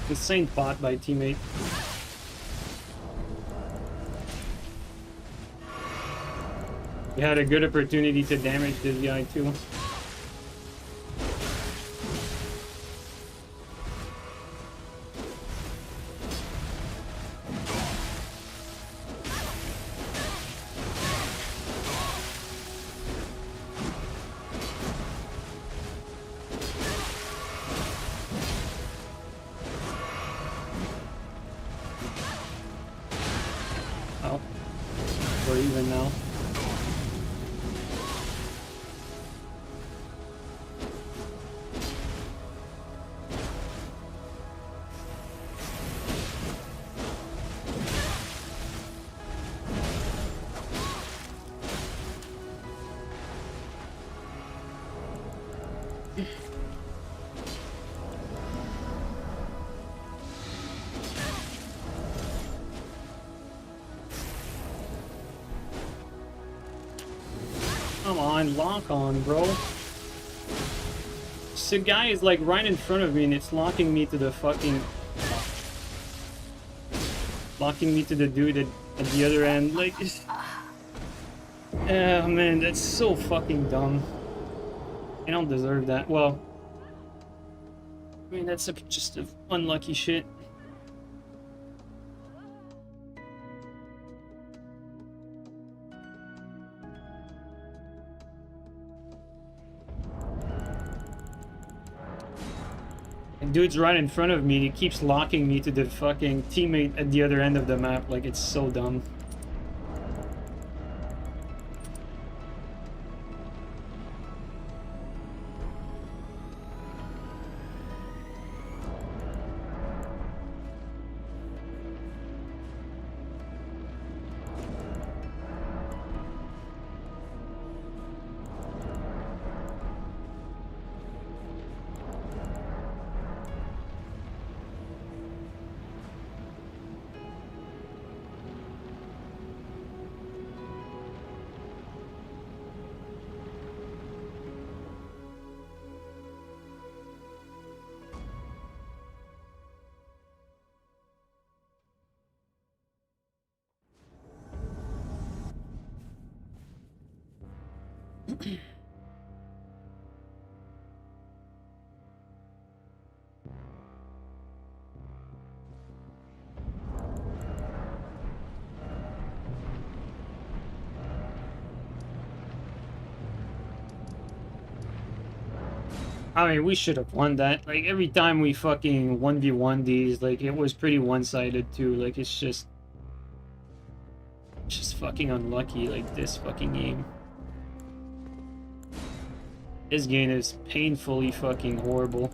Insane bot by teammate. We had a good opportunity to damage this guy too. Oh, we're even now. Come on, lock on, bro. This guy is like right in front of me and it's locking me to the fucking... Locking me to the dude at the other end. Like, it's... Oh man, that's so fucking dumb. I don't deserve that. Well... I mean, that's just a unlucky shit. Dude's right in front of me, he keeps locking me to the fucking teammate at the other end of the map, like it's so dumb. I mean, we should have won that. Like, every time we fucking 1v1 these, like, it was pretty one-sided, too. Like, it's just fucking unlucky, like, this fucking game. This game is painfully fucking horrible.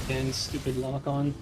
Again, stupid lock-on.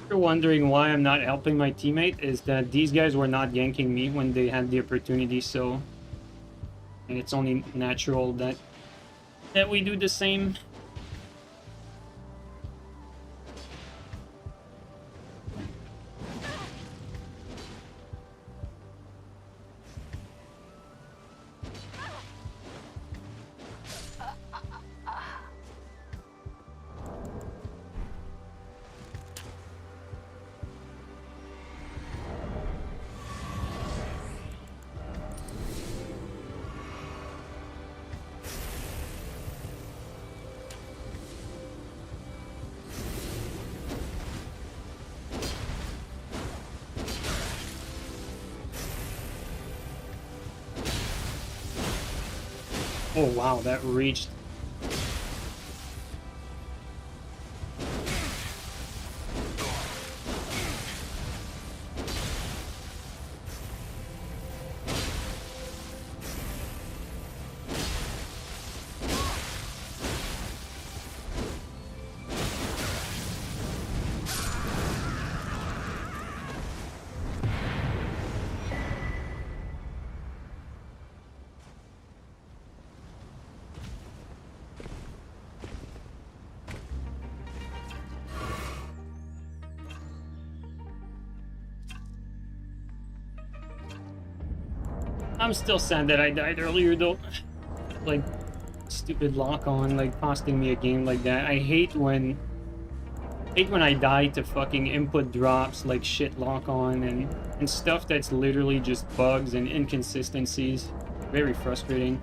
You're wondering why I'm not helping my teammate is that these guys were not ganking me when they had the opportunity, so and it's only natural that we do the same. Oh wow, that reached. I'm still sad that I died earlier though. Like, stupid lock on, like, costing me a game like that. I hate when I die to fucking input drops, like shit lock on and stuff that's literally just bugs and inconsistencies. Very frustrating.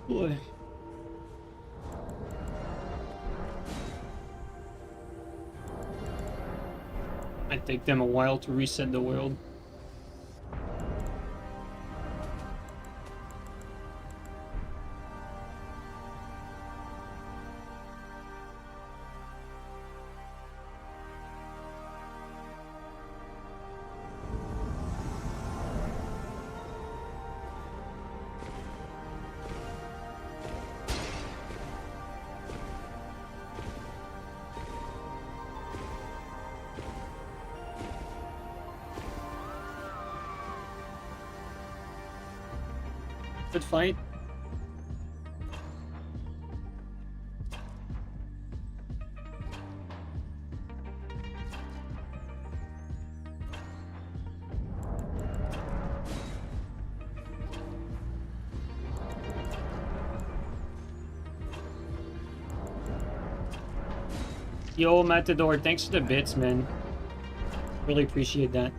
Boy. Might take them a while to reset the world. Good fight. Yo, Matador, thanks for the bits, man. Really appreciate that.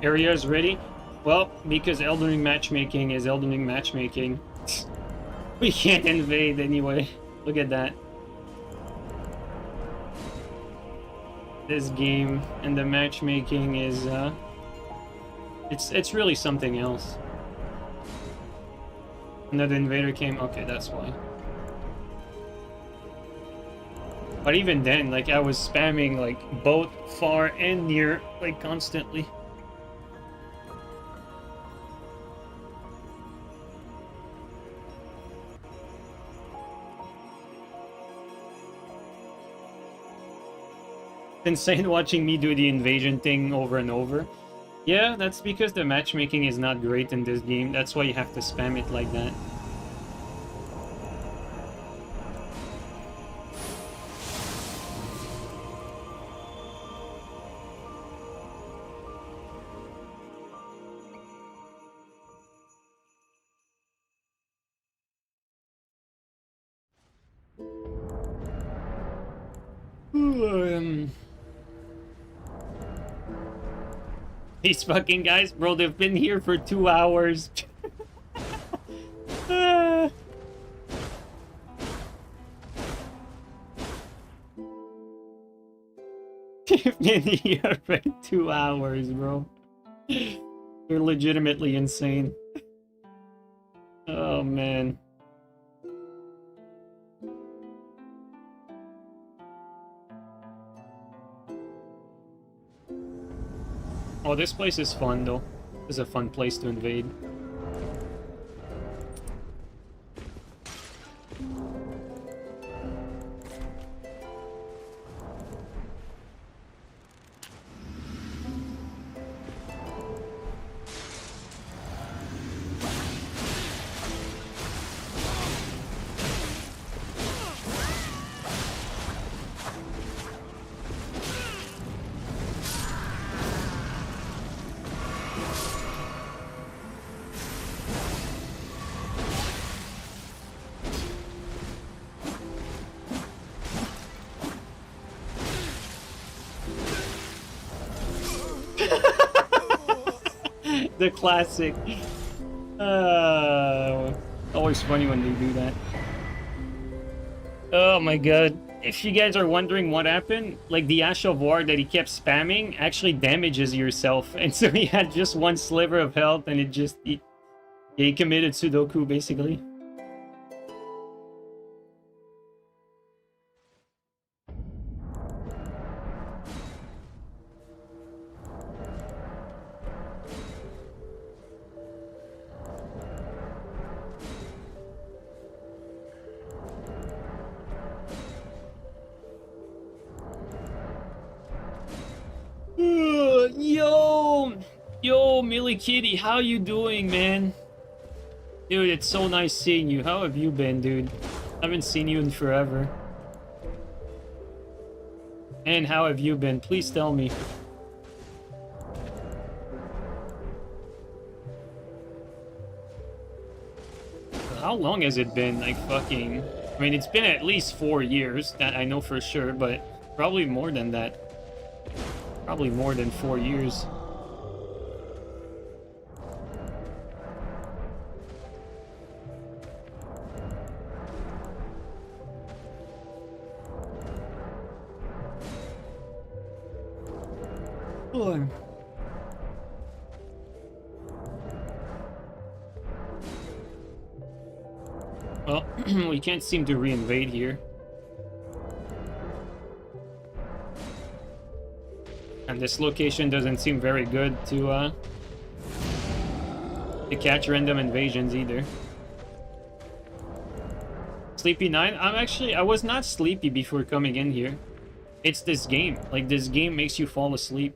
Area is ready? Well, because Elden Ring matchmaking is Elden Ring matchmaking. We can't invade anyway. Look at that. This game and the matchmaking is it's really something else. Another invader came. Okay, that's why. But even then, like, I was spamming like both far and near, like, constantly. Insane watching me do the invasion thing over and over. Yeah, that's because the matchmaking is not great in this game. That's why you have to spam it like that. These fucking guys, bro, they've been here for 2 hours. They've been here for 2 hours, bro. They're legitimately insane. Oh, man. Oh, this place is fun, though. This is a fun place to invade. The classic. Always funny when they do that. Oh my god. If you guys are wondering what happened, like the Ash of War that he kept spamming actually damages yourself. And so he had just one sliver of health and he committed Sudoku basically. Yo, Millie Kitty, how you doing, man? Dude, it's so nice seeing you. How have you been, dude? I haven't seen you in forever. And how have you been? Please tell me. How long has it been? Like, fucking... I mean, it's been at least 4 years, that I know for sure, but probably more than that. Probably more than 4 years. Oh. Well, we can't seem to re-invade here. And this location doesn't seem very good to catch random invasions either. Sleepy 9? I was not sleepy before coming in here. It's this game. Like, this game makes you fall asleep.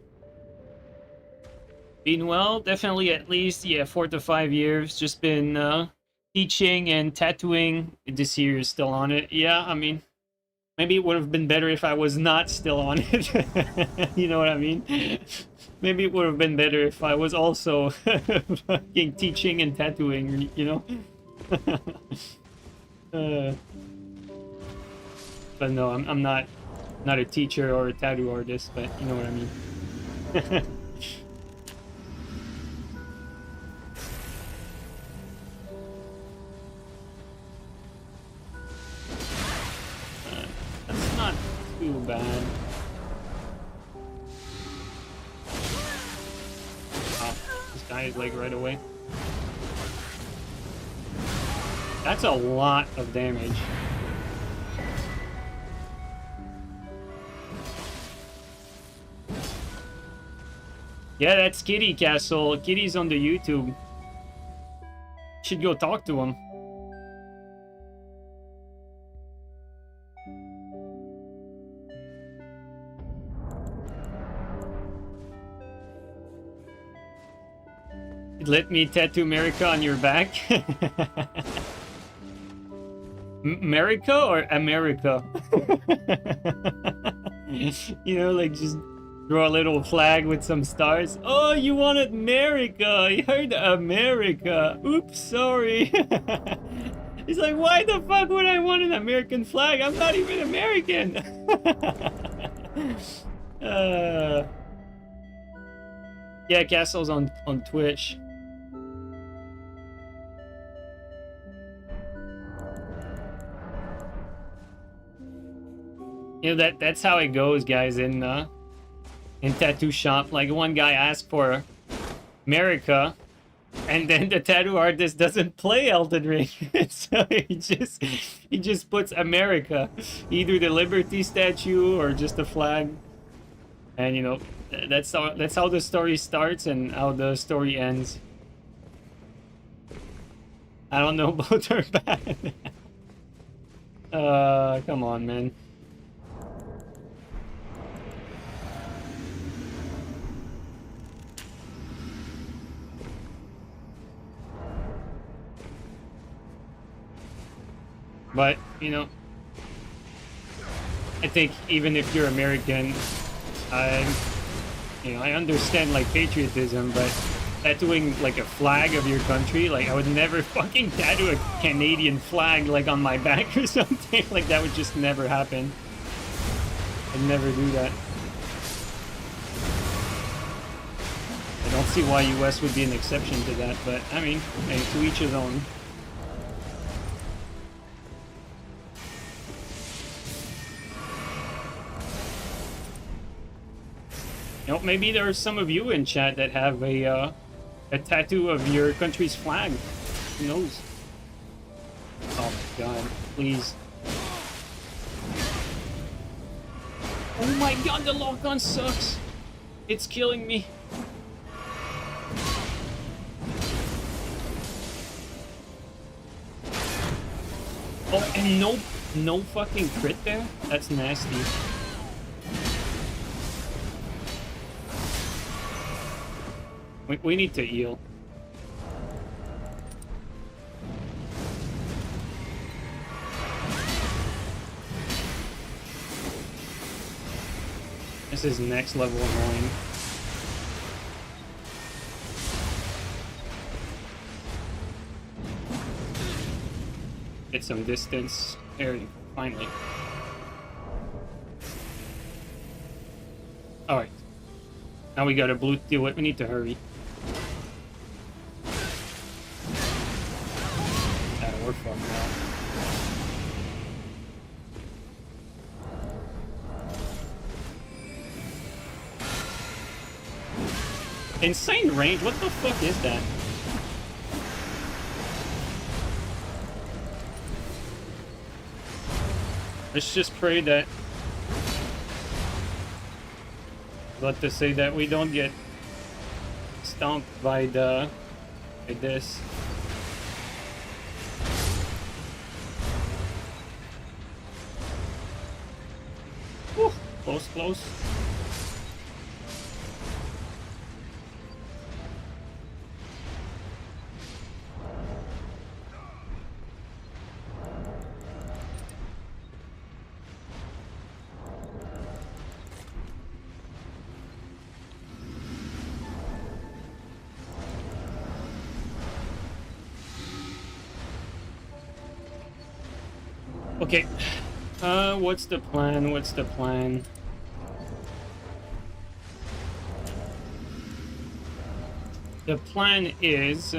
Been well, definitely at least, yeah, 4 to 5 years. Just been teaching and tattooing. This year is still on it. Yeah, I mean, maybe it would have been better if I was not still on it. You know what I mean? Maybe it would have been better if I was also fucking teaching and tattooing, you know? But no, I'm not a teacher or a tattoo artist, but you know what I mean. That's not too bad. Oh, this guy is like right away. That's a lot of damage. Yeah, that's Kitty Castle. Kitty's on the YouTube. Should go talk to him. Let me tattoo America on your back. America or America? You know, like just draw a little flag with some stars. Oh, you wanted America. I heard America. Oops, sorry. He's like, why the fuck would I want an American flag? I'm not even American. Yeah, Castle's on Twitch. You know, that's how it goes, guys, in tattoo shop. Like, one guy asked for America, and then the tattoo artist doesn't play Elden Ring. So he just puts America, either the Liberty statue or just the flag. And you know, that's how the story starts and how the story ends. I don't know, both are bad. Come on, man. But, you know, I think even if you're American, I understand, like, patriotism, but tattooing, like, a flag of your country, like, I would never fucking tattoo a Canadian flag, like, on my back or something. Like, that would just never happen. I'd never do that. I don't see why US would be an exception to that, but, I mean, hey, to each his own. You know, maybe there are some of you in chat that have a tattoo of your country's flag. Who knows? Oh my god, please. Oh my god, the lock-on sucks. It's killing me. Oh, and no fucking crit there? That's nasty. We need to heal. This is next level annoying. Get some distance. There you go, finally. Alright. Now we gotta blue do it. We need to hurry. We're fucked now. Insane range? What the fuck is that? Let's just pray that... About to say that we don't get stomped by this. Whew, close. Okay, what's the plan? The plan is,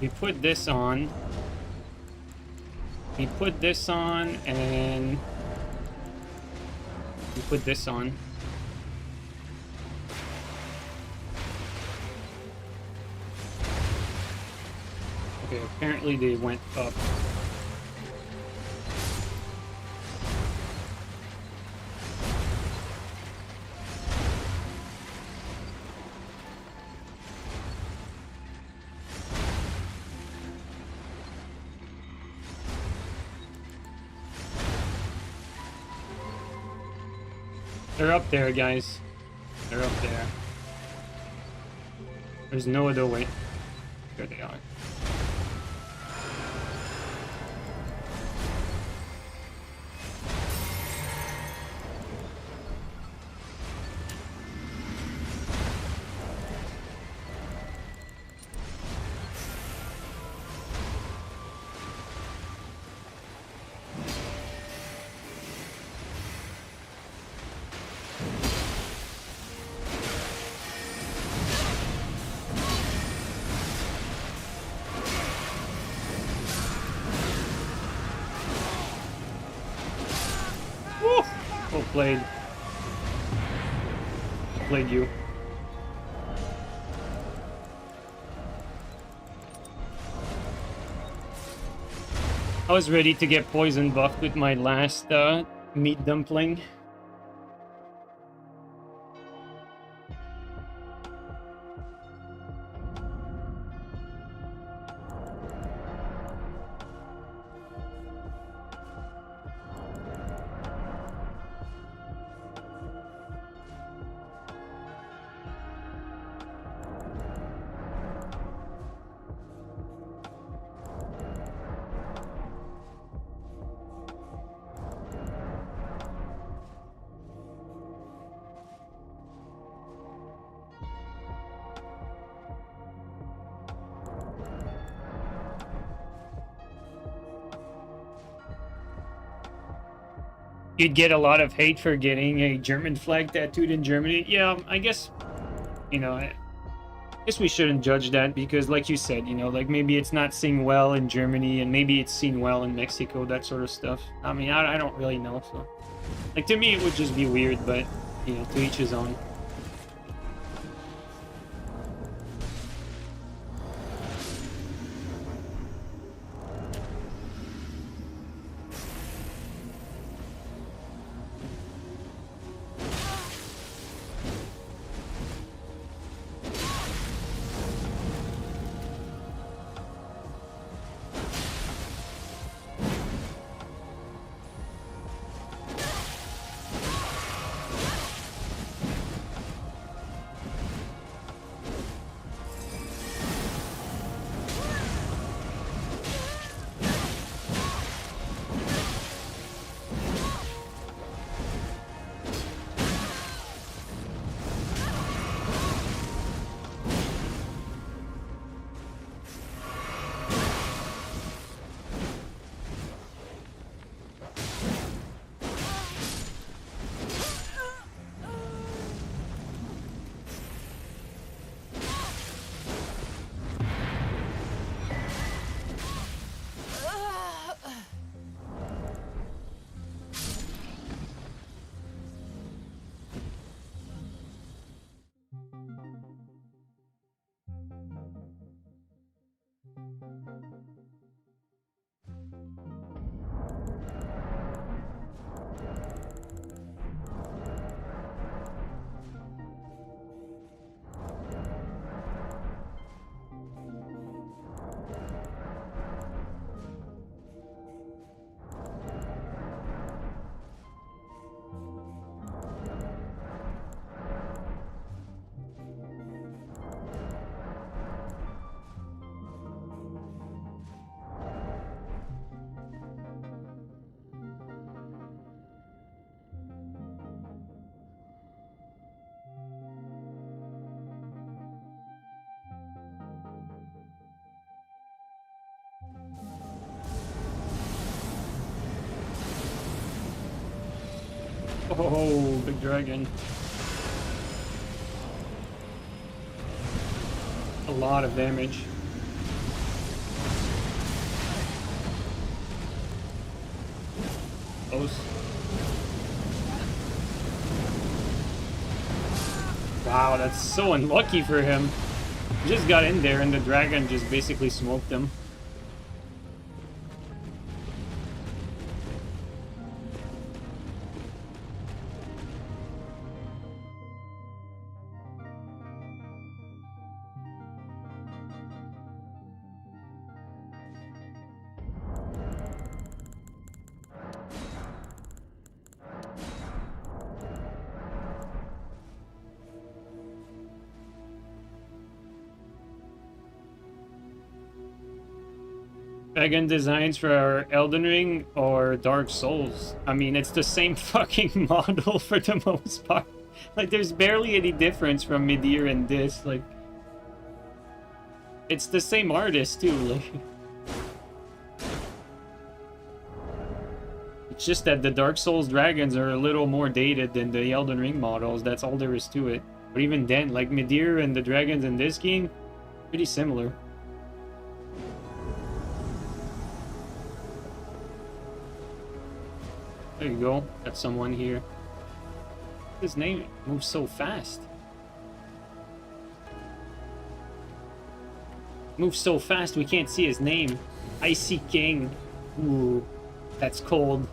we put this on, and we put this on. Okay, apparently they went up. They're up there, guys. They're up there. There's no other way. There they are. Well played. Played you. I was ready to get poison buffed with my last meat dumpling. You'd get a lot of hate for getting a German flag tattooed in Germany. Yeah, I guess, you know, I guess we shouldn't judge that because, like you said, you know, like maybe it's not seen well in Germany and maybe it's seen well in Mexico, that sort of stuff. I mean, I don't really know. So, like, to me, it would just be weird, but, you know, to each his own. Oh, big dragon. A lot of damage. Close. Wow, that's so unlucky for him. He just got in there and the dragon just basically smoked him. Dragon designs for Elden Ring or Dark Souls. I mean, it's the same fucking model for the most part. Like, there's barely any difference from Midir and this. Like, it's the same artist too. Like, it's just that the Dark Souls dragons are a little more dated than the Elden Ring models. That's all there is to it. But even then, like Midir and the dragons in this game, pretty similar. There you go. Got someone here. His name moves so fast. Moves so fast we can't see his name. Icy King. Ooh, that's cold.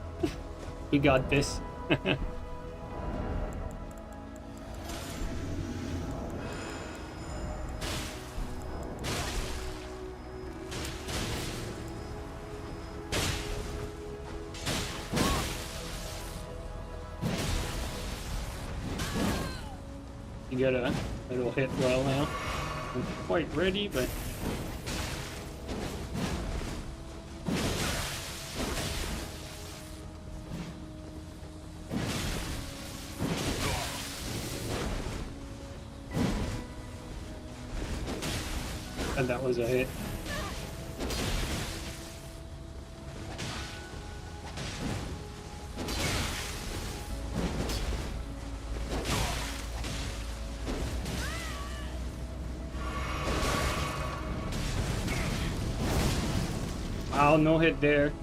We got this. You got a little hit well now. I'm quite ready, but and that was a hit. Wow, no hit there.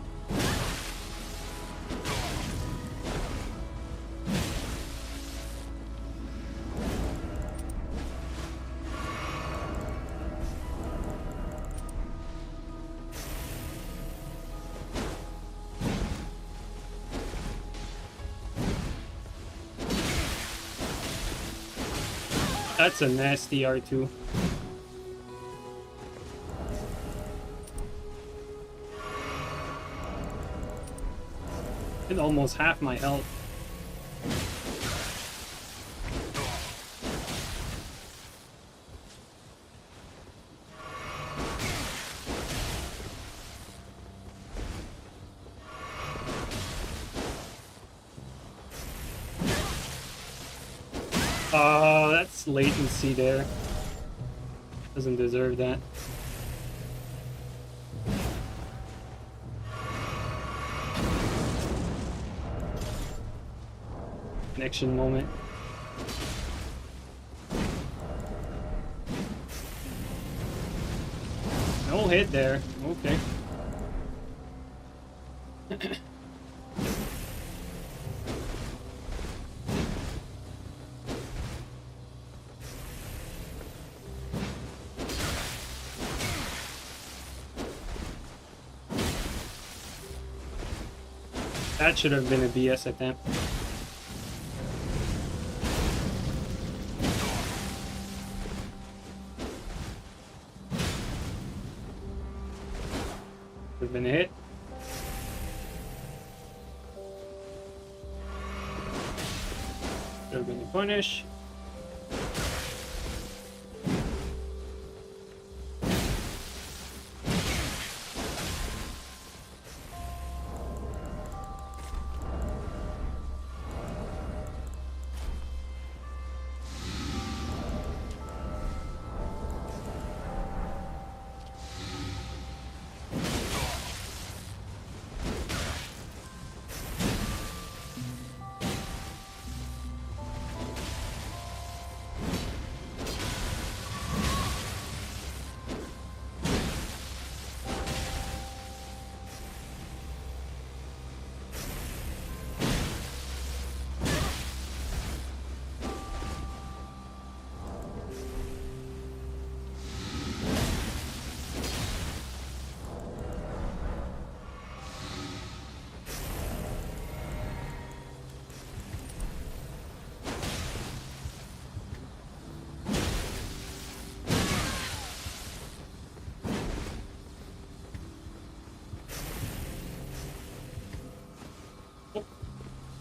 That's a nasty R2. Hit almost half my health. Oh, that's latency there. Doesn't deserve that. Connection moment. No hit there. Okay. That should have been a BS attempt. Would have been a hit. Should have been a punish.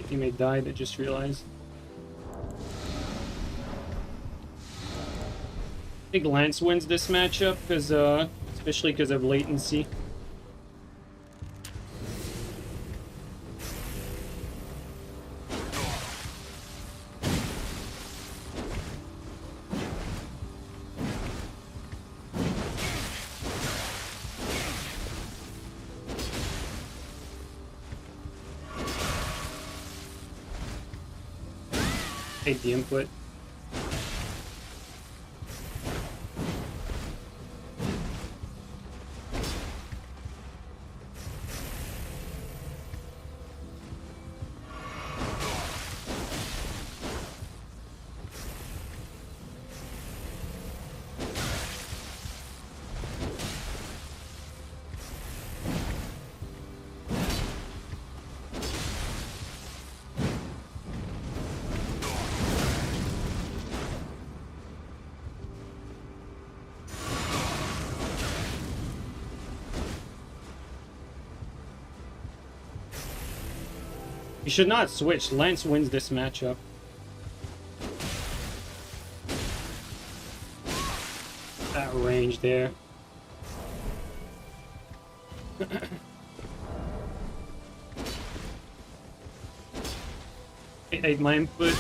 Teammate died, I just realized. I think Lance wins this matchup because, especially because of latency. Hate the input. You should not switch. Lance wins this matchup. That range there. I ate my input.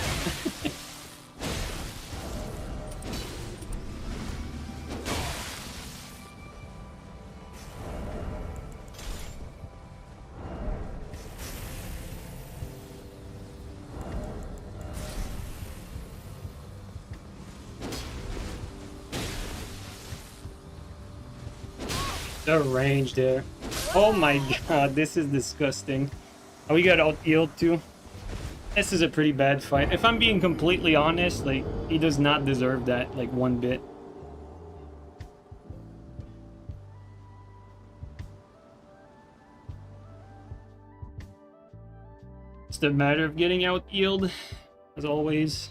The range there. Oh my god, this is disgusting. Oh, we got out-healed too. This is a pretty bad fight. If I'm being completely honest, like, he does not deserve that, like, one bit. It's the matter of getting out-healed, as always.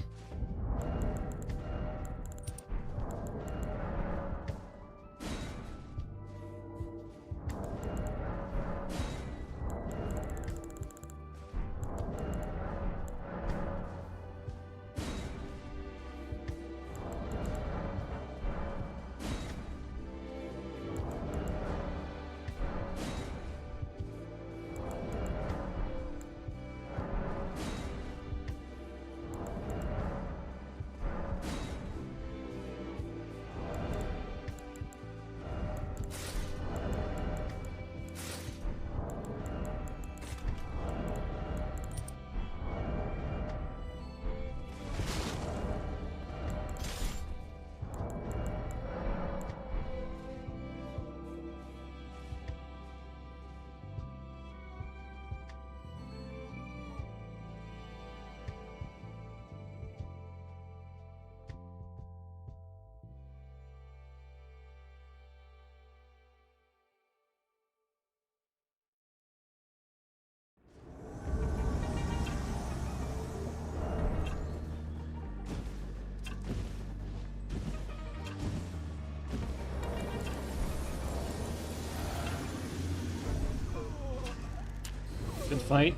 Good fight.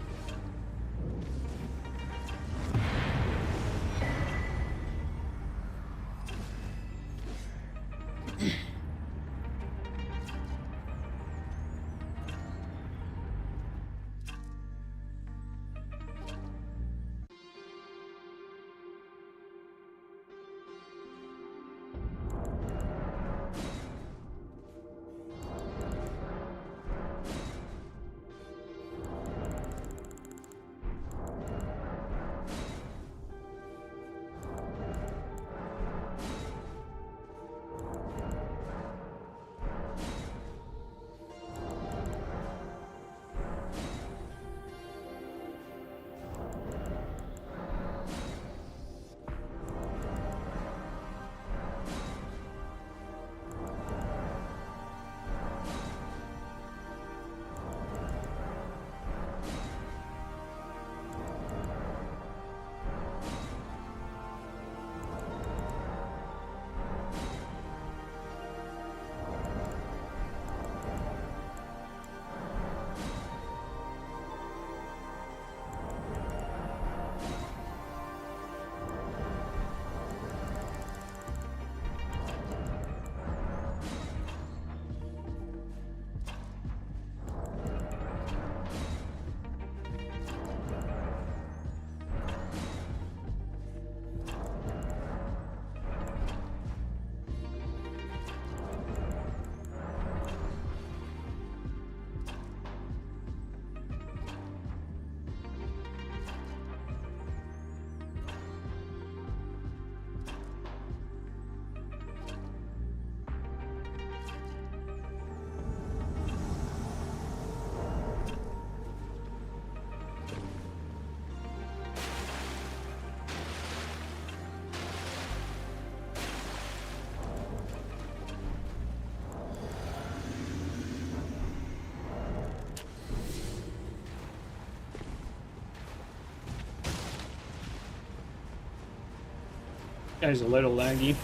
Guy's a little laggy.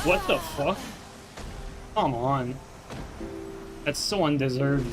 What the fuck? Come on. That's so undeserved.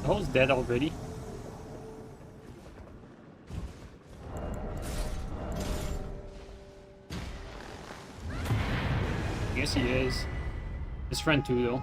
The hole's dead already. Yes, he is. His friend too, though.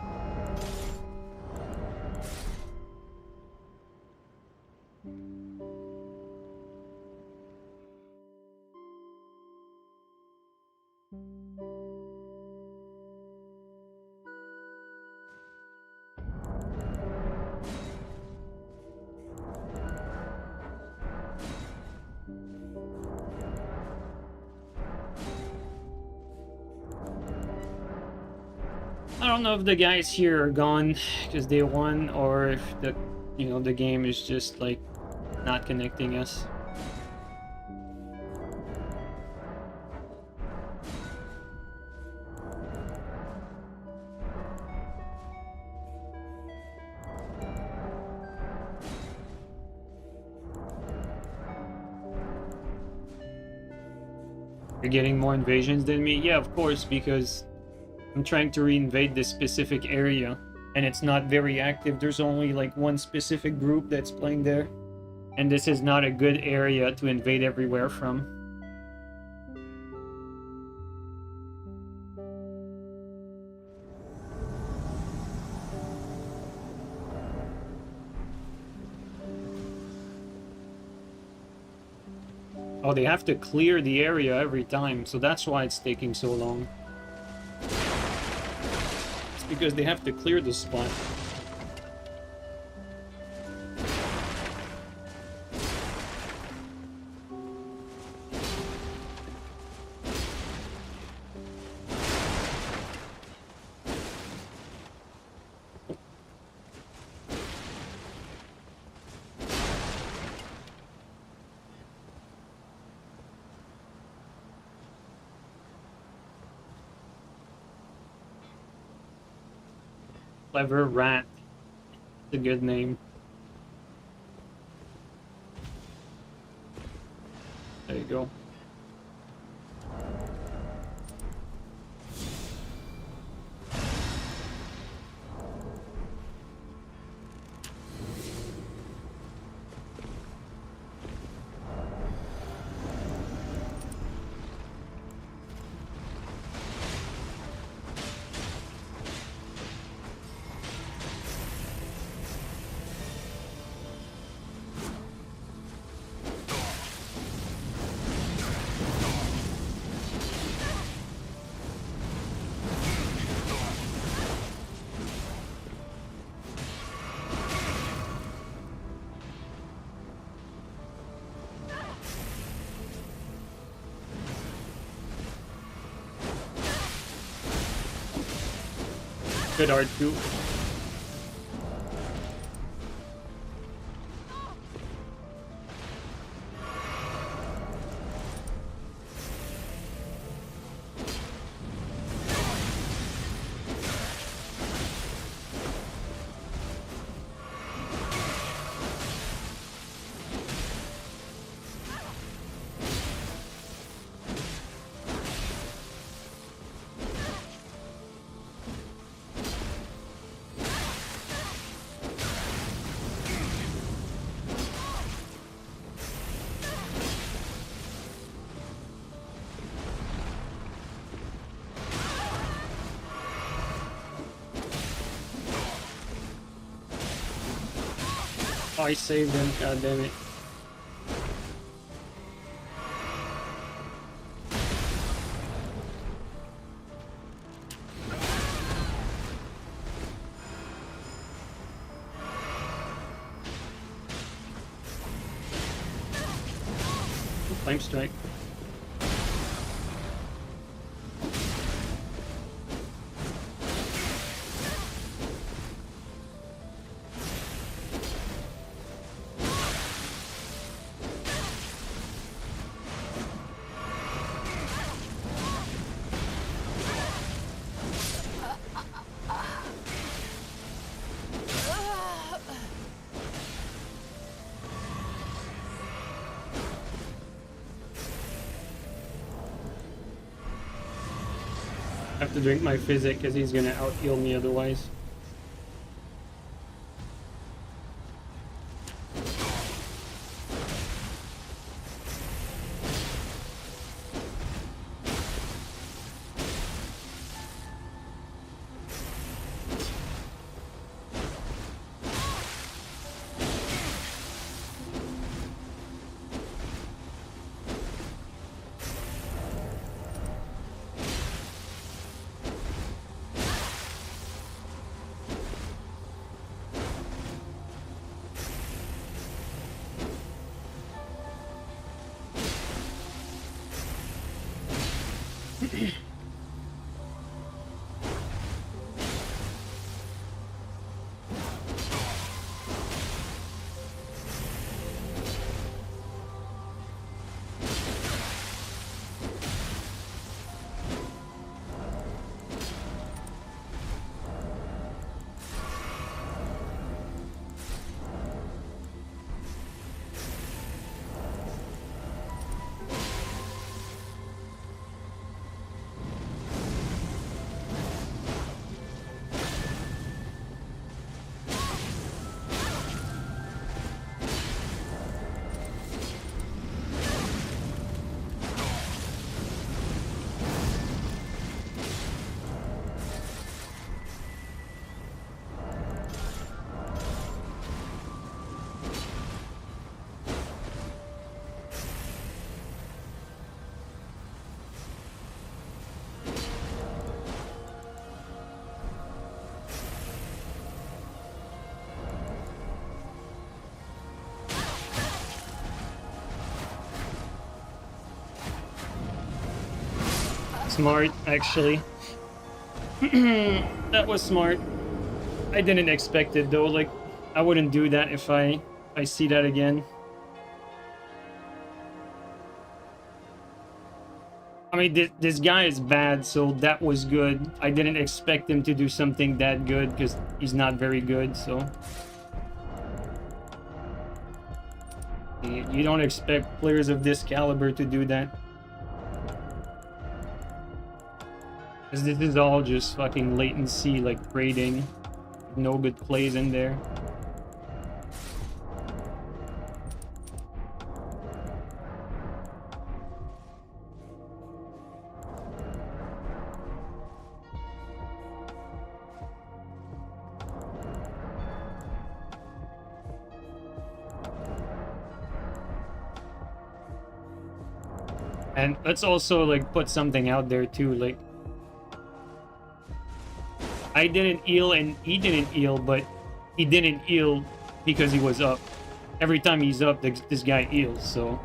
I don't know if the guys here are gone because they won, or if the, you know, the game is just like not connecting us. You're getting more invasions than me? Yeah, of course, because I'm trying to reinvade this specific area, and it's not very active. There's only like one specific group that's playing there, and this is not a good area to invade everywhere from. Oh, they have to clear the area every time, so that's why it's taking so long. Because they have to clear the spot. Clever Rat. It's a good name. There you go. Good art too. Oh, I saved him. God damn it. Flame strike. I have to drink my physic because he's gonna out heal me otherwise. Smart, actually. That was smart. I didn't expect it though. Like, I wouldn't do that if I see that again. I mean, this guy is bad, so that was good. I didn't expect him to do something that good because he's not very good. So you don't expect players of this caliber to do that. Because this is all just fucking latency, like trading. No good plays in there. And let's also like put something out there too, like I didn't heal and he didn't heal, but he didn't heal because he was up. Every time he's up, this guy heals, so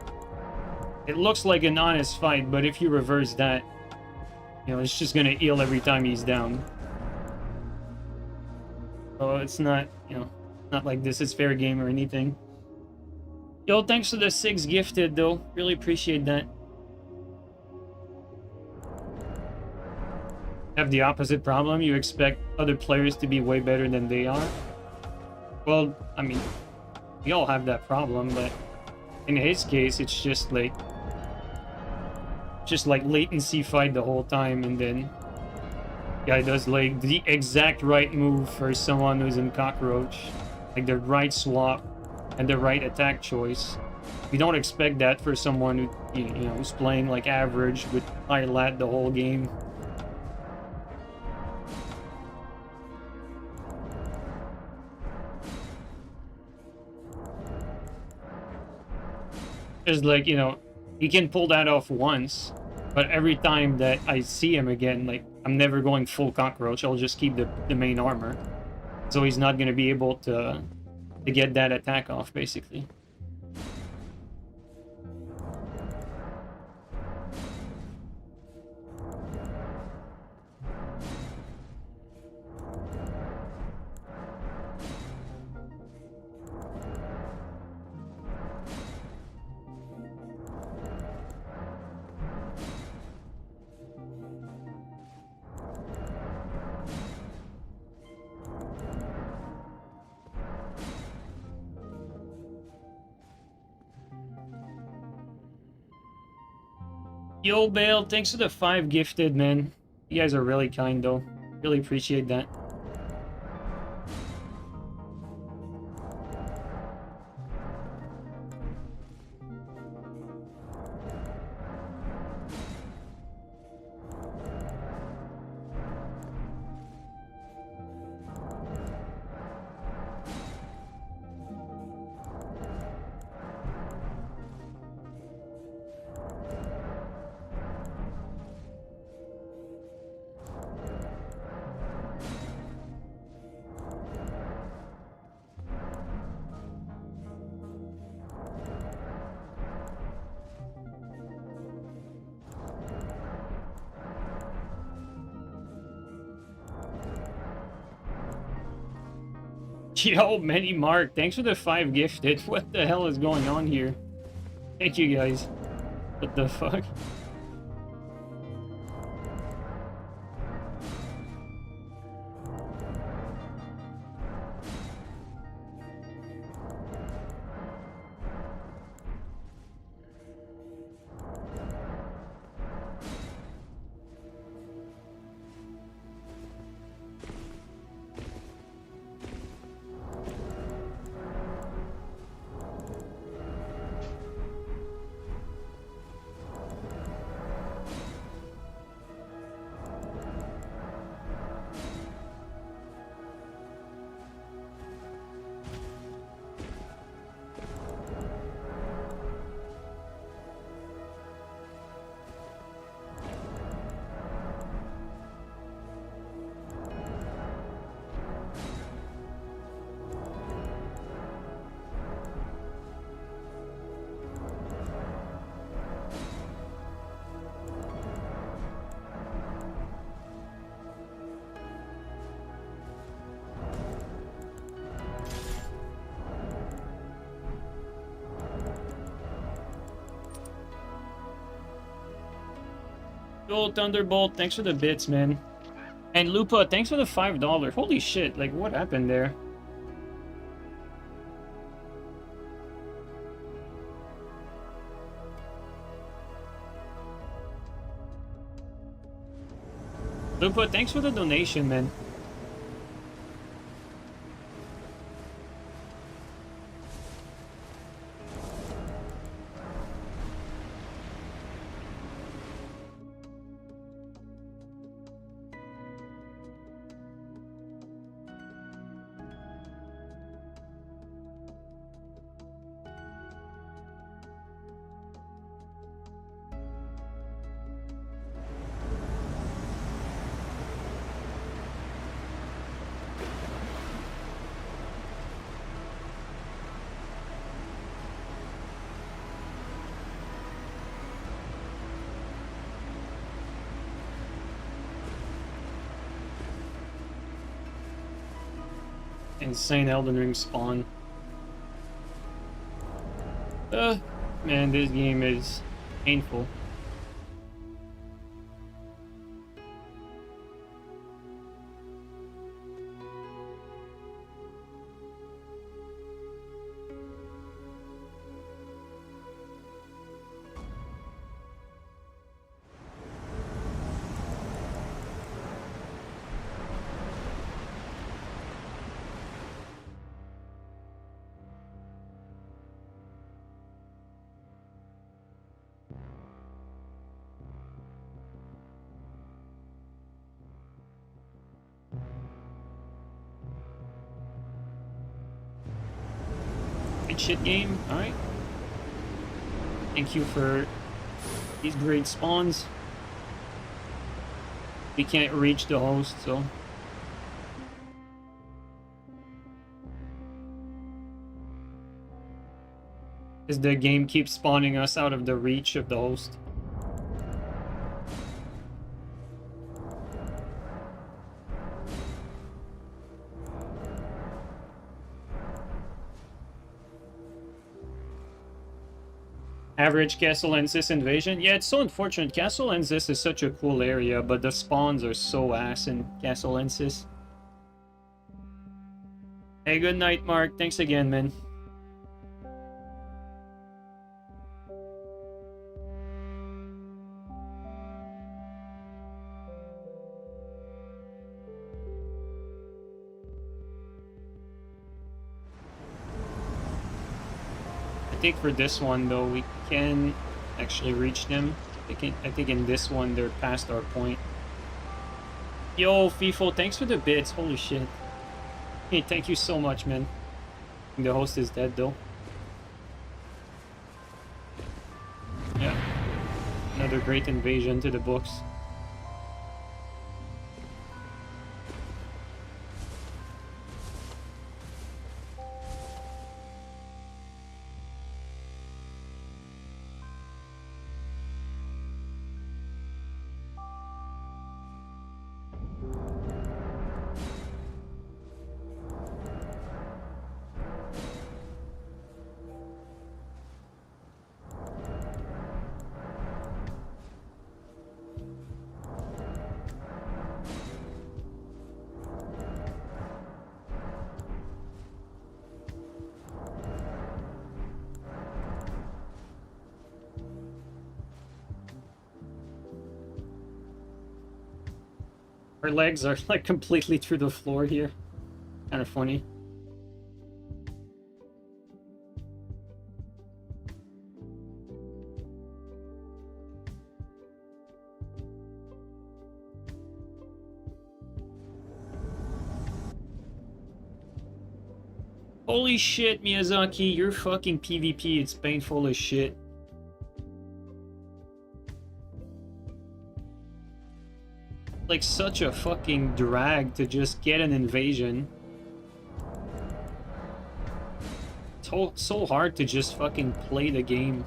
it looks like an honest fight, but if you reverse that, you know, it's just gonna heal every time he's down. So it's not, you know, not like this is fair game or anything. Yo, thanks for the 6 gifted though. Really appreciate that. Have the opposite problem. You expect other players to be way better than they are. Well, I mean, we all have that problem, but in his case, it's just like latency fight the whole time, and then guy does like the exact right move for someone who's in Cockroach, like the right swap and the right attack choice. We don't expect that for someone who, you know, who's playing like average with high lat the whole game. It's like, you know, he can pull that off once, but every time that I see him again, like, I'm never going full Cockroach. I'll just keep the main armor. So he's not going to be able to get that attack off, basically. Yo, Bale, thanks for the 5 gifted, man. You guys are really kind, though. Really appreciate that. Yo, Many Mark, thanks for the 5 gifted. What the hell is going on here? Thank you, guys. What the fuck? Yo, Thunderbolt, thanks for the bits, man. And Lupa, thanks for the $5. Holy shit, like, what happened there? Lupa, thanks for the donation, man. insane Elden Ring spawn. Man, this game is painful. Shit game, alright. Thank you for these great spawns. We can't reach the host, so. As the game keeps spawning us out of the reach of the host. Average Castle Ensis invasion? Yeah, it's so unfortunate. Castle Ensis is such a cool area, but the spawns are so ass in Castle Ensis. Hey, good night, Mark. Thanks again, man. I think for this one, though, we can actually reach them. I think in this one, they're past our point. Yo, FIFO, thanks for the bits. Holy shit. Hey, thank you so much, man. The host is dead, though. Yeah. Another great invasion to the books. Her legs are like completely through the floor here. Kind of funny. Holy shit, Miyazaki, your fucking PvP, it's painful as shit. Like such a fucking drag to just get an invasion. It's so hard to just fucking play the game.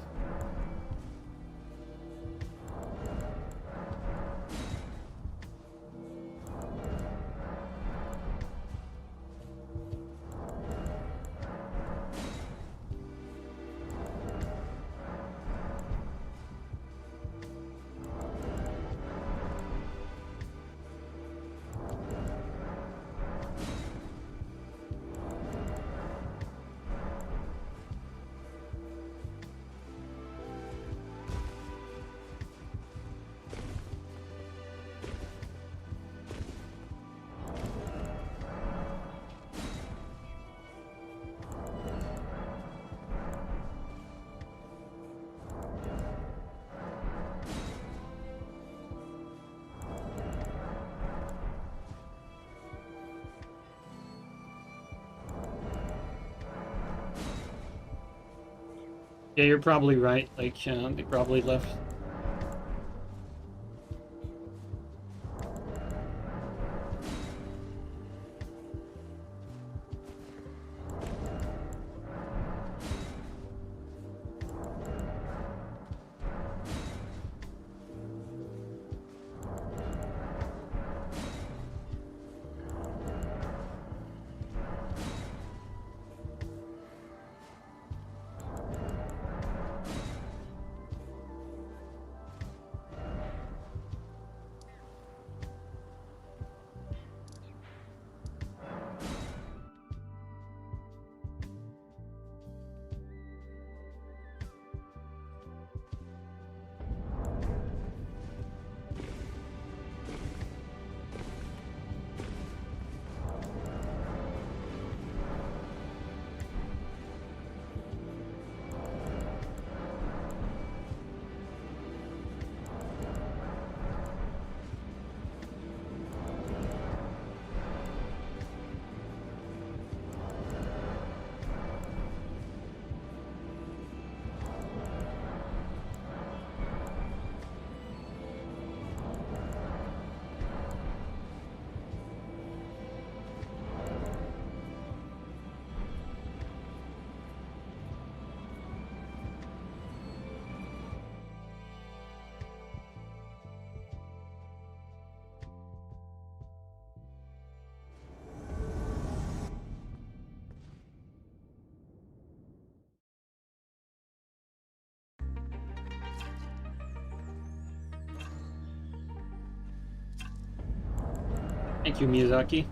Yeah, you're probably right. Like, they probably left. Thank you, Miyazaki.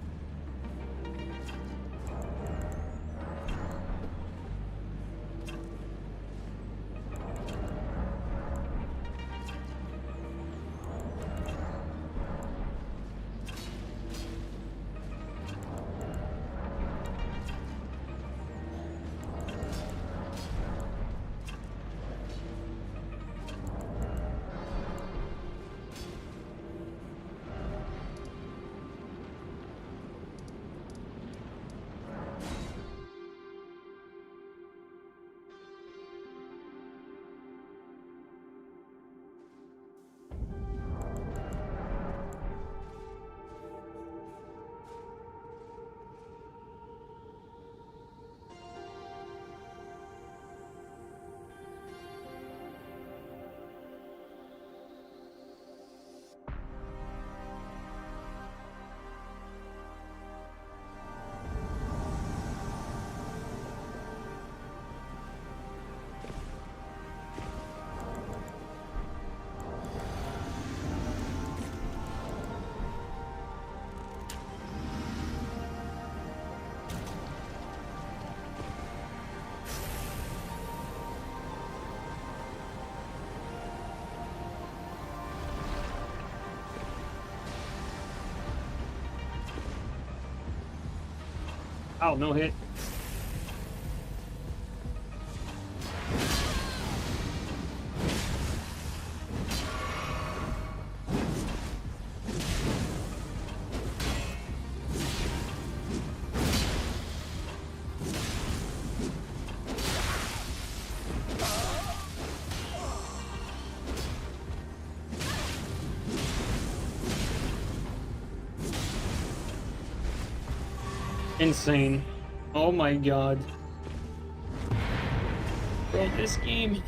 Oh, no hit. Insane. Oh my god. Bro, this game.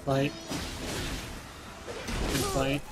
fight. Good fight.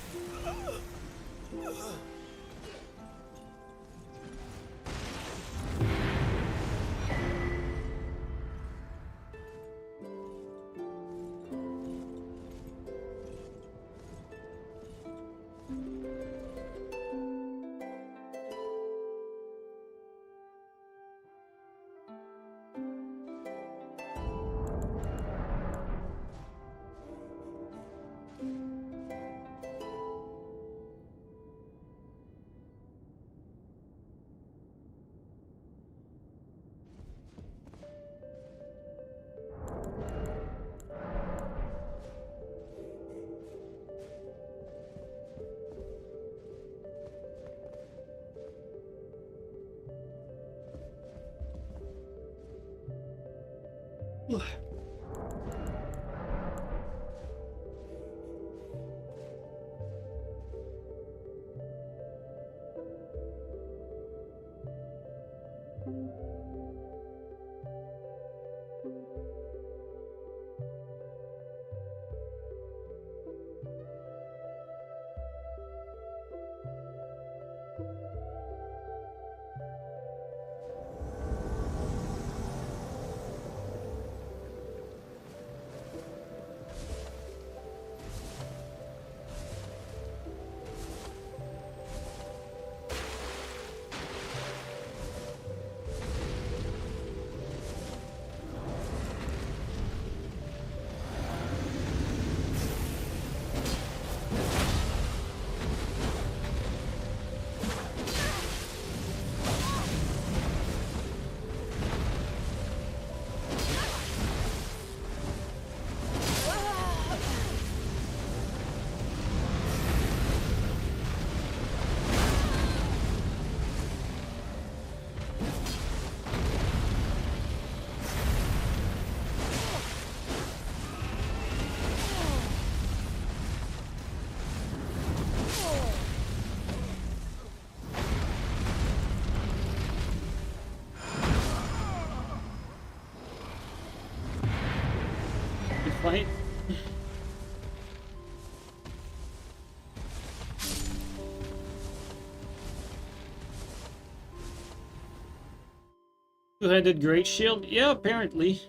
Good fight. Two-headed great shield? Yeah, apparently.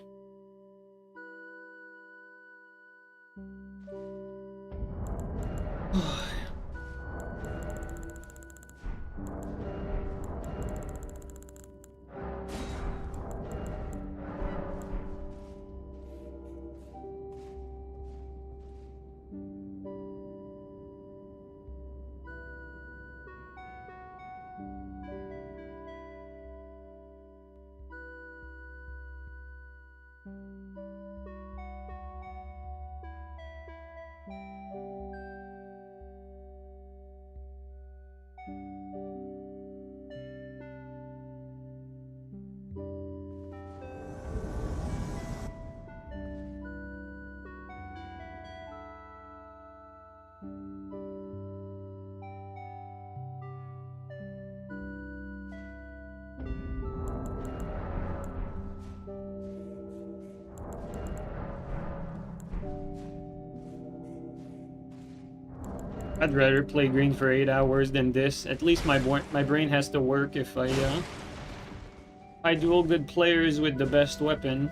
I'd rather play green for 8 hours than this. At least my brain has to work if I duel good players with the best weapon.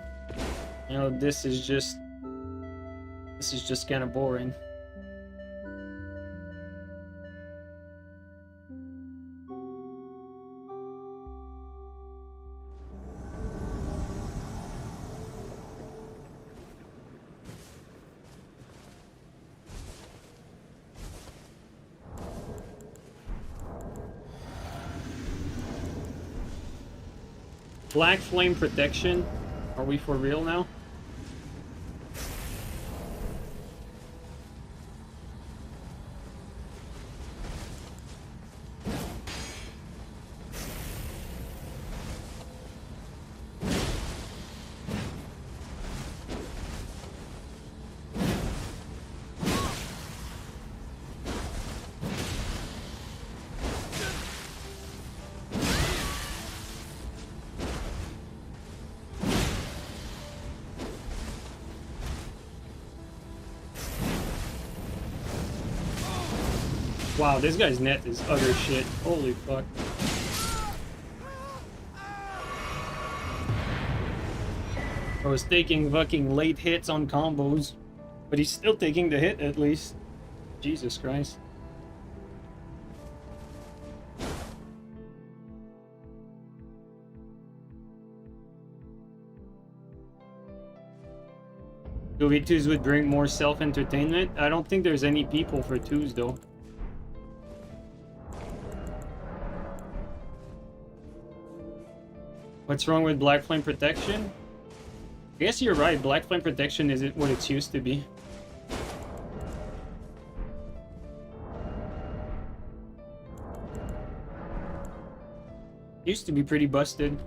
You know, this is just kind of boring. Black flame protection? Are we for real now? Wow, this guy's net is utter shit. Holy fuck. I was taking fucking late hits on combos, but he's still taking the hit at least. Jesus Christ. V2s would bring more self-entertainment. I don't think there's any people for 2s though. What's wrong with Black Flame Protection? I guess you're right, Black Flame Protection isn't what it's used to be. Used to be pretty busted.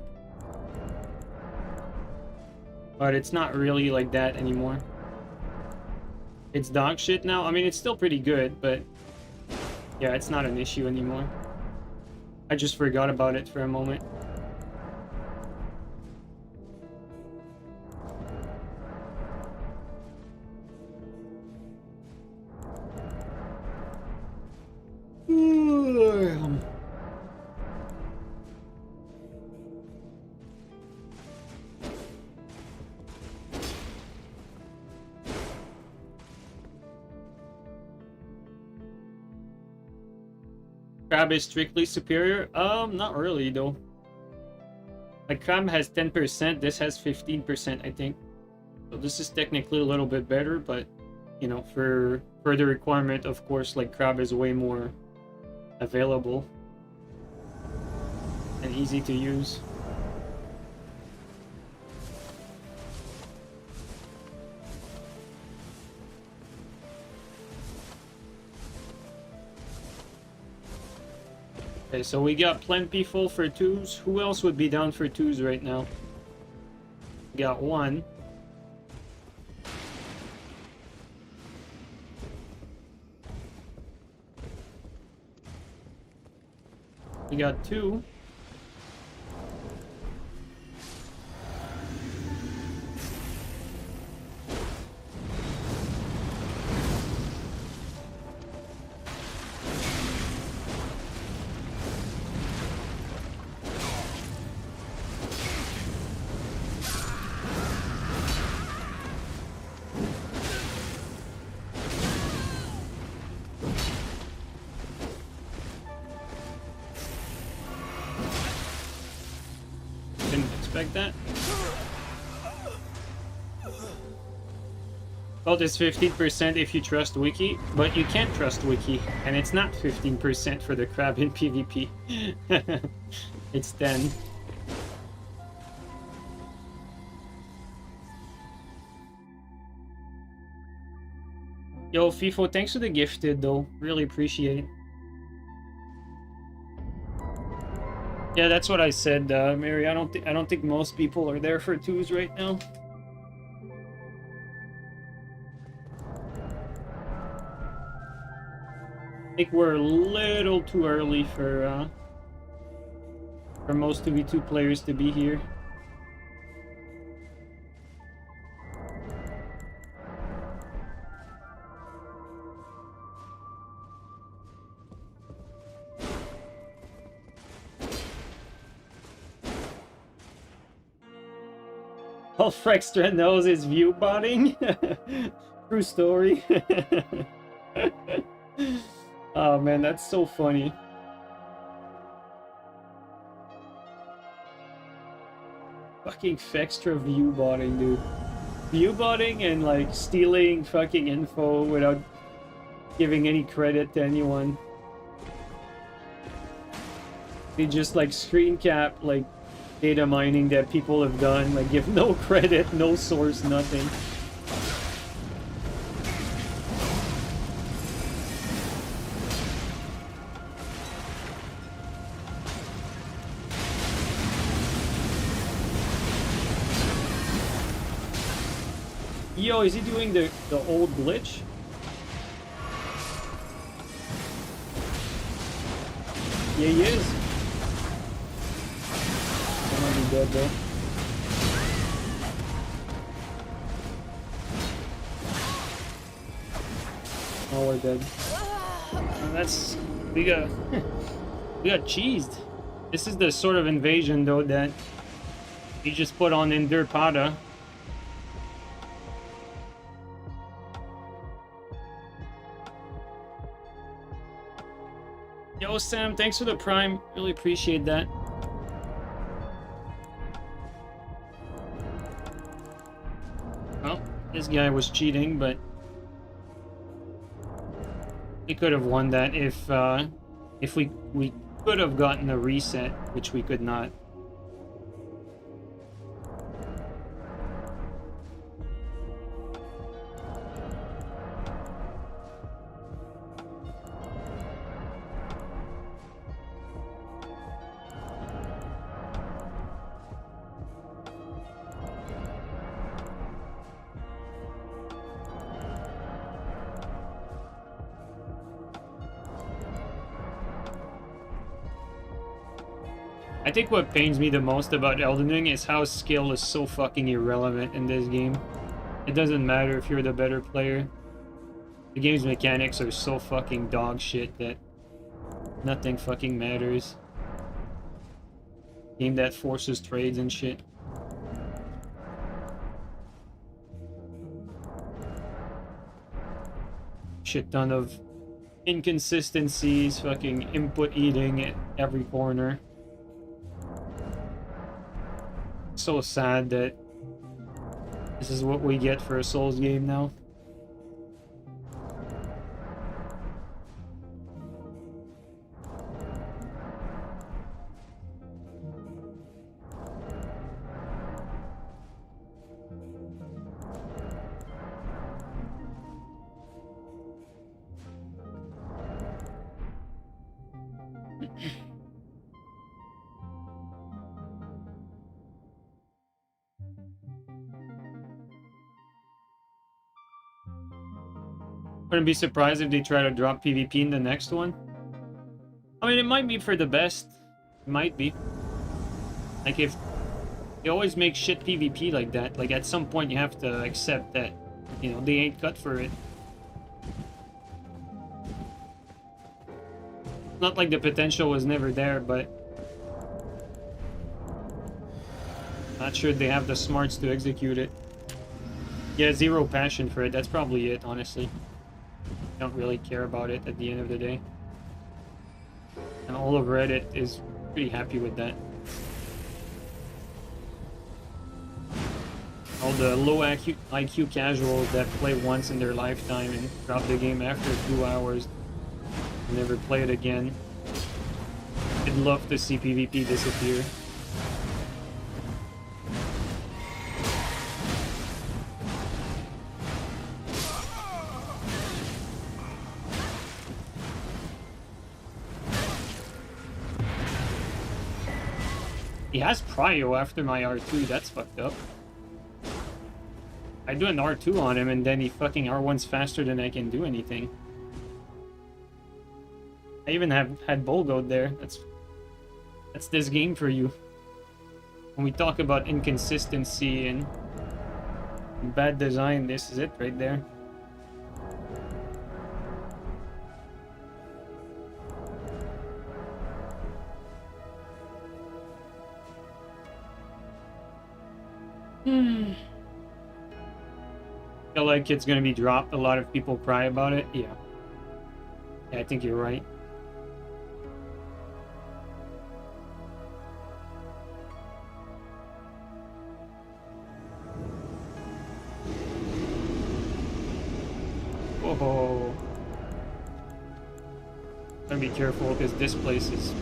But it's not really like that anymore. It's dog shit now. I mean, it's still pretty good, but yeah, it's not an issue anymore. I just forgot about it for a moment. Crab is strictly superior? Not really though. Like Crab has 10%, this has 15%, I think. So this is technically a little bit better, but you know, for the requirement, of course, like Crab is way more available and easy to use. Okay, so we got plentiful for 2s. Who else would be down for 2s right now? We got one. We got 2. Expect that. Well, it's 15% if you trust Wiki, but you can't trust Wiki, and it's not 15% for the crab in PvP. It's 10. Yo, FIFO, thanks for the gifted though. Really appreciate it. Yeah, that's what I said, Mary. I don't think most people are there for 2s right now. I think we're a little too early for most 2v2 players to be here. All Frextra knows is view botting. True story. Oh man, that's so funny. Fucking Frextra view botting, dude. View botting and like stealing fucking info without giving any credit to anyone. They just like screen cap like data mining that people have done, like give no credit, no source, nothing. Yo, is he doing the old glitch? Yeah, he is. I might be dead though. Oh, we're dead. That's we got we got cheesed. This is the sort of invasion though that you just put on Enderpada. Yo Sam, thanks for the prime. Really appreciate that. Well, this guy was cheating, but we could have won that if we could have gotten a reset, which we could not. I think what pains me the most about Elden Ring is how skill is so fucking irrelevant in this game. It doesn't matter if you're the better player. The game's mechanics are so fucking dog shit that nothing fucking matters. Game that forces trades and shit. Shit ton of inconsistencies, fucking input eating at every corner. So sad that this is what we get for a Souls game now. Wouldn't be surprised if they try to drop PvP in the next one. I mean, it might be for the best. It might be. Like, if they always make shit PvP like that, like, at some point you have to accept that, you know, they ain't cut for it. Not like the potential was never there, but not sure they have the smarts to execute it. Yeah, zero passion for it. That's probably it, honestly. Don't really care about it at the end of the day. And all of Reddit is pretty happy with that. All the low IQ casuals that play once in their lifetime and drop the game after a few hours and never play it again. I'd love to see PvP disappear. He has prio after my R2, that's fucked up. I do an R2 on him and then he fucking R1's faster than I can do anything. I even had Bolgoed there. That's this game for you. When we talk about inconsistency and bad design, this is it right there. I feel like it's gonna be dropped. A lot of people cry about it. Yeah, I think you're right. Whoa. Gotta be careful because this place is...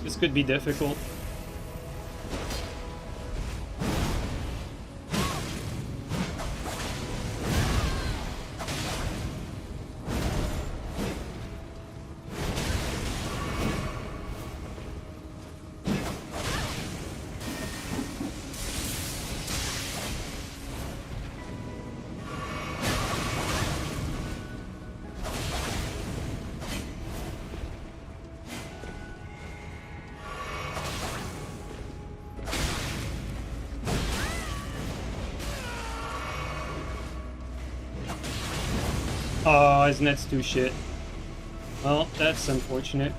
This could be difficult. Oh, his net's too shit. Well, that's unfortunate.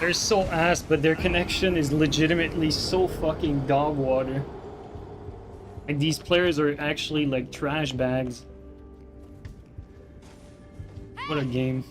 They're so ass, but their connection is legitimately so fucking dog water. Like, these players are actually like trash bags. What a game.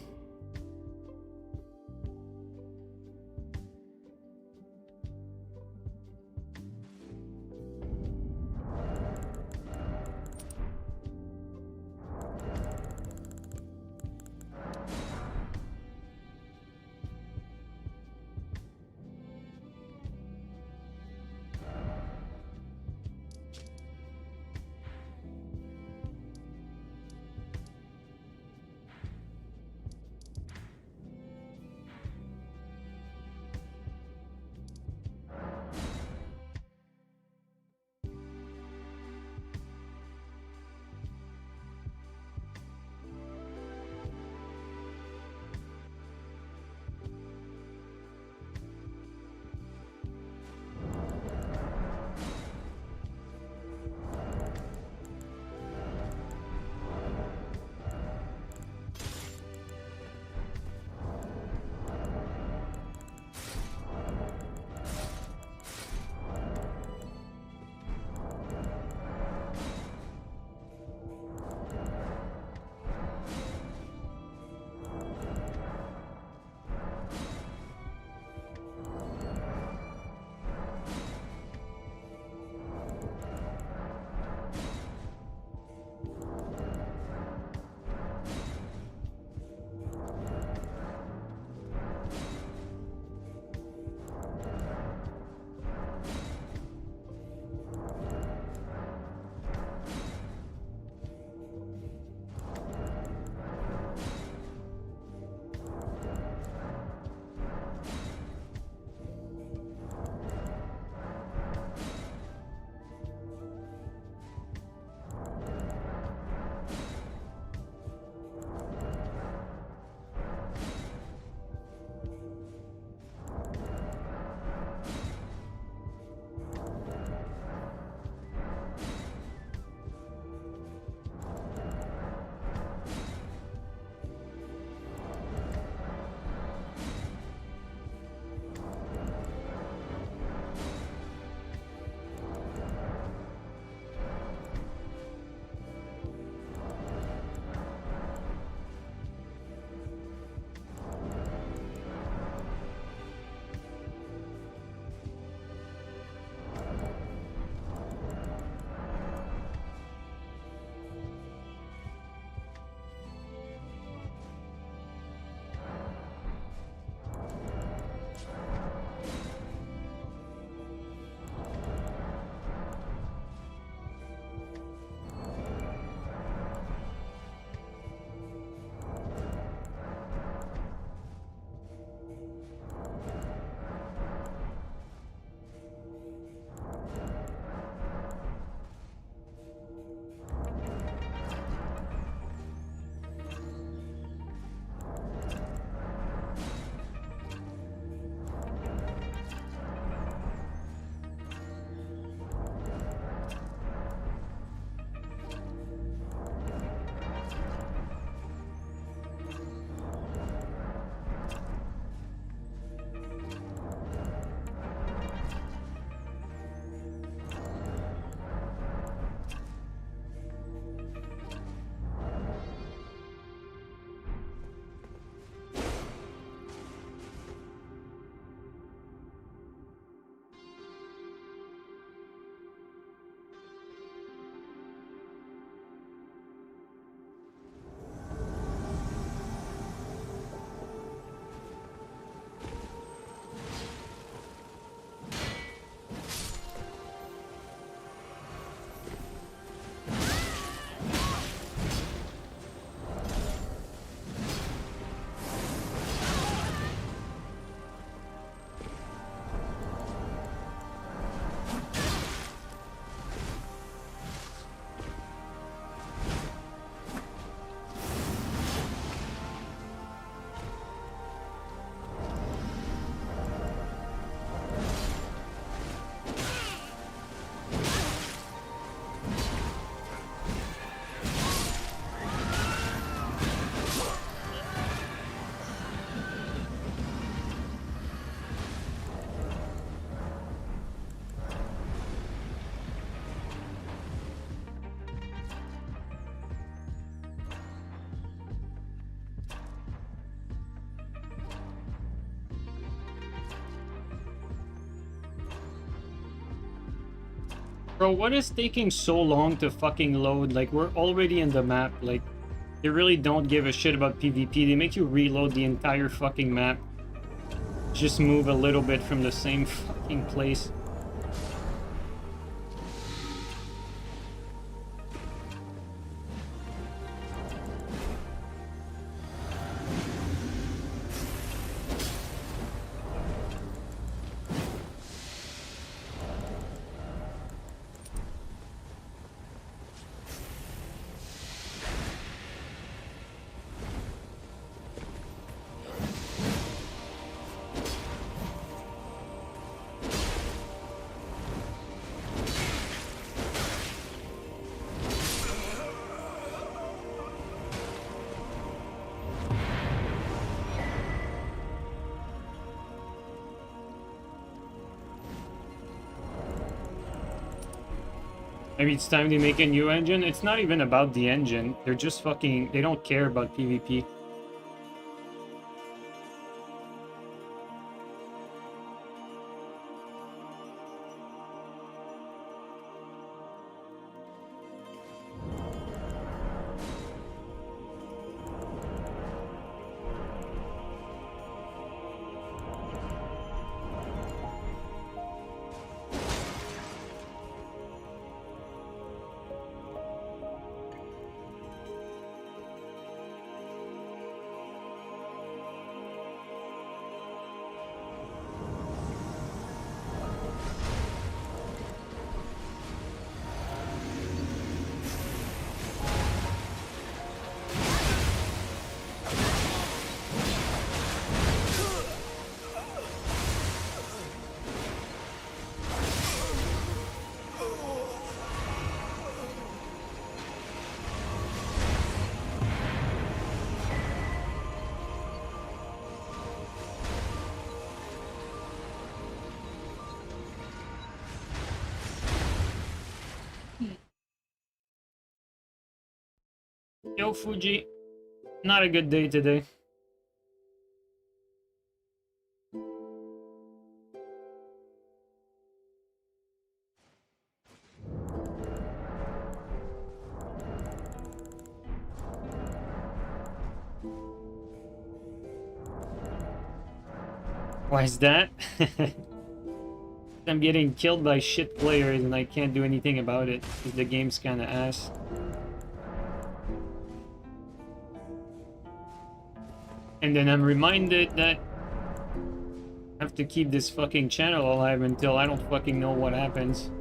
Bro, what is taking so long to fucking load? Like, we're already in the map. Like, they really don't give a shit about PvP. They make you reload the entire fucking map. Just move a little bit from the same fucking place. Maybe it's time to make a new engine. It's not even about the engine. They're just fucking... They don't care about PvP. Yo, Fuji. Not a good day today. Why is that? I'm getting killed by shit players and I can't do anything about it because the game's kinda ass. And then I'm reminded that I have to keep this fucking channel alive until I don't fucking know what happens.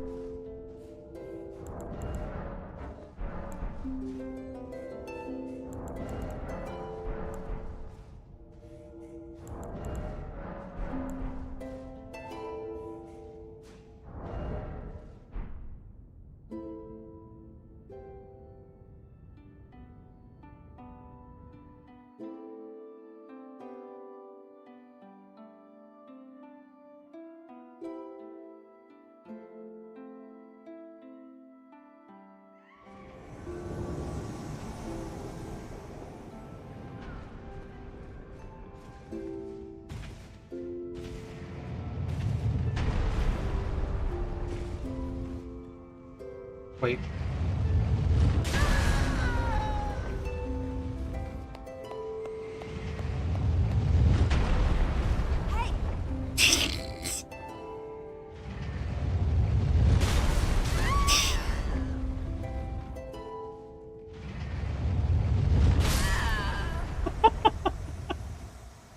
Wait.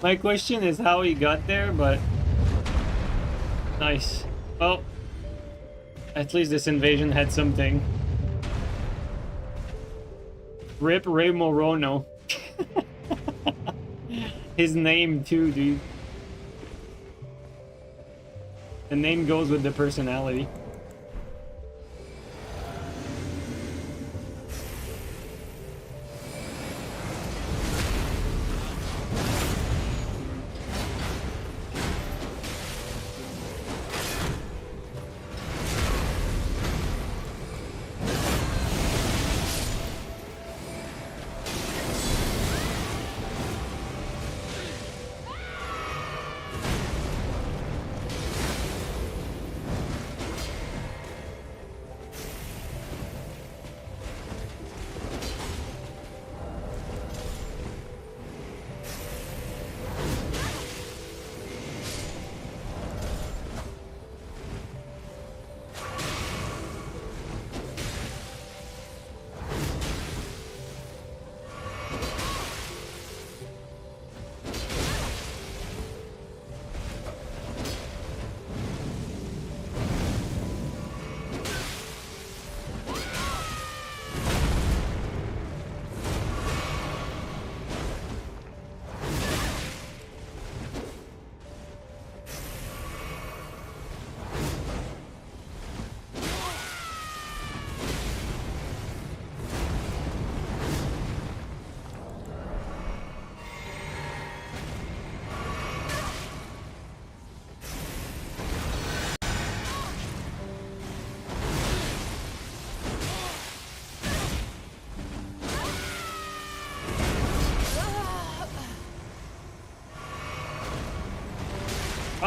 My question is how he got there, but nice. Well, at least this invasion had something. Rip Ray Morono. His name too, dude. The name goes with the personality.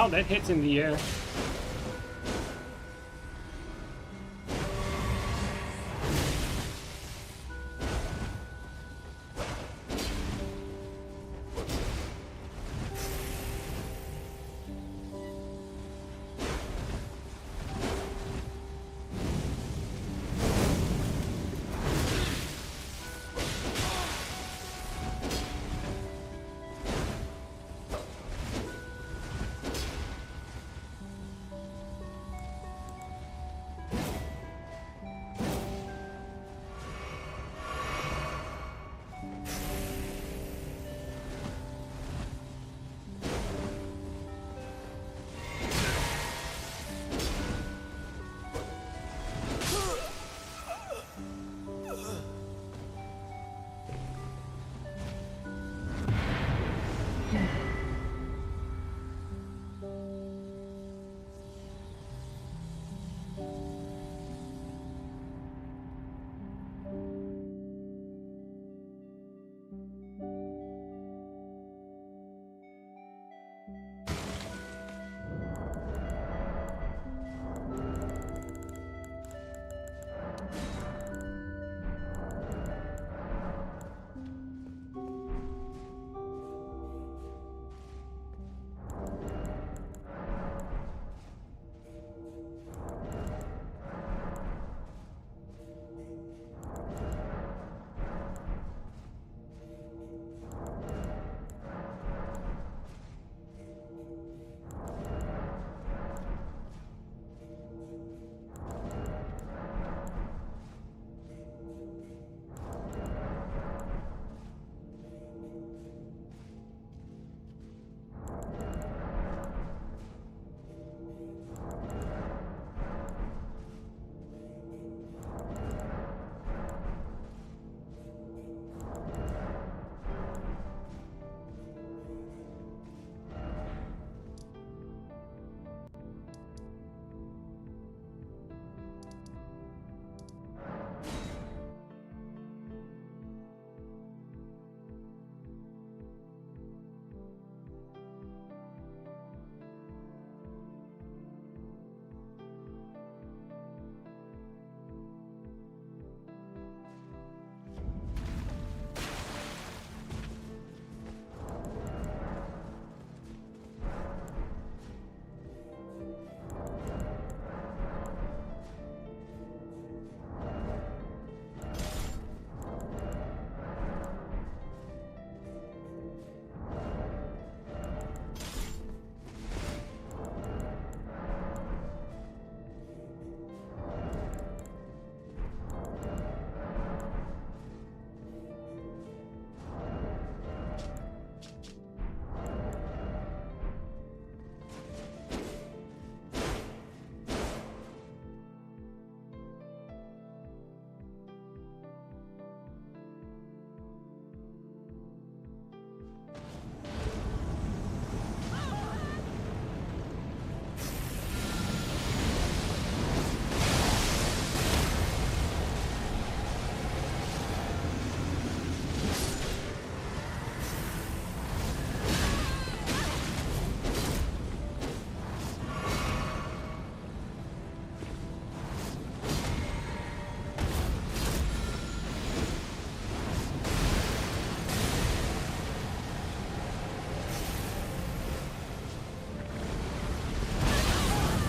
Wow, that hits in the air.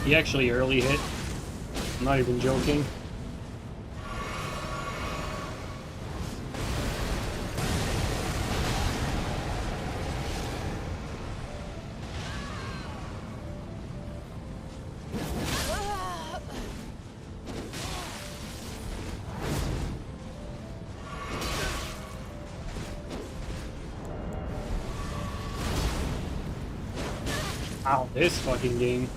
He actually early hit. I'm not even joking. Wow, this fucking game.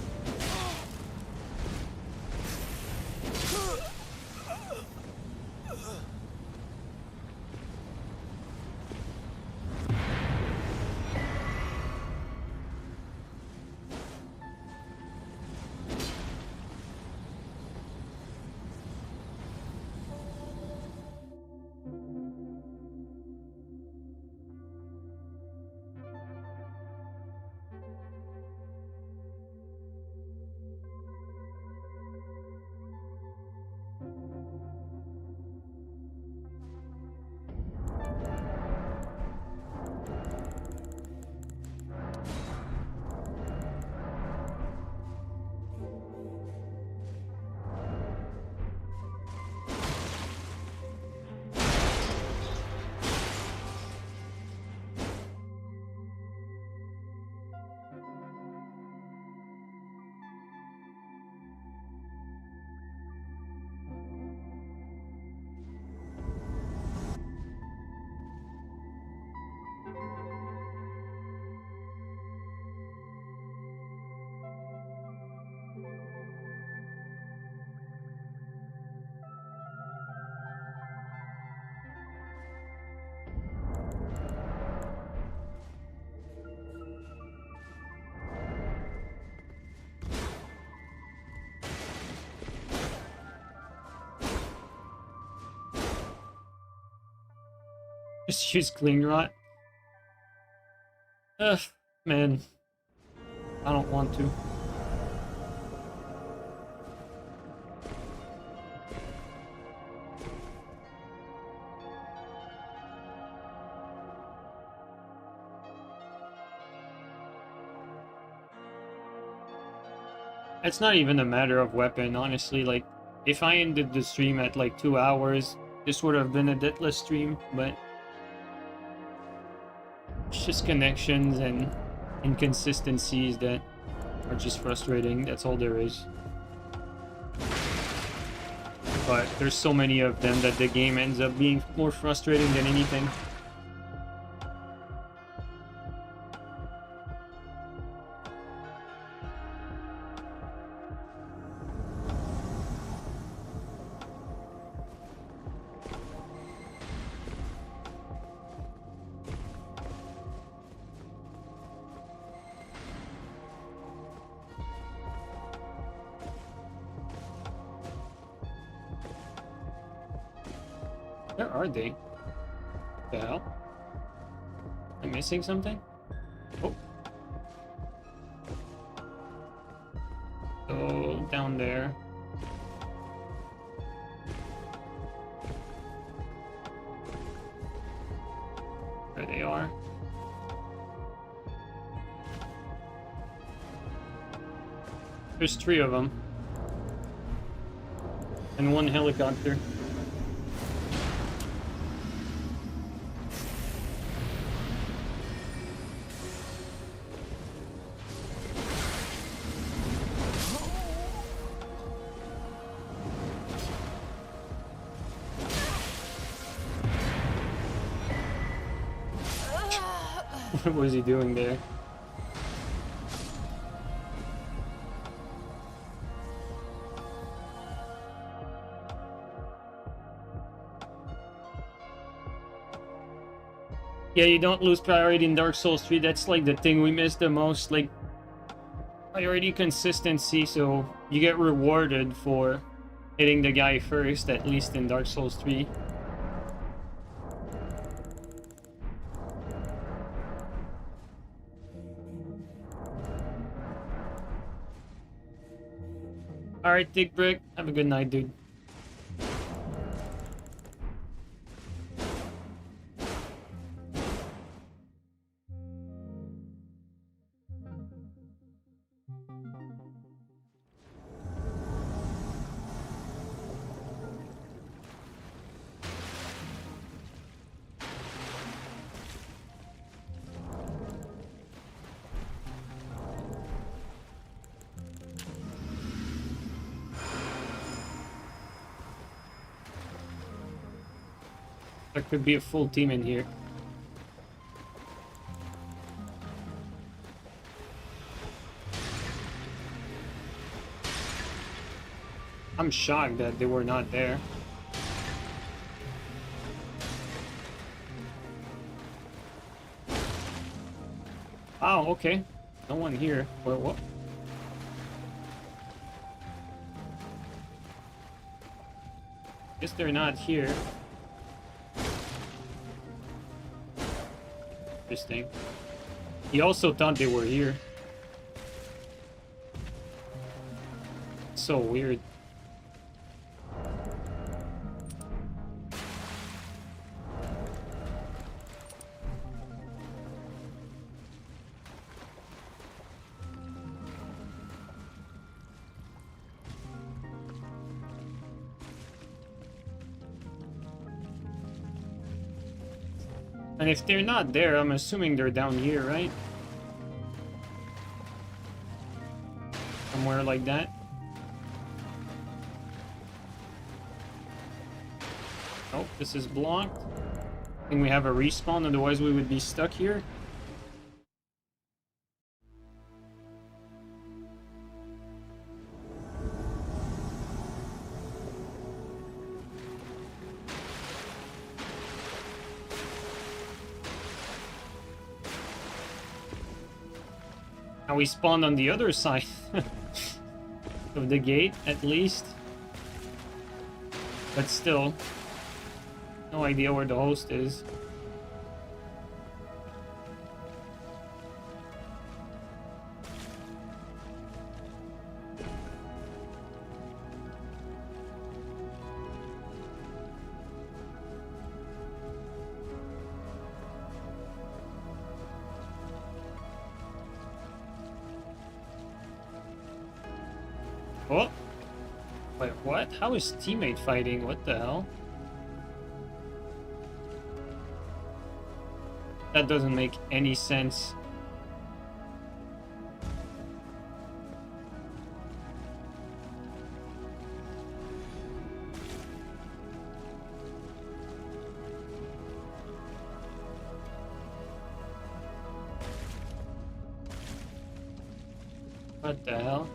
Just use cling rot. Ugh, man. I don't want to. It's not even a matter of weapon, honestly. Like, if I ended the stream at like 2 hours, this would have been a deathless stream, but it's just connections and inconsistencies that are just frustrating. That's all there is. But there's so many of them that the game ends up being more frustrating than anything. Where are they? The hell? Am I missing something? Oh. Oh, down there. There they are. There's 3 of them. And 1 helicopter. What was he doing there? Yeah, you don't lose priority in Dark Souls 3. That's like the thing we miss the most. Like, priority consistency, so you get rewarded for hitting the guy first, at least in Dark Souls 3. Alright, Dick Brick. Have a good night, dude. There could be a full team in here. I'm shocked that they were not there. Oh, okay. No one here. Well, what? Guess they're not here. Interesting. He also thought they were here. So weird. And if they're not there, I'm assuming they're down here, right? Somewhere like that. Oh, this is blocked. I think we have a respawn, otherwise we would be stuck here. Now we spawned on the other side of the gate, at least. But still, no idea where the host is. Oh! Wait, what? How is teammate fighting? What the hell? That doesn't make any sense. What the hell?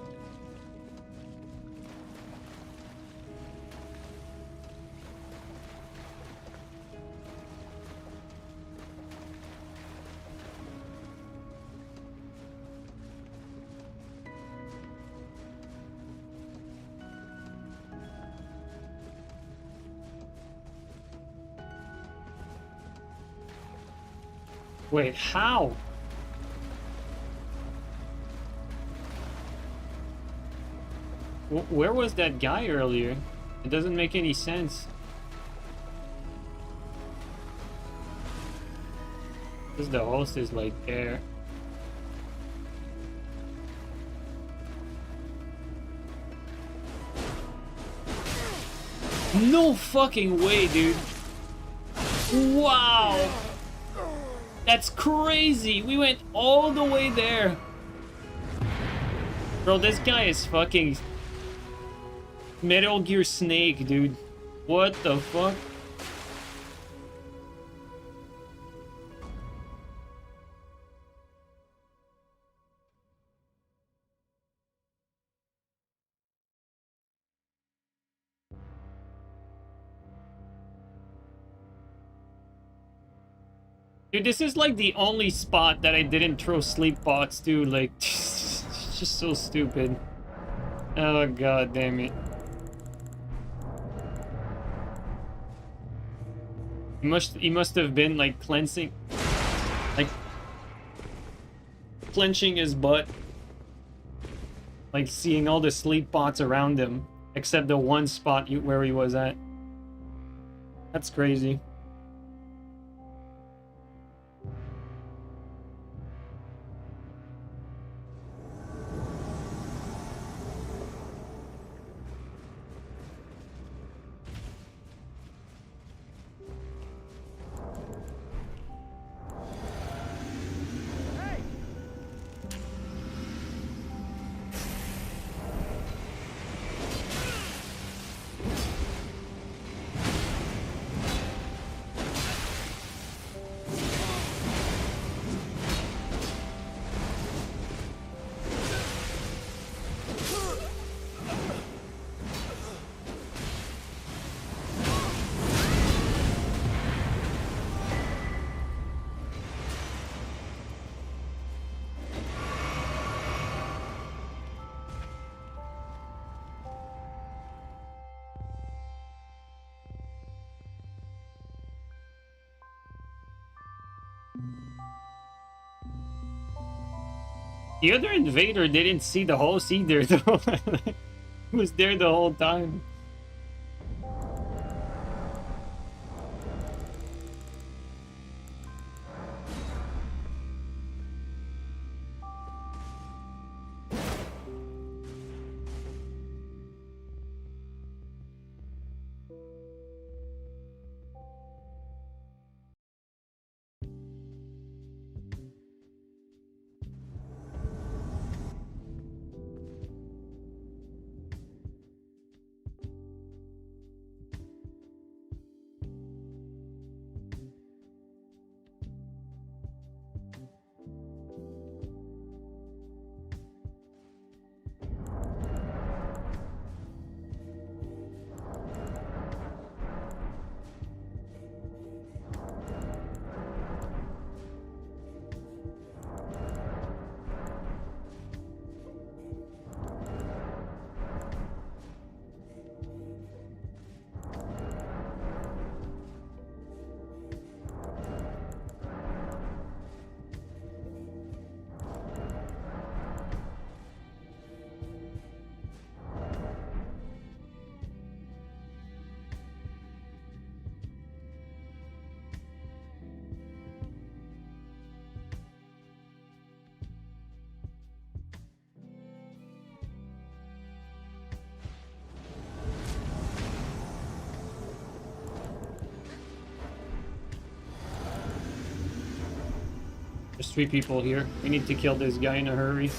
Wait, how? Where was that guy earlier? It doesn't make any sense. Because the host is like there. No fucking way, dude. Wow. That's crazy. We went all the way there. Bro, this guy is fucking Metal Gear Snake, dude. What the fuck? Dude, this is like the only spot that I didn't throw sleep bots to. Like, it's just so stupid. Oh, god damn it. He must have been like cleansing, like clenching his butt, like seeing all the sleep bots around him, except the one spot where he was at. That's crazy. The other invader didn't see the host either, though. He was there the whole time. There's 3 people here. We need to kill this guy in a hurry.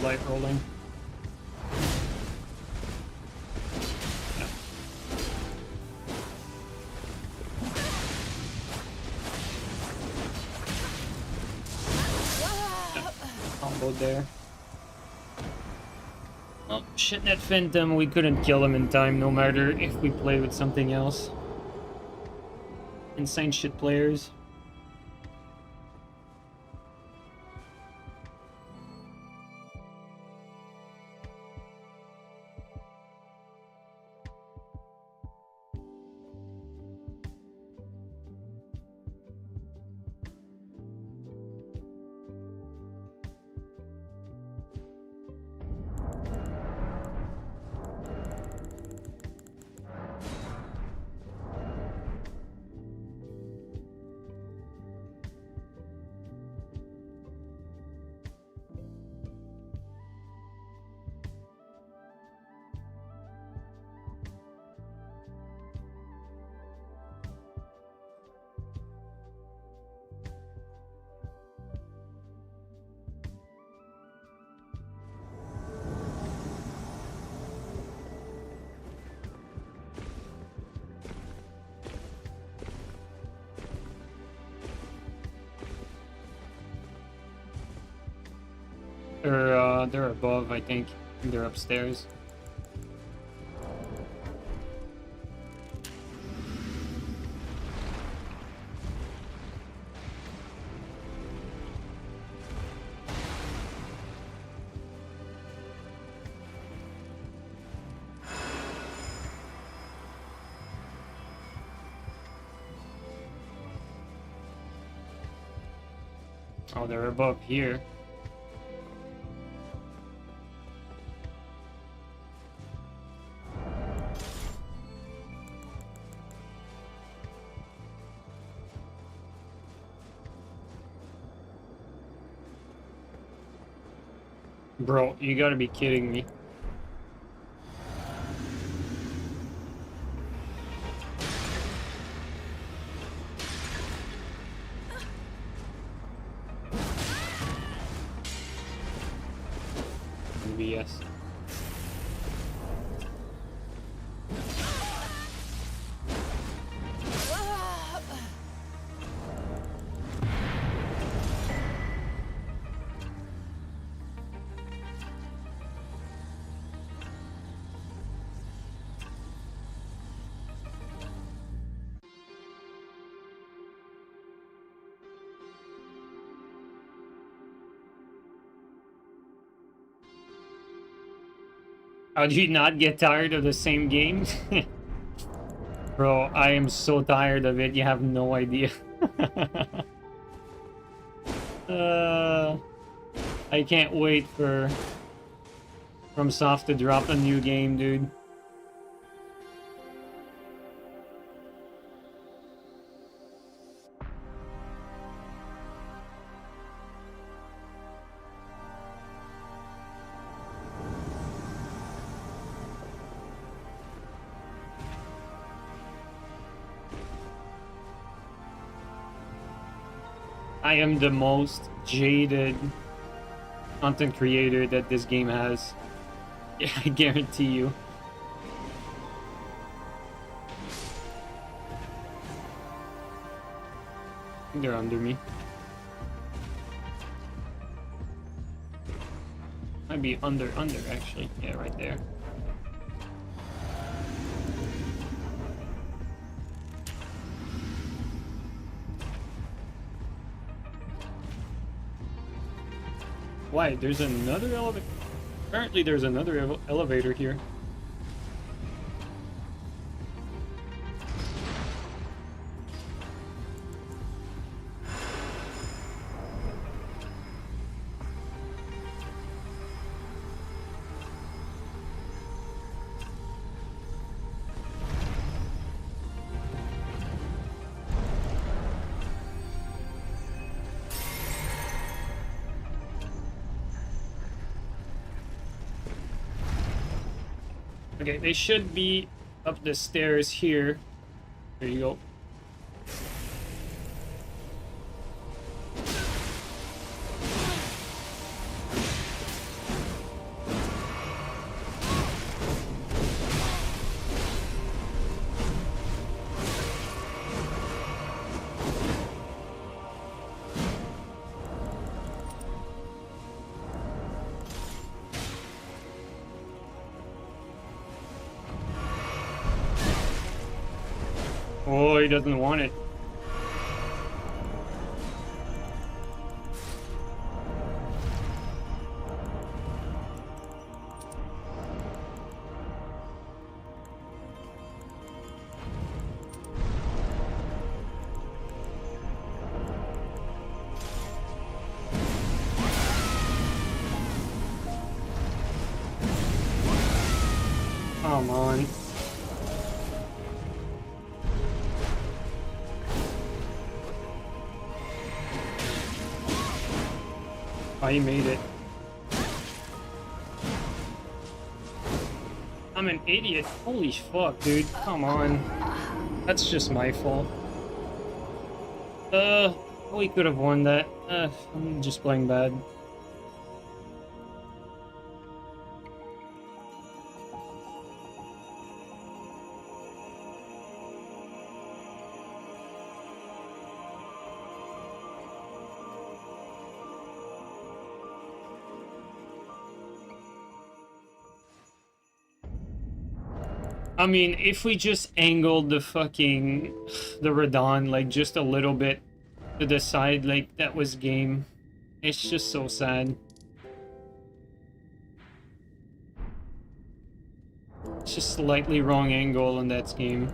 Light rolling. Yeah. Combo there. Oh, shit, that Phantom, we couldn't kill him in time, no matter if we played with something else. Insane shit players. They're above, I think. They're upstairs. Oh, they're above here. Bro, you gotta be kidding me. BS. How do you not get tired of the same game? Bro, I am so tired of it, you have no idea. I can't wait for FromSoft to drop a new game, dude. I am the most jaded content creator that this game has. Yeah, I guarantee you. I think they're under me. Might be under actually. Yeah, right there. Why? There's another elevator. Apparently there's another elevator here. Okay, they should be up the stairs here. There you go. Oh, he doesn't want it. Come on. Oh, he made it. I'm an idiot. Holy fuck, dude. Come on. That's just my fault. We could have won that. I'm just playing bad. I mean, if we just angled the Radon, like, just a little bit to the side, like, that was game. It's just so sad. It's just slightly wrong angle, and that's game.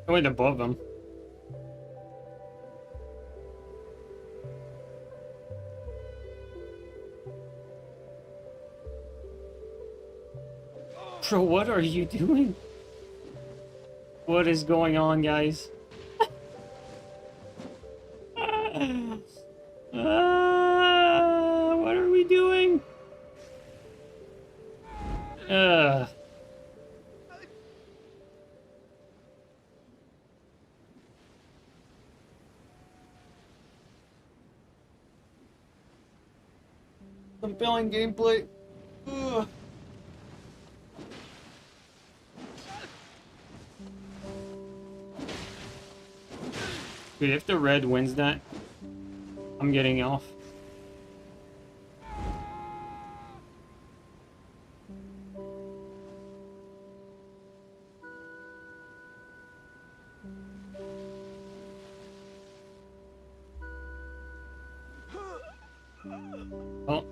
I went above him. Bro, what are you doing? What is going on, guys? What are we doing? Compelling gameplay. Ugh. Dude, if the red wins that, I'm getting off. Oh,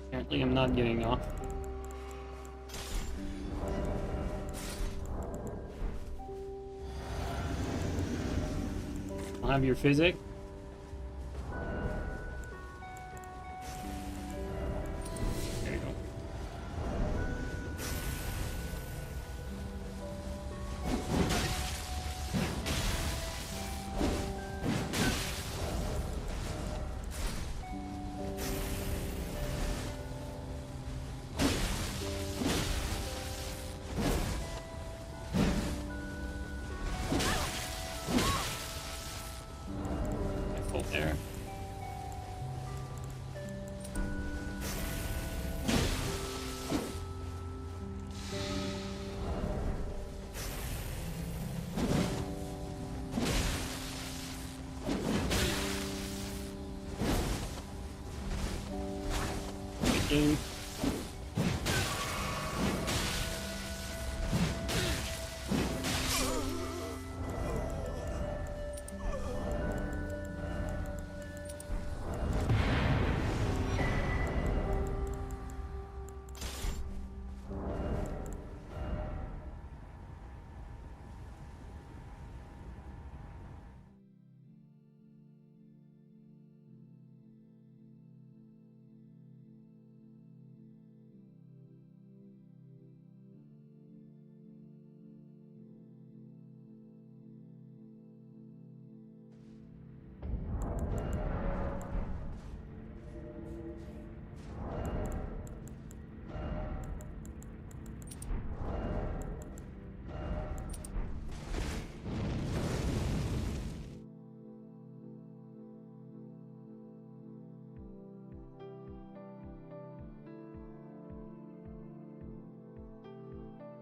apparently I'm not getting off. I'll have your physic. There you go. There. Game.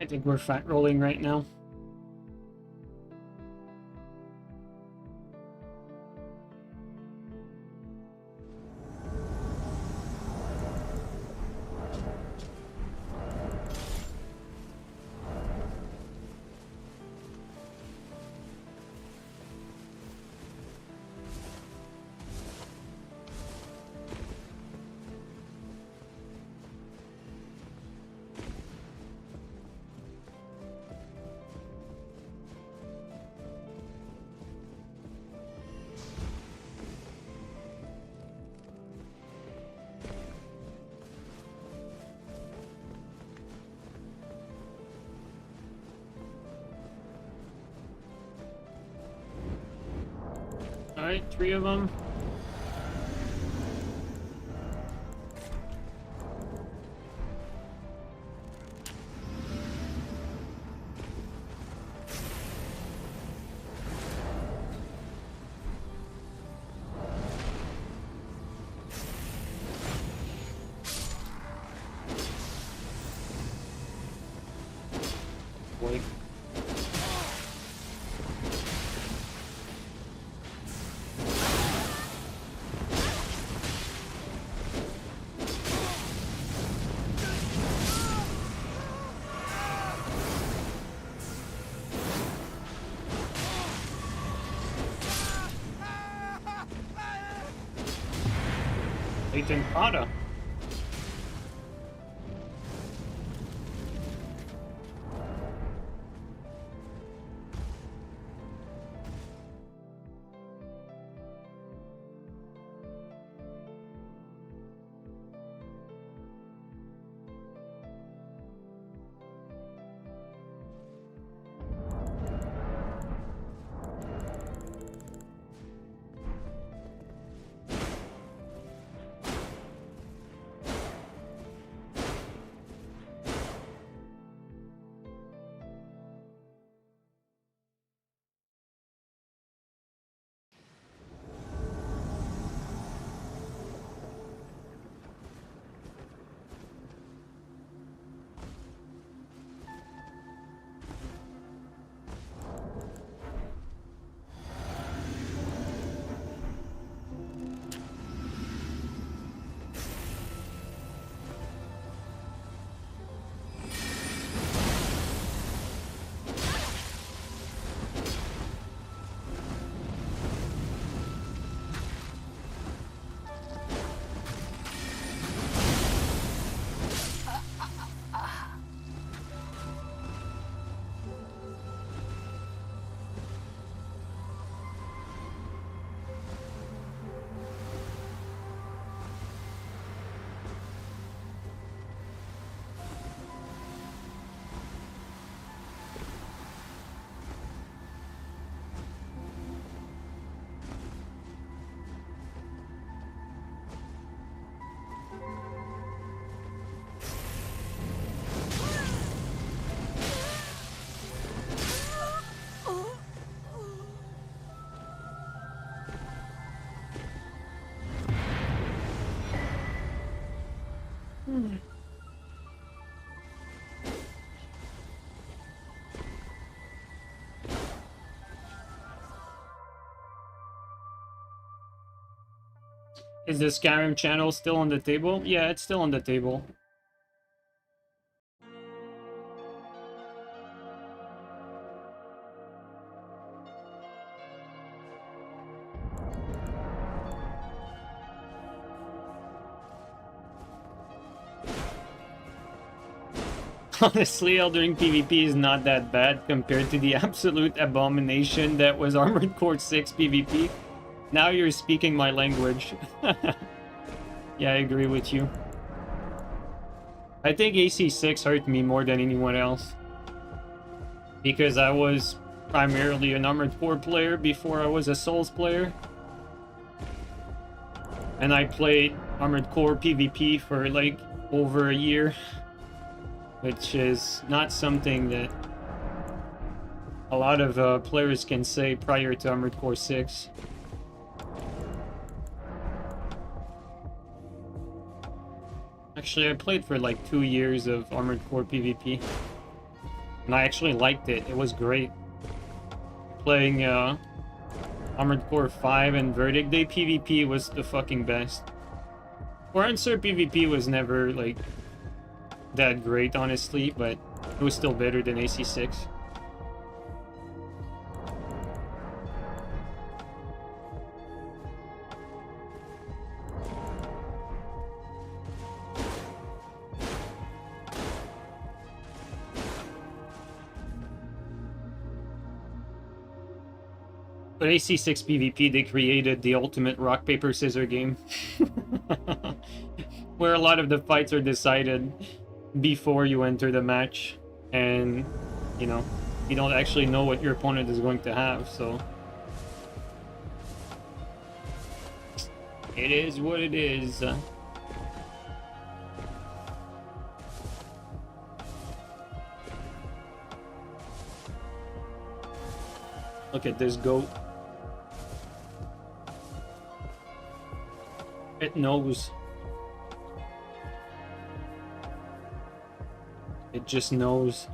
I think we're fat rolling right now. Alright, 3 of them. Boy. Ethan Prada. Is the Skyrim channel still on the table? Yeah, it's still on the table. Honestly, Elden Ring PvP is not that bad compared to the absolute abomination that was Armored Core 6 PvP. Now you're speaking my language. Yeah, I agree with you. I think AC6 hurt me more than anyone else. Because I was primarily an Armored Core player before I was a Souls player. And I played Armored Core PvP for like over a year. Which is not something that a lot of players can say prior to Armored Core 6. Actually, I played for like 2 years of Armored Core PvP. And I actually liked it. It was great. Playing Armored Core 5 and Verdict Day PvP was the fucking best. Answer PvP was never like that great, honestly, but it was still better than AC6. But AC6 PvP, they created the ultimate rock, paper, scissors game. Where a lot of the fights are decided before you enter the match. And, you know, you don't actually know what your opponent is going to have, so... It is what it is. Look at this goat. It knows. It just knows.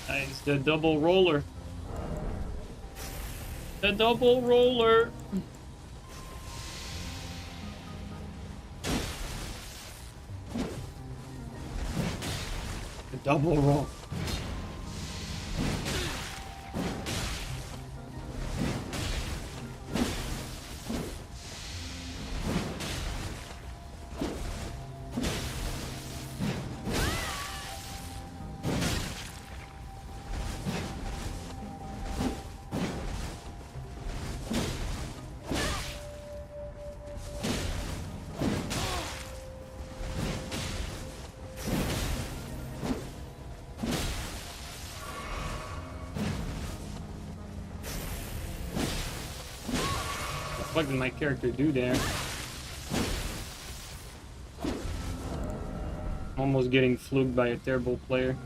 Nice, the double roller. The double roller. The double roll. What did my character do there? Almost getting fluked by a terrible player.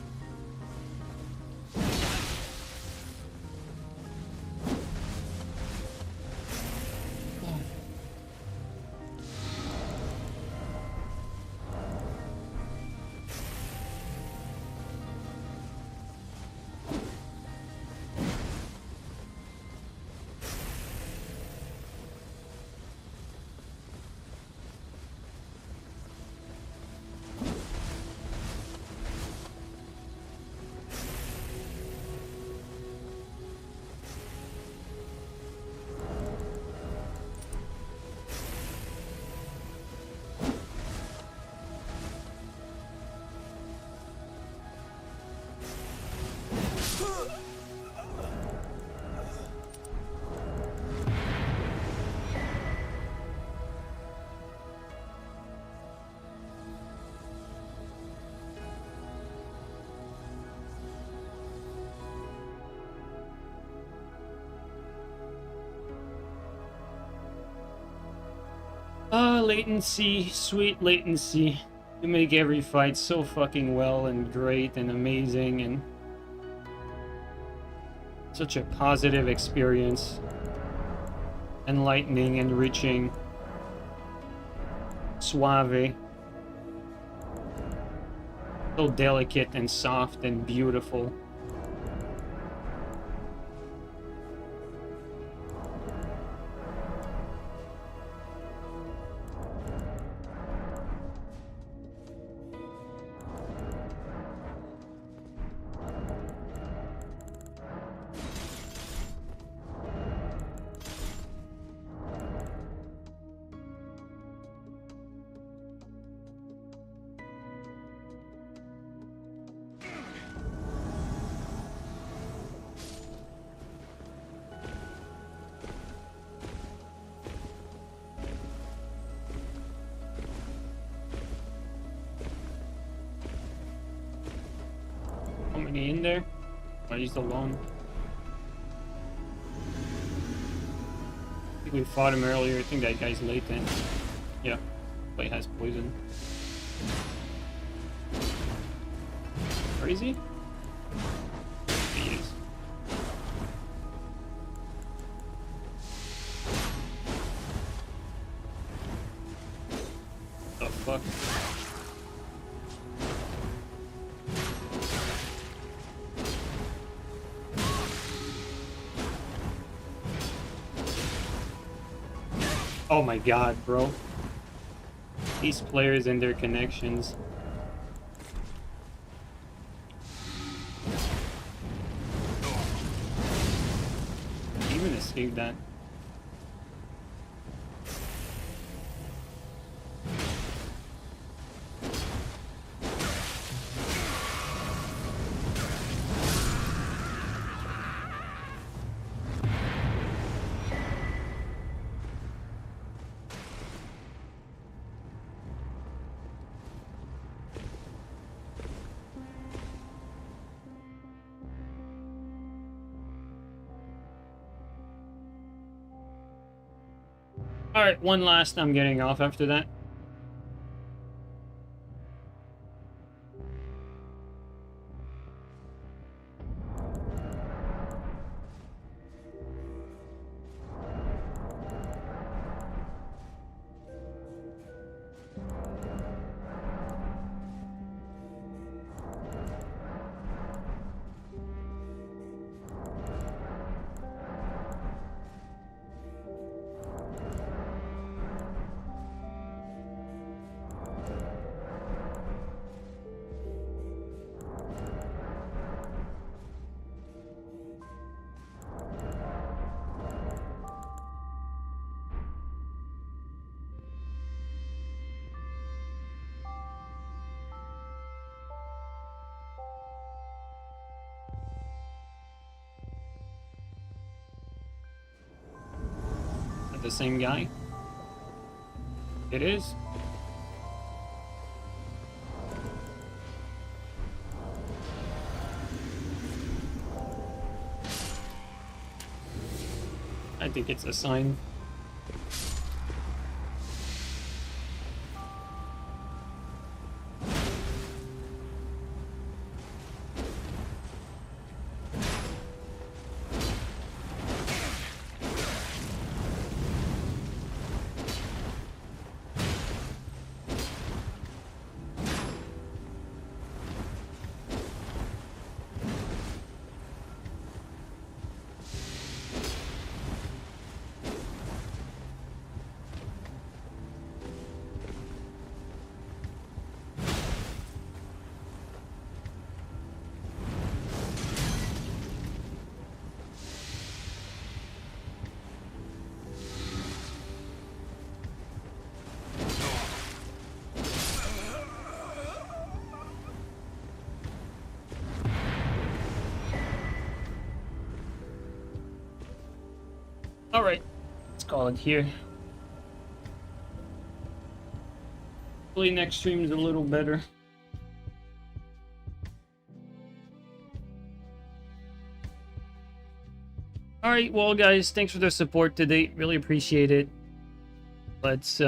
Ah, latency, sweet latency. You make every fight so fucking well and great and amazing and such a positive experience. Enlightening, enriching, suave. So delicate and soft and beautiful. In there? Or he's alone? I think we fought him earlier. I think that guy's latent. Yeah, but he has poison. Crazy? He is. The fuck? Oh my god, bro. These players and their connections. Even escaped that. Alright, one last I'm getting off after that. The same guy? It is. I think it's a sign. Alright, let's call it here. Hopefully next stream is a little better. Alright, well guys, thanks for the support today. Really appreciate it. Let's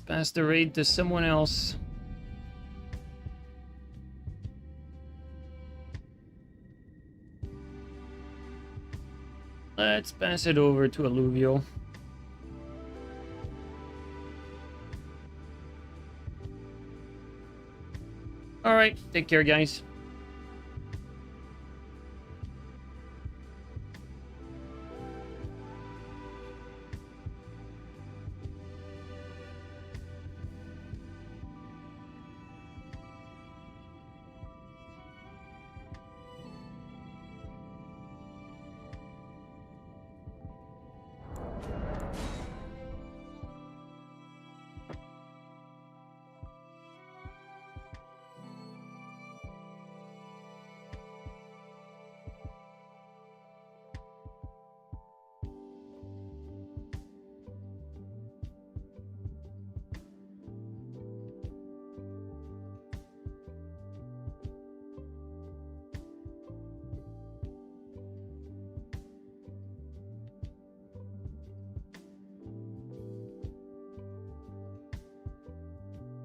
pass the raid to someone else. Let's pass it over to Alluvial. Alright, take care, guys.